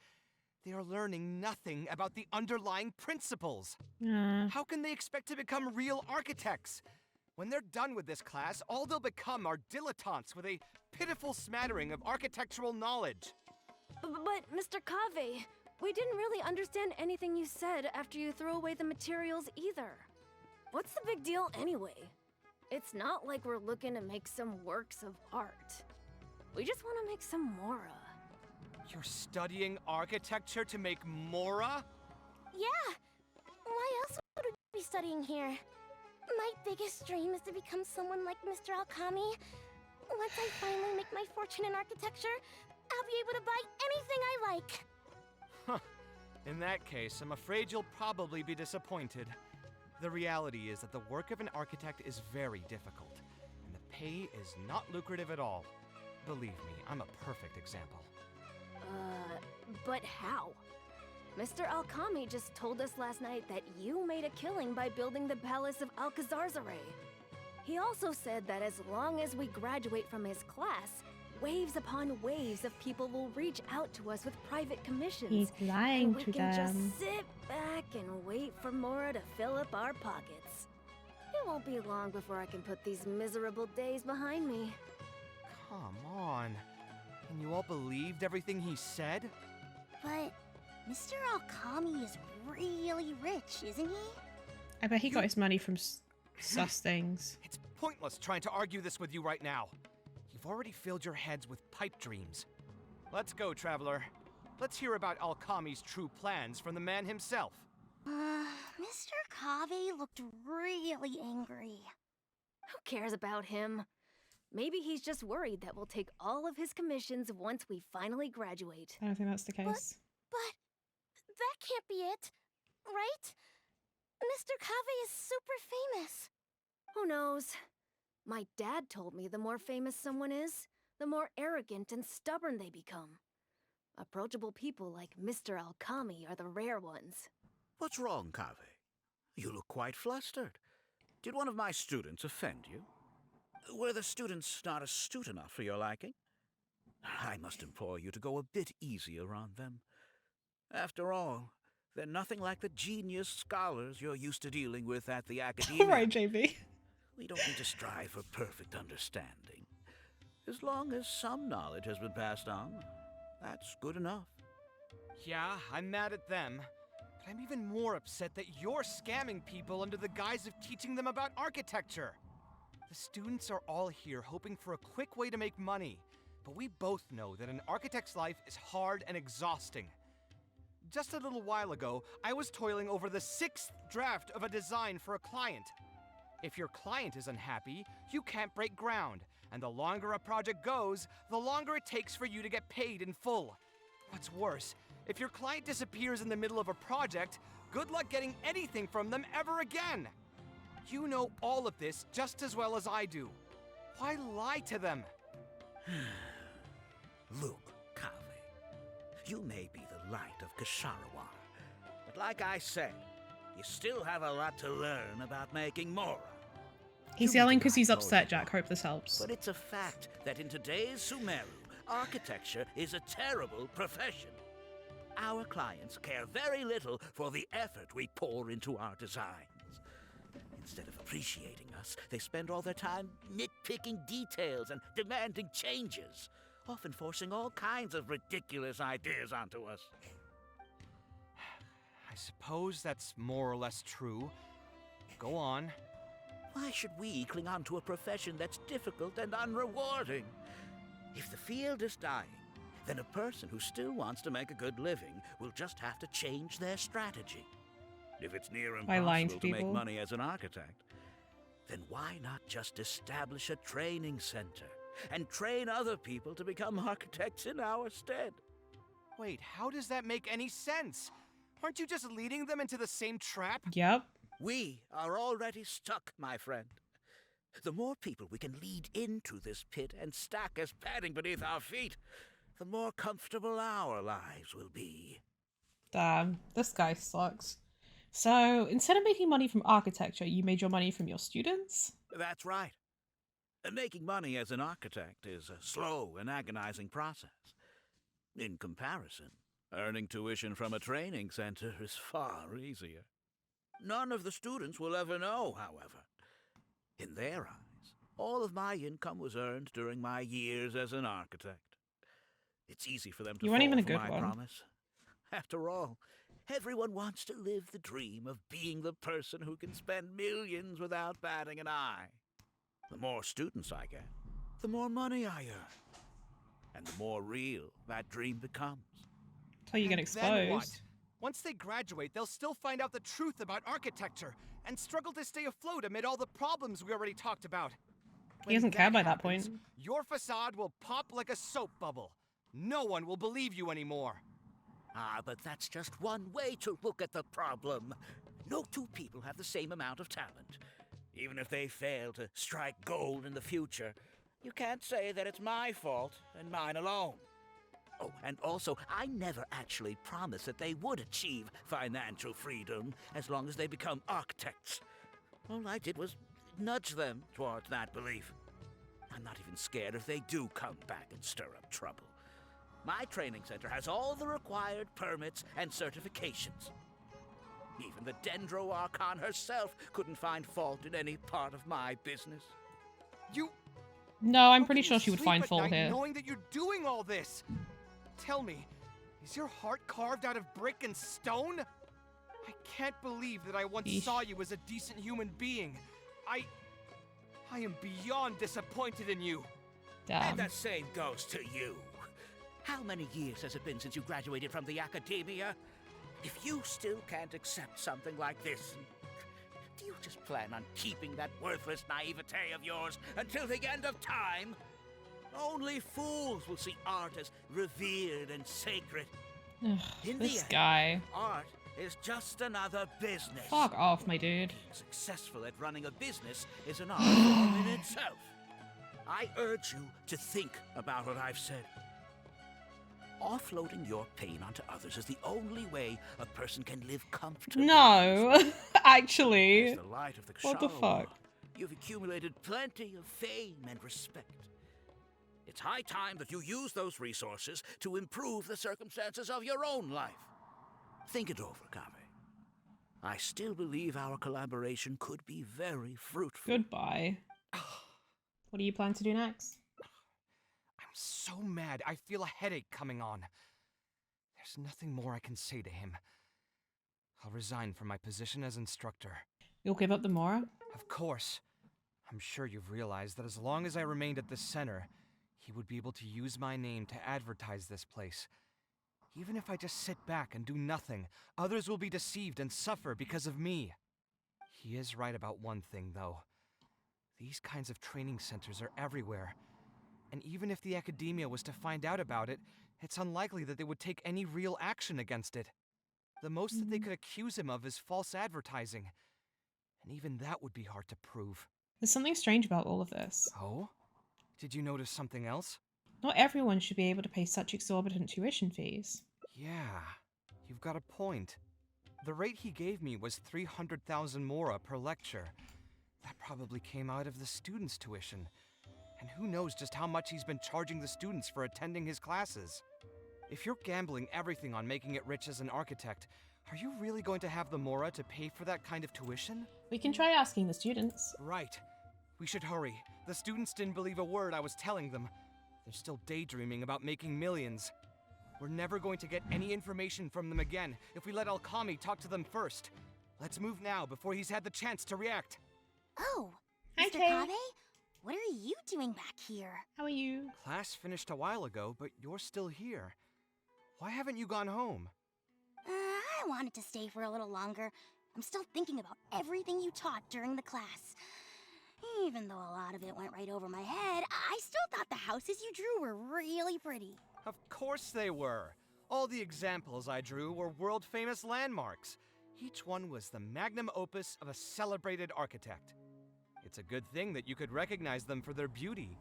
They are learning nothing about the underlying principles. Yeah. How can they expect to become real architects? When they're done with this class, all they'll become are dilettantes with a pitiful smattering of architectural knowledge. But, Mr. Kaveh, we didn't really understand anything you said after you threw away the materials either. What's the big deal anyway? It's not like we're looking to make some works of art. We just want to make some mora. You're studying architecture to make mora? Yeah! Why else would we be studying here? My biggest dream is to become someone like Mr. Alkami. Once I finally make my fortune in architecture, I'll be able to buy anything I like. Huh. In that case, I'm afraid you'll probably be disappointed. The reality is that the work of an architect is very difficult, and the pay is not lucrative at all. Believe me, I'm a perfect example. But how? Mr. Alkami just told us last night that you made a killing by building the Palace of Alcazarzare. He also said that as long as we graduate from his class, waves upon waves of people will reach out to us with private commissions. He's lying and to we can them. just sit back and wait for Mora to fill up our pockets. It won't be long before I can put these miserable days behind me. Come on. And you all believed everything he said? But Mr. Alkami is really rich, isn't he? I bet he got his money from sus things. It's pointless trying to argue this with you right now. You've already filled your heads with pipe dreams. Let's go, traveler. Let's hear about Alkami's true plans from the man himself. Mr. Kaveh looked really angry. Who cares about him? Maybe he's just worried that we'll take all of his commissions once we finally graduate. I don't think that's the case. But that can't be it, right? Mr. Kaveh is super famous. Who knows? My dad told me the more famous someone is, the more arrogant and stubborn they become. Approachable people like Mr. Alkami are the rare ones. What's wrong, Kaveh? You look quite flustered. Did one of my students offend you? Were the students not astute enough for your liking? I must implore you to go a bit easier on them. After all, they're nothing like the genius scholars you're used to dealing with at the academia. All right, JB. We don't need to strive for perfect understanding. As long as some knowledge has been passed on, that's good enough. Yeah, I'm mad at them. But I'm even more upset that you're scamming people under the guise of teaching them about architecture. The students are all here hoping for a quick way to make money, but we both know that an architect's life is hard and exhausting. Just a little while ago, I was toiling over the 6th draft of a design for a client. If your client is unhappy, you can't break ground, and the longer a project goes, the longer it takes for you to get paid in full. What's worse, if your client disappears in the middle of a project, good luck getting anything from them ever again. You know all of this just as well as I do. Why lie to them? Look, Kaveh, you may be the light of Ksharawar, but like I said, you still have a lot to learn about making mora. He's yelling because he's upset, Jack. Hope this helps. But it's a fact that in today's Sumeru, architecture is a terrible profession. Our clients care very little for the effort we pour into our designs. Instead of appreciating us, they spend all their time nitpicking details and demanding changes, often forcing all kinds of ridiculous ideas onto us. I suppose that's more or less true. Go on. Why should we cling on to a profession that's difficult and unrewarding? If the field is dying, then a person who still wants to make a good living will just have to change their strategy. If it's near impossible to make money as an architect, then why not just establish a training center and train other people to become architects in our stead? Wait, how does that make any sense? Aren't you just leading them into the same trap? Yep. We are already stuck, my friend. The more people we can lead into this pit and stack as padding beneath our feet, the more comfortable our lives will be. Damn, this guy sucks. So, instead of making money from architecture, you made your money from your students? That's right. Making money as an architect is a slow and agonizing process. In comparison, Earning tuition from a training center is far easier. None of the students will ever know, however. In their eyes, all of my income was earned during my years as an architect. It's easy for them to You weren't fall even a for good my one. promise. After all, everyone wants to live the dream of being the person who can spend millions without batting an eye. The more students I get, the more money I earn. And the more real that dream becomes. So you get Then what? exposed. Once they graduate, they'll still find out the truth about architecture and struggle to stay afloat amid all the problems we already talked about. He doesn't care by that happens, point. Your facade will pop like a soap bubble. No one will believe you anymore. Ah, but that's just one way to look at the problem. No two people have the same amount of talent. Even if they fail to strike gold in the future, you can't say that it's my fault and mine alone. Oh, and also, I never actually promised that they would achieve financial freedom as long as they become architects. All I did was nudge them towards that belief. I'm not even scared if they do come back and stir up trouble. My training center has all the required permits and certifications. Even the Dendro Archon herself couldn't find fault in any part of my business. No, I'm pretty sure she would find Sleep at fault night here. knowing that you're doing all this. Tell me, is your heart carved out of brick and stone? I can't believe that I once saw you as a decent human being. I am beyond disappointed in you. And the same goes to you. How many years has it been since you graduated from the academia? If you still can't accept something like this, do you just plan on keeping that worthless naivete of yours until the end of time? Only fools will see art as revered and sacred. Ugh, In this the end, guy. art is just another business. Fuck off, my dude. Being successful at running a business is an art form in itself. I urge you to think about what I've said. Offloading your pain onto others is the only way a person can live comfortably. No, actually. As the light of the What the Shallow fuck? War, you've accumulated plenty of fame and respect. It's high time that you use those resources to improve the circumstances of your own life. Think it over, Kaveh. I still believe our collaboration could be very fruitful. Goodbye. What do you plan to do next? I'm so mad, I feel a headache coming on. There's nothing more I can say to him. I'll resign from my position as instructor. You'll give up the Mora? Of course. I'm sure you've realized that as long as I remained at this center, he would be able to use my name to advertise this place. Even if I just sit back and do nothing, others will be deceived and suffer because of me. He is right about one thing, though. These kinds of training centers are everywhere. And even if the academia was to find out about it, it's unlikely that they would take any real action against it. The most that they could accuse him of is false advertising. And even that would be hard to prove. There's something strange about all of this. Oh? Did you notice something else? Not everyone should be able to pay such exorbitant tuition fees. Yeah, you've got a point. The rate he gave me was 300,000 mora per lecture. That probably came out of the students' tuition. And who knows just how much he's been charging the students for attending his classes. If you're gambling everything on making it rich as an architect, are you really going to have the mora to pay for that kind of tuition? We can try asking the students. Right. We should hurry. The students didn't believe a word I was telling them. They're still daydreaming about making millions. We're never going to get any information from them again if we let Alkami talk to them first. Let's move now before he's had the chance to react. Oh, Hi, Mr. Kay. Kaveh? What are you doing back here? How are you? Class finished a while ago, but you're still here. Why haven't you gone home? I wanted to stay for a little longer. I'm still thinking about everything you taught during the class. Even though a lot of it went right over my head, I still thought the houses you drew were really pretty. Of course they were. All the examples I drew were world-famous landmarks. Each one was the magnum opus of a celebrated architect. It's a good thing that you could recognize them for their beauty.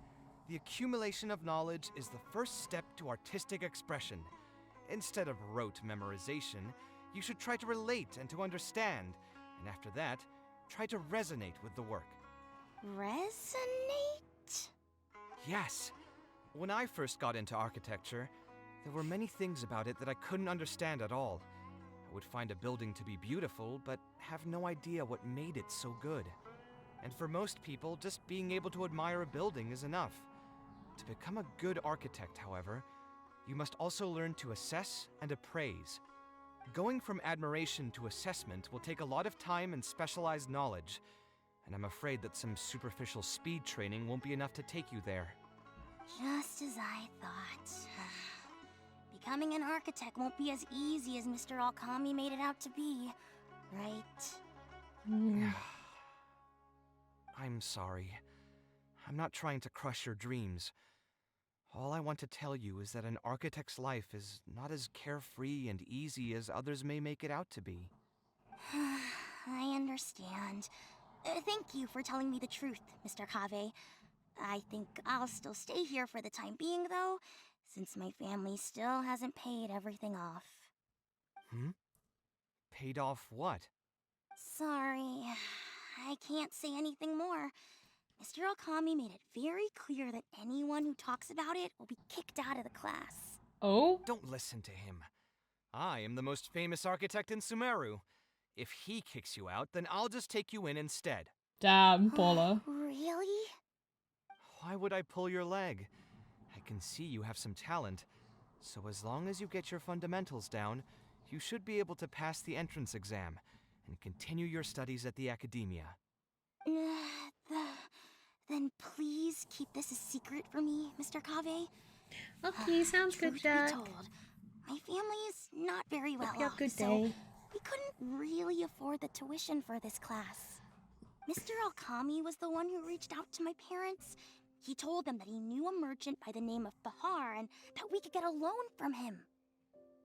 The accumulation of knowledge is the first step to artistic expression. Instead of rote memorization, you should try to relate and to understand, and after that, try to resonate with the work. Resonate? Yes. When I first got into architecture, There were many things about it that I couldn't understand at all. I would find a building to be beautiful, but have no idea what made it so good. And for most people, just being able to admire a building is enough. To become a good architect, however, you must also learn to assess and appraise. Going from admiration to assessment will take a lot of time and specialized knowledge, and I'm afraid that some superficial speed training won't be enough to take you there. Just as I thought. Becoming an architect won't be as easy as Mr. Alkami made it out to be, right? I'm sorry. I'm not trying to crush your dreams. All I want to tell you is that an architect's life is not as carefree and easy as others may make it out to be. I understand. Thank you for telling me the truth, Mr. Kaveh. I think I'll still stay here for the time being, though, since my family still hasn't paid everything off. Paid off what? Sorry, I can't say anything more. Mr. Alkami made it very clear that anyone who talks about it will be kicked out of the class. Oh? Don't listen to him. I am the most famous architect in Sumeru. If he kicks you out, then I'll just take you in instead. Damn, Paula. Really? Why would I pull your leg? I can see you have some talent, so as long as you get your fundamentals down, you should be able to pass the entrance exam and continue your studies at the academia. Then please keep this a secret for me, Mr. Kaveh. Okay, sounds good, Truth Jack. be told, my family is not very well Hope you have a off, good so day. we couldn't really afford the tuition for this class. Mr. Alkami was the one who reached out to my parents. He told them that he knew a merchant by the name of Bahar and that we could get a loan from him.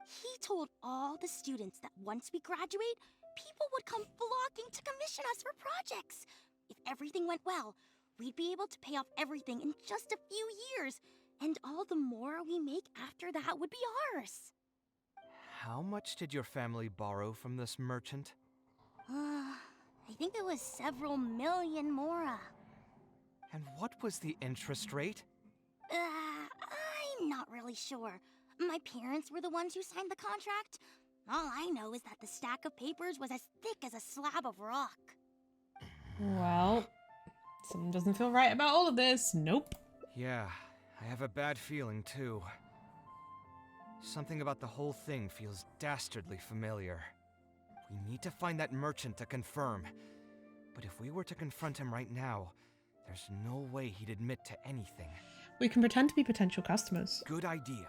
He told all the students that once we graduate, people would come flocking to commission us for projects. If everything went well, we'd be able to pay off everything in just a few years, and all the more we make after that would be ours. How much did your family borrow from this merchant? I think it was several million mora. And what was the interest rate? I'm not really sure. My parents were the ones who signed the contract. All I know is that the stack of papers was as thick as a slab of rock. Well, something doesn't feel right about all of this. Nope. Yeah, I have a bad feeling too. Something about the whole thing feels dastardly familiar. We need to find that merchant to confirm. But if we were to confront him right now, there's no way he'd admit to anything. We can pretend to be potential customers. Good idea.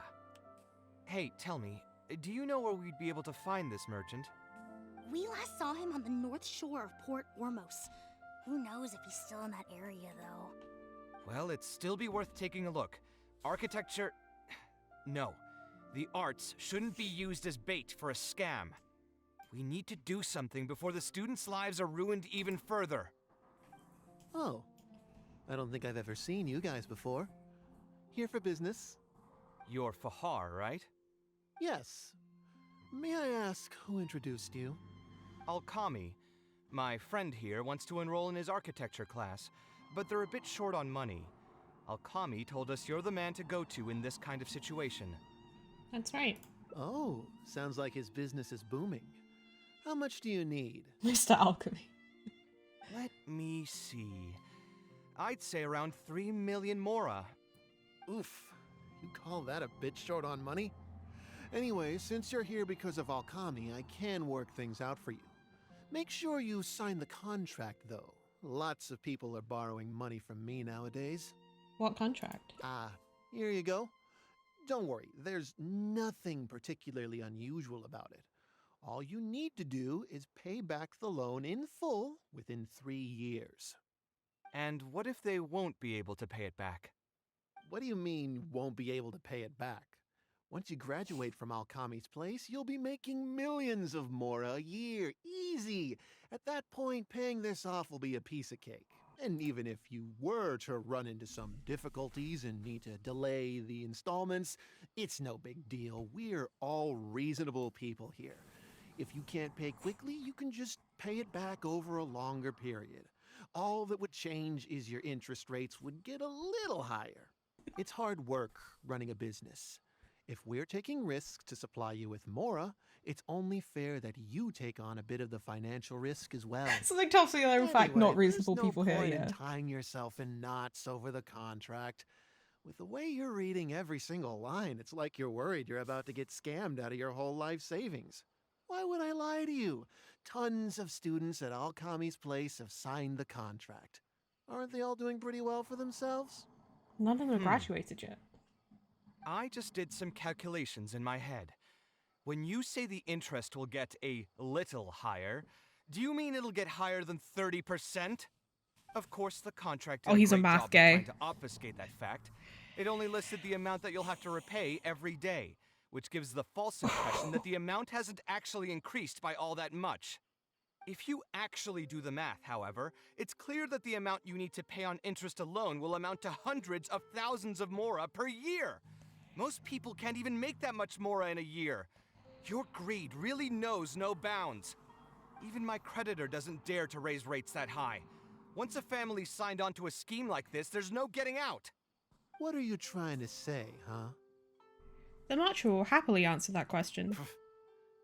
Hey, tell me, do you know where we'd be able to find this merchant? We last saw him on the north shore of Port Ormos. Who knows if he's still in that area, though. Well, it'd still be worth taking a look. Architecture... No. The arts shouldn't be used as bait for a scam. We need to do something before the students' lives are ruined even further. Oh. I don't think I've ever seen you guys before. Here for business? You're Fahar, right? Yes. May I ask who introduced you? Alkami. My friend here wants to enroll in his architecture class, but they're a bit short on money. Alkami told us you're the man to go to in this kind of situation. That's right. Oh, sounds like his business is booming. How much do you need? Mr. Alchemy. Let me see. I'd say around 3 million mora. Oof. You call that a bit short on money? Anyway, since you're here because of Alkami, I can work things out for you. Make sure you sign the contract, though. Lots of people are borrowing money from me nowadays. What contract? Here you go. Don't worry, there's nothing particularly unusual about it. All you need to do is pay back the loan in full within 3 years. And what if they won't be able to pay it back? What do you mean, won't be able to pay it back? Once you graduate from Alkami's place, you'll be making millions of mora a year. Easy! At that point, paying this off will be a piece of cake. And even if you were to run into some difficulties and need to delay the installments, it's no big deal. We're all reasonable people here. If you can't pay quickly, you can just pay it back over a longer period. All that would change is your interest rates would get a little higher. It's hard work running a business. If we're taking risks to supply you with Mora, it's only fair that you take on a bit of the financial risk as well. Something tells me they're in fact not reasonable there's no people here, point yeah. in tying yourself in knots over the contract. With the way you're reading every single line, it's like you're worried you're about to get scammed out of your whole life savings. Why would I lie to you? Tons of students at Alkami's place have signed the contract. Aren't they all doing pretty well for themselves? None of them have graduated yet. I just did some calculations in my head. When you say the interest will get a little higher, do you mean it'll get higher than 30%? Of course, the contract did he's a great math job of guy. trying to obfuscate that fact. It only listed the amount that you'll have to repay every day, which gives the false impression that the amount hasn't actually increased by all that much. If you actually do the math, however, it's clear that the amount you need to pay on interest alone will amount to hundreds of thousands of mora per year. Most people can't even make that much mora in a year. Your greed really knows no bounds. Even my creditor doesn't dare to raise rates that high. Once a family's signed on to a scheme like this, there's no getting out. What are you trying to say, huh? The Matcha will happily answer that question.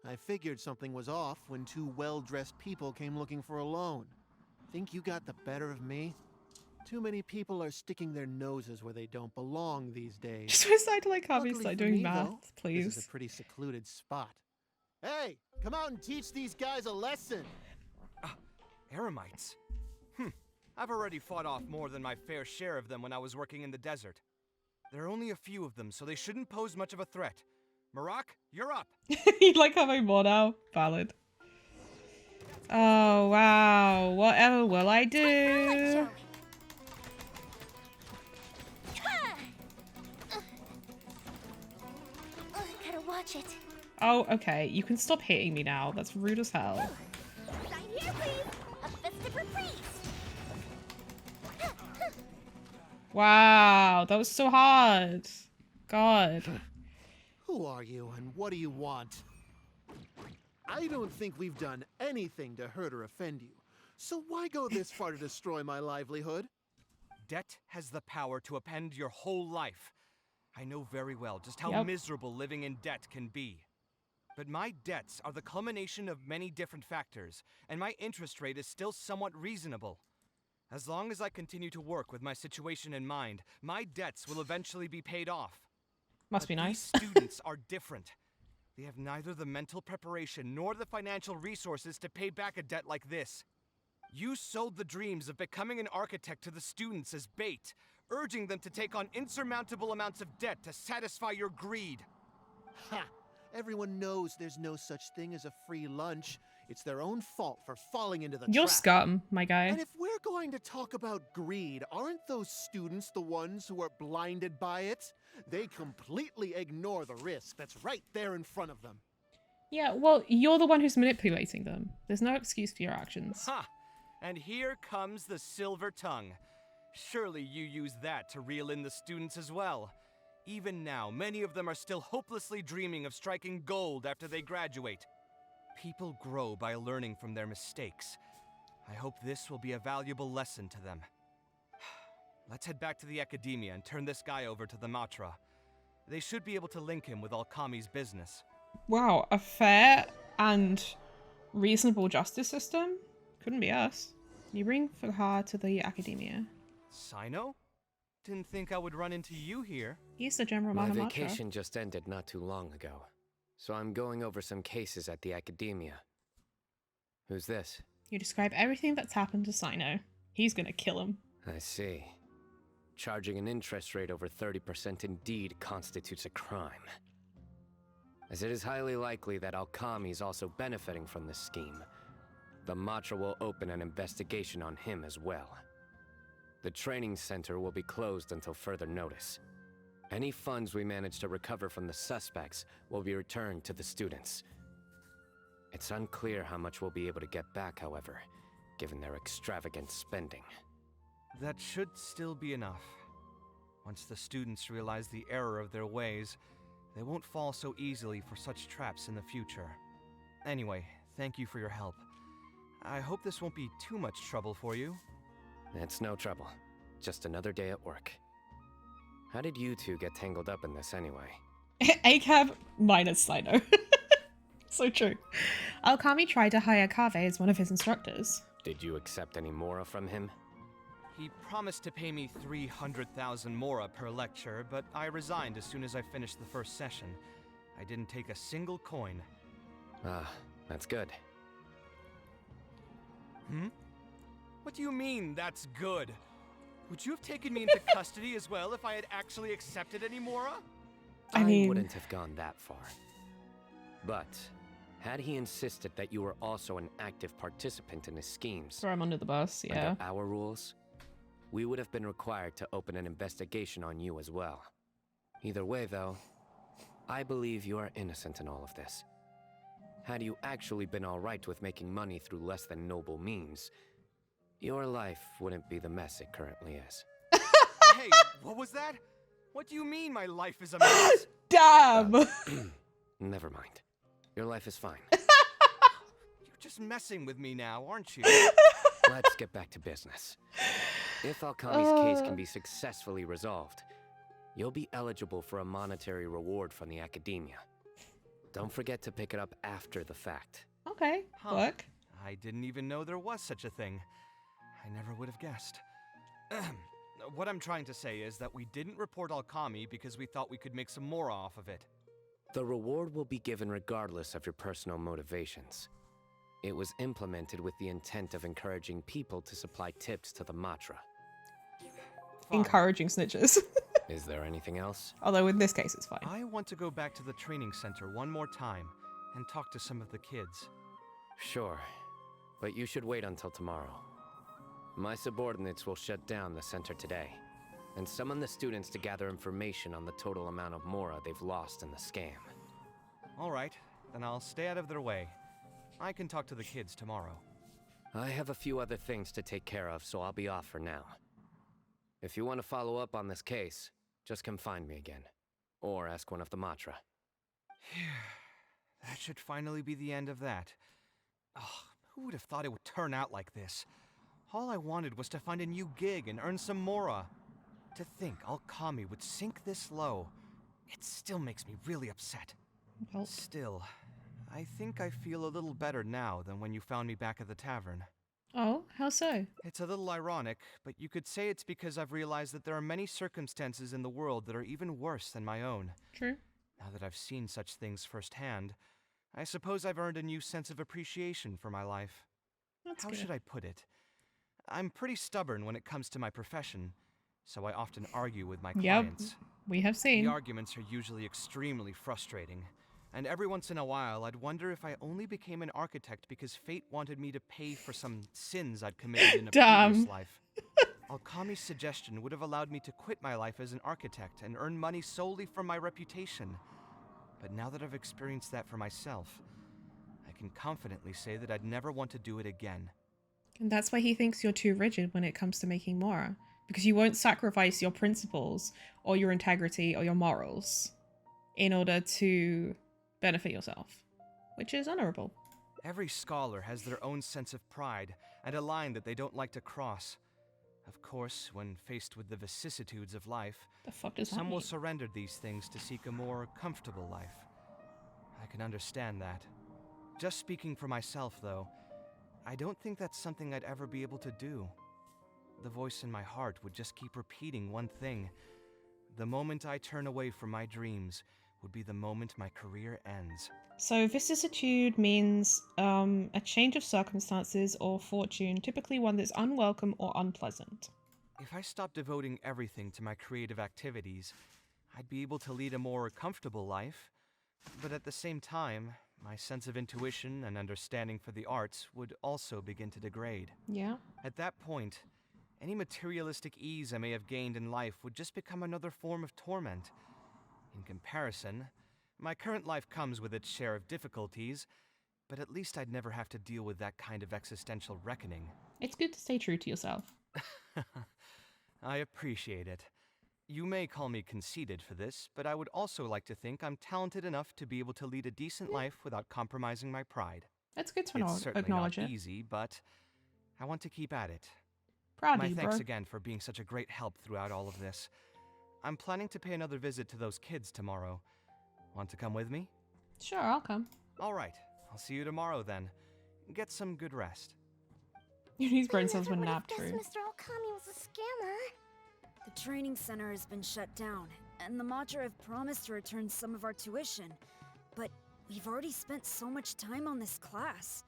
I figured something was off when two well-dressed people came looking for a loan. Think you got the better of me? Too many people are sticking their noses where they don't belong these days. Just decide to like Harvey Luckily start for doing me, math, though, please. This is a pretty secluded spot. Hey, come out and teach these guys a lesson. Eremites? I've already fought off more than my fair share of them when I was working in the desert. There are only a few of them, so they shouldn't pose much of a threat. Marak, you're up. You like having more now? Valid. Oh, wow. Whatever will I do? Gotta watch it. Oh, okay. You can stop hitting me now. That's rude as hell. Sign here, please. A festive reprise. Wow, that was so hard. God. Who are you and what do you want? I don't think we've done anything to hurt or offend you. So why go this far to destroy my livelihood? Debt has the power to upend your whole life. I know very well just how miserable living in debt can be. But my debts are the culmination of many different factors, and my interest rate is still somewhat reasonable. As long as I continue to work with my situation in mind, my debts will eventually be paid off. Must be nice. These students are different. They have neither the mental preparation nor the financial resources to pay back a debt like this. You sold the dreams of becoming an architect to the students as bait, urging them to take on insurmountable amounts of debt to satisfy your greed. Ha! Everyone knows there's no such thing as a free lunch. It's their own fault for falling into the You're trap. scum, my guy. And if we're going to talk about greed, aren't those students the ones who are blinded by it? They completely ignore the risk that's right there in front of them. Yeah, well, you're the one who's manipulating them. There's no excuse for your actions. Ha! And here comes the silver tongue. Surely you use that to reel in the students as well. Even now, many of them are still hopelessly dreaming of striking gold after they graduate. People grow by learning from their mistakes. I hope this will be a valuable lesson to them. Let's head back to the academia and turn this guy over to the Matra. They should be able to link him with Alkami's business. Wow, a fair and reasonable justice system? Couldn't be us. You bring Fahar to the academia. Sino? Didn't think I would run into you here. He's the general My Mahamacha. vacation just ended not too long ago, so I'm going over some cases at the academia. Who's this? You describe everything that's happened to Sino. He's gonna kill him. I see. Charging an interest rate over 30% indeed constitutes a crime. As it is highly likely that Alkami is also benefiting from this scheme, the Matra will open an investigation on him as well. The training center will be closed until further notice. Any funds we manage to recover from the suspects will be returned to the students. It's unclear how much we'll be able to get back, however, given their extravagant spending. That should still be enough. Once the students realize the error of their ways, they won't fall so easily for such traps in the future. Anyway, thank you for your help. I hope this won't be too much trouble for you. It's no trouble. Just another day at work. How did you two get tangled up in this anyway? ACAB minus Slido. So true. Alkami tried to hire Kaveh as one of his instructors. Did you accept any mora from him? He promised to pay me 300,000 mora per lecture, but I resigned as soon as I finished the first session. I didn't take a single coin. Ah, that's good. Hmm? What do you mean, that's good? Would you have taken me into custody as well if I had actually accepted any mora? I mean... wouldn't have gone that far. But, had he insisted that you were also an active participant in his schemes... Throw him under the bus, yeah. Under our rules, we would have been required to open an investigation on you as well. Either way, though, I believe you are innocent in all of this. Had you actually been alright with making money through less than noble means, your life wouldn't be the mess it currently is. Hey, what was that? What do you mean my life is a mess? Damn! Never mind. Your life is fine. You're just messing with me now, aren't you? Let's get back to business. If Alkami's case can be successfully resolved, you'll be eligible for a monetary reward from the academia. Don't forget to pick it up after the fact. Okay, work. I didn't even know there was such a thing. I never would have guessed. What I'm trying to say is that we didn't report Alkami because we thought we could make some more off of it. The reward will be given regardless of your personal motivations. It was implemented with the intent of encouraging people to supply tips to the Matra. Encouraging snitches. Is there anything else? Although in this case it's fine. I want to go back to the training center one more time and talk to some of the kids. Sure, but you should wait until tomorrow. My subordinates will shut down the center today and summon the students to gather information on the total amount of mora they've lost in the scam. All right, then I'll stay out of their way. I can talk to the kids tomorrow. I have a few other things to take care of, so I'll be off for now. If you want to follow up on this case, just come find me again. Or ask one of the Matra. That should finally be the end of that. Oh, who would have thought it would turn out like this? All I wanted was to find a new gig and earn some mora. To think Alkami would sink this low, it still makes me really upset. Still, I think I feel a little better now than when you found me back at the tavern. Oh, how so? It's a little ironic, but you could say it's because I've realized that there are many circumstances in the world that are even worse than my own. True. Now that I've seen such things firsthand, I suppose I've earned a new sense of appreciation for my life. How should I put it? I'm pretty stubborn when it comes to my profession, so I often argue with my clients. We have seen. The arguments are usually extremely frustrating, and every once in a while I'd wonder if I only became an architect because fate wanted me to pay for some sins I'd committed in a previous life. Alkami's suggestion would have allowed me to quit my life as an architect and earn money solely from my reputation. But now that I've experienced that for myself, I can confidently say that I'd never want to do it again. And that's why he thinks you're too rigid when it comes to making mora. Because you won't sacrifice your principles or your integrity or your morals in order to benefit yourself, which is honorable. Every scholar has their own sense of pride and a line that they don't like to cross. Of course, when faced with the vicissitudes of life, the fuck does some that will mean? surrender these things to seek a more comfortable life. I can understand that. Just speaking for myself, though, I don't think that's something I'd ever be able to do. The voice in my heart would just keep repeating one thing. The moment I turn away from my dreams would be the moment my career ends. So vicissitude means a change of circumstances or fortune, typically one that's unwelcome or unpleasant. If I stopped devoting everything to my creative activities, I'd be able to lead a more comfortable life. But at the same time, my sense of intuition and understanding for the arts would also begin to degrade. Yeah. At that point, any materialistic ease I may have gained in life would just become another form of torment. In comparison, my current life comes with its share of difficulties, but at least I'd never have to deal with that kind of existential reckoning. It's good to stay true to yourself. I appreciate it. You may call me conceited for this, but I would also like to think I'm talented enough to be able to lead a decent life without compromising my pride. That's good to It's certainly acknowledge not it. easy, but I want to keep at it. Proud My of you, thanks bro. again for being such a great help throughout all of this. I'm planning to pay another visit to those kids tomorrow. Want to come with me? Sure, I'll come. All right. I'll see you tomorrow then. Get some good rest. These brain cells were napped through. Mr. Okami was a scammer. The training center has been shut down, and the Macher have promised to return some of our tuition. But we've already spent so much time on this class.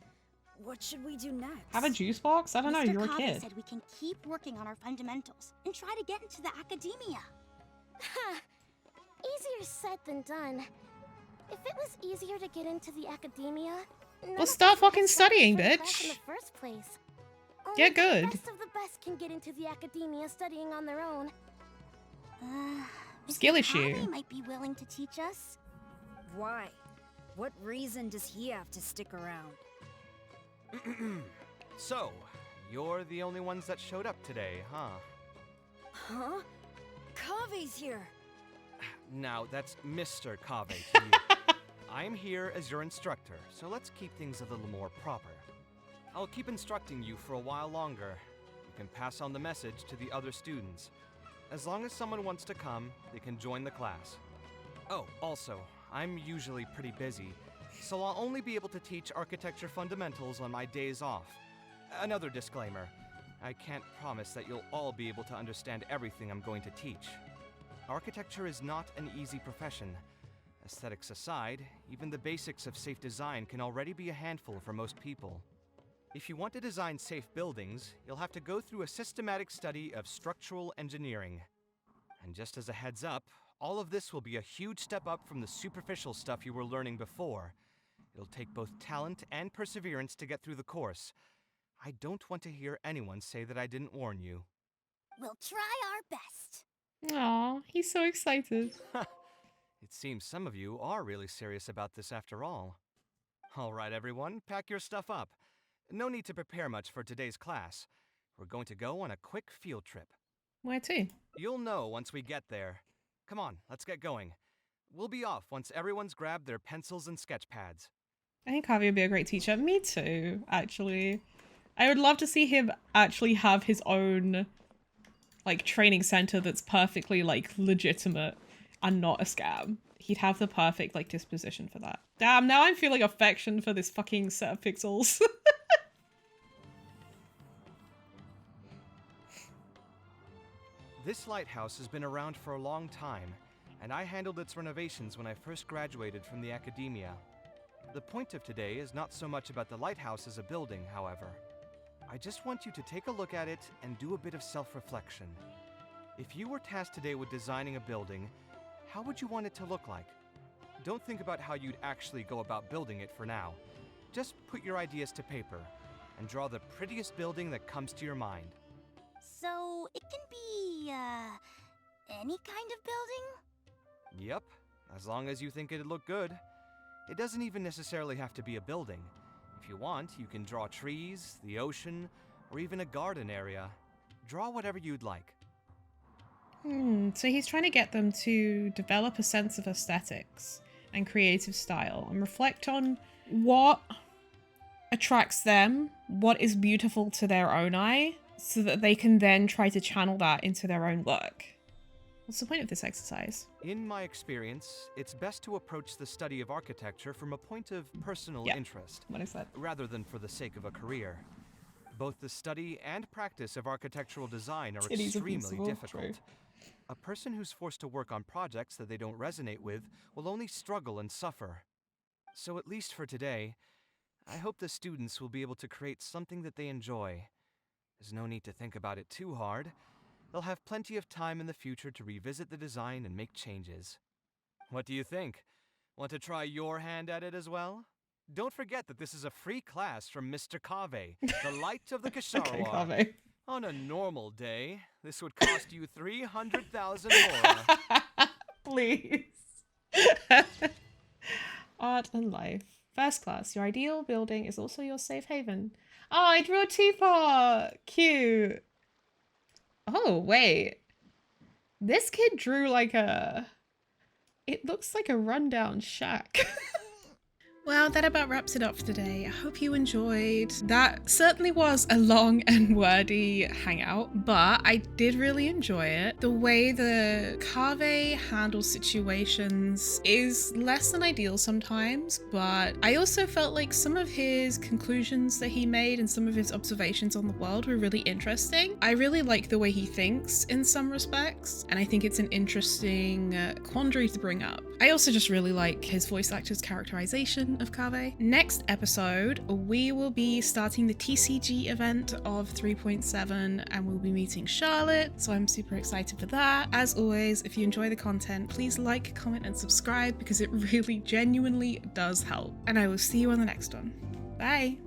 What should we do next? Have a juice box? I don't know, you're a Mr. Kaveh kid. said we can keep working on our fundamentals and try to get into the academia. Ha! Easier said than done. If it was easier to get into the academia, Well, start fucking studying, in bitch. the first place. Get good. The best of the best can get into the academia studying on their own. Skill Mr. issue. Kaveh might be willing to teach us. Why? What reason does he have to stick around? So, you're the only ones that showed up today, huh? Huh? Kaveh's here. Now, that's Mr. Kaveh to you. I'm here as your instructor, so let's keep things a little more proper. I'll keep instructing you for a while longer. You can pass on the message to the other students. As long as someone wants to come, they can join the class. Oh, also, I'm usually pretty busy, so I'll only be able to teach architecture fundamentals on my days off. Another disclaimer, I can't promise that you'll all be able to understand everything I'm going to teach. Architecture is not an easy profession. Aesthetics aside, even the basics of safe design can already be a handful for most people. If you want to design safe buildings, you'll have to go through a systematic study of structural engineering. And just as a heads up, all of this will be a huge step up from the superficial stuff you were learning before. It'll take both talent and perseverance to get through the course. I don't want to hear anyone say that I didn't warn you. We'll try our best. Aw, he's so excited. It seems some of you are really serious about this after all. All right, everyone, pack your stuff up. No need to prepare much for today's class. We're going to go on a quick field trip. Where to? You'll know once we get there. Come on, let's get going. We'll be off once everyone's grabbed their pencils and sketch pads. I think Kaveh would be a great teacher. Me too, actually. I would love to see him actually have his own, like, training center that's perfectly, like, legitimate and not a scam. He'd have the perfect, like, disposition for that. Damn, now I'm feeling affection for this fucking set of pixels. This lighthouse has been around for a long time, and I handled its renovations when I first graduated from the academia. The point of today is not so much about the lighthouse as a building, however. I just want you to take a look at it and do a bit of self-reflection. If you were tasked today with designing a building, how would you want it to look like? Don't think about how you'd actually go about building it for now. Just put your ideas to paper and draw the prettiest building that comes to your mind. So, it can be, any kind of building? Yep, as long as you think it'd look good. It doesn't even necessarily have to be a building. If you want, you can draw trees, the ocean, or even a garden area. Draw whatever you'd like. So he's trying to get them to develop a sense of aesthetics and creative style and reflect on what attracts them, what is beautiful to their own eye, so that they can then try to channel that into their own work. What's the point of this exercise? In my experience, it's best to approach the study of architecture from a point of personal interest, what is that? Rather than for the sake of a career. Both the study and practice of architectural design are extremely difficult. A person who's forced to work on projects that they don't resonate with will only struggle and suffer. So at least for today, I hope the students will be able to create something that they enjoy. There's no need to think about it too hard. They'll have plenty of time in the future to revisit the design and make changes. What do you think? Want to try your hand at it as well? Don't forget that this is a free class from Mr. Kaveh, the light of the Kasharwar. Okay, Kaveh. On a normal day, this would cost you 300,000 more. Please. Art and life. First class. Your ideal building is also your safe haven. Oh, I drew a teapot. Cute. Oh, wait. This kid drew like a... It looks like a rundown shack. Well, that about wraps it up for today. I hope you enjoyed. That certainly was a long and wordy hangout, but I did really enjoy it. The way the kaveh handles situations is less than ideal sometimes, but I also felt like some of his conclusions that he made and some of his observations on the world were really interesting. I really like the way he thinks in some respects, and I think it's an interesting quandary to bring up. I also just really like his voice actor's characterization of kaveh. Next episode, we will be starting the TCG event of 3.7 and we'll be meeting Charlotte, so I'm super excited for that. As always, if you enjoy the content, please like, comment, and subscribe because it really genuinely does help. And I will see you on the next one. Bye!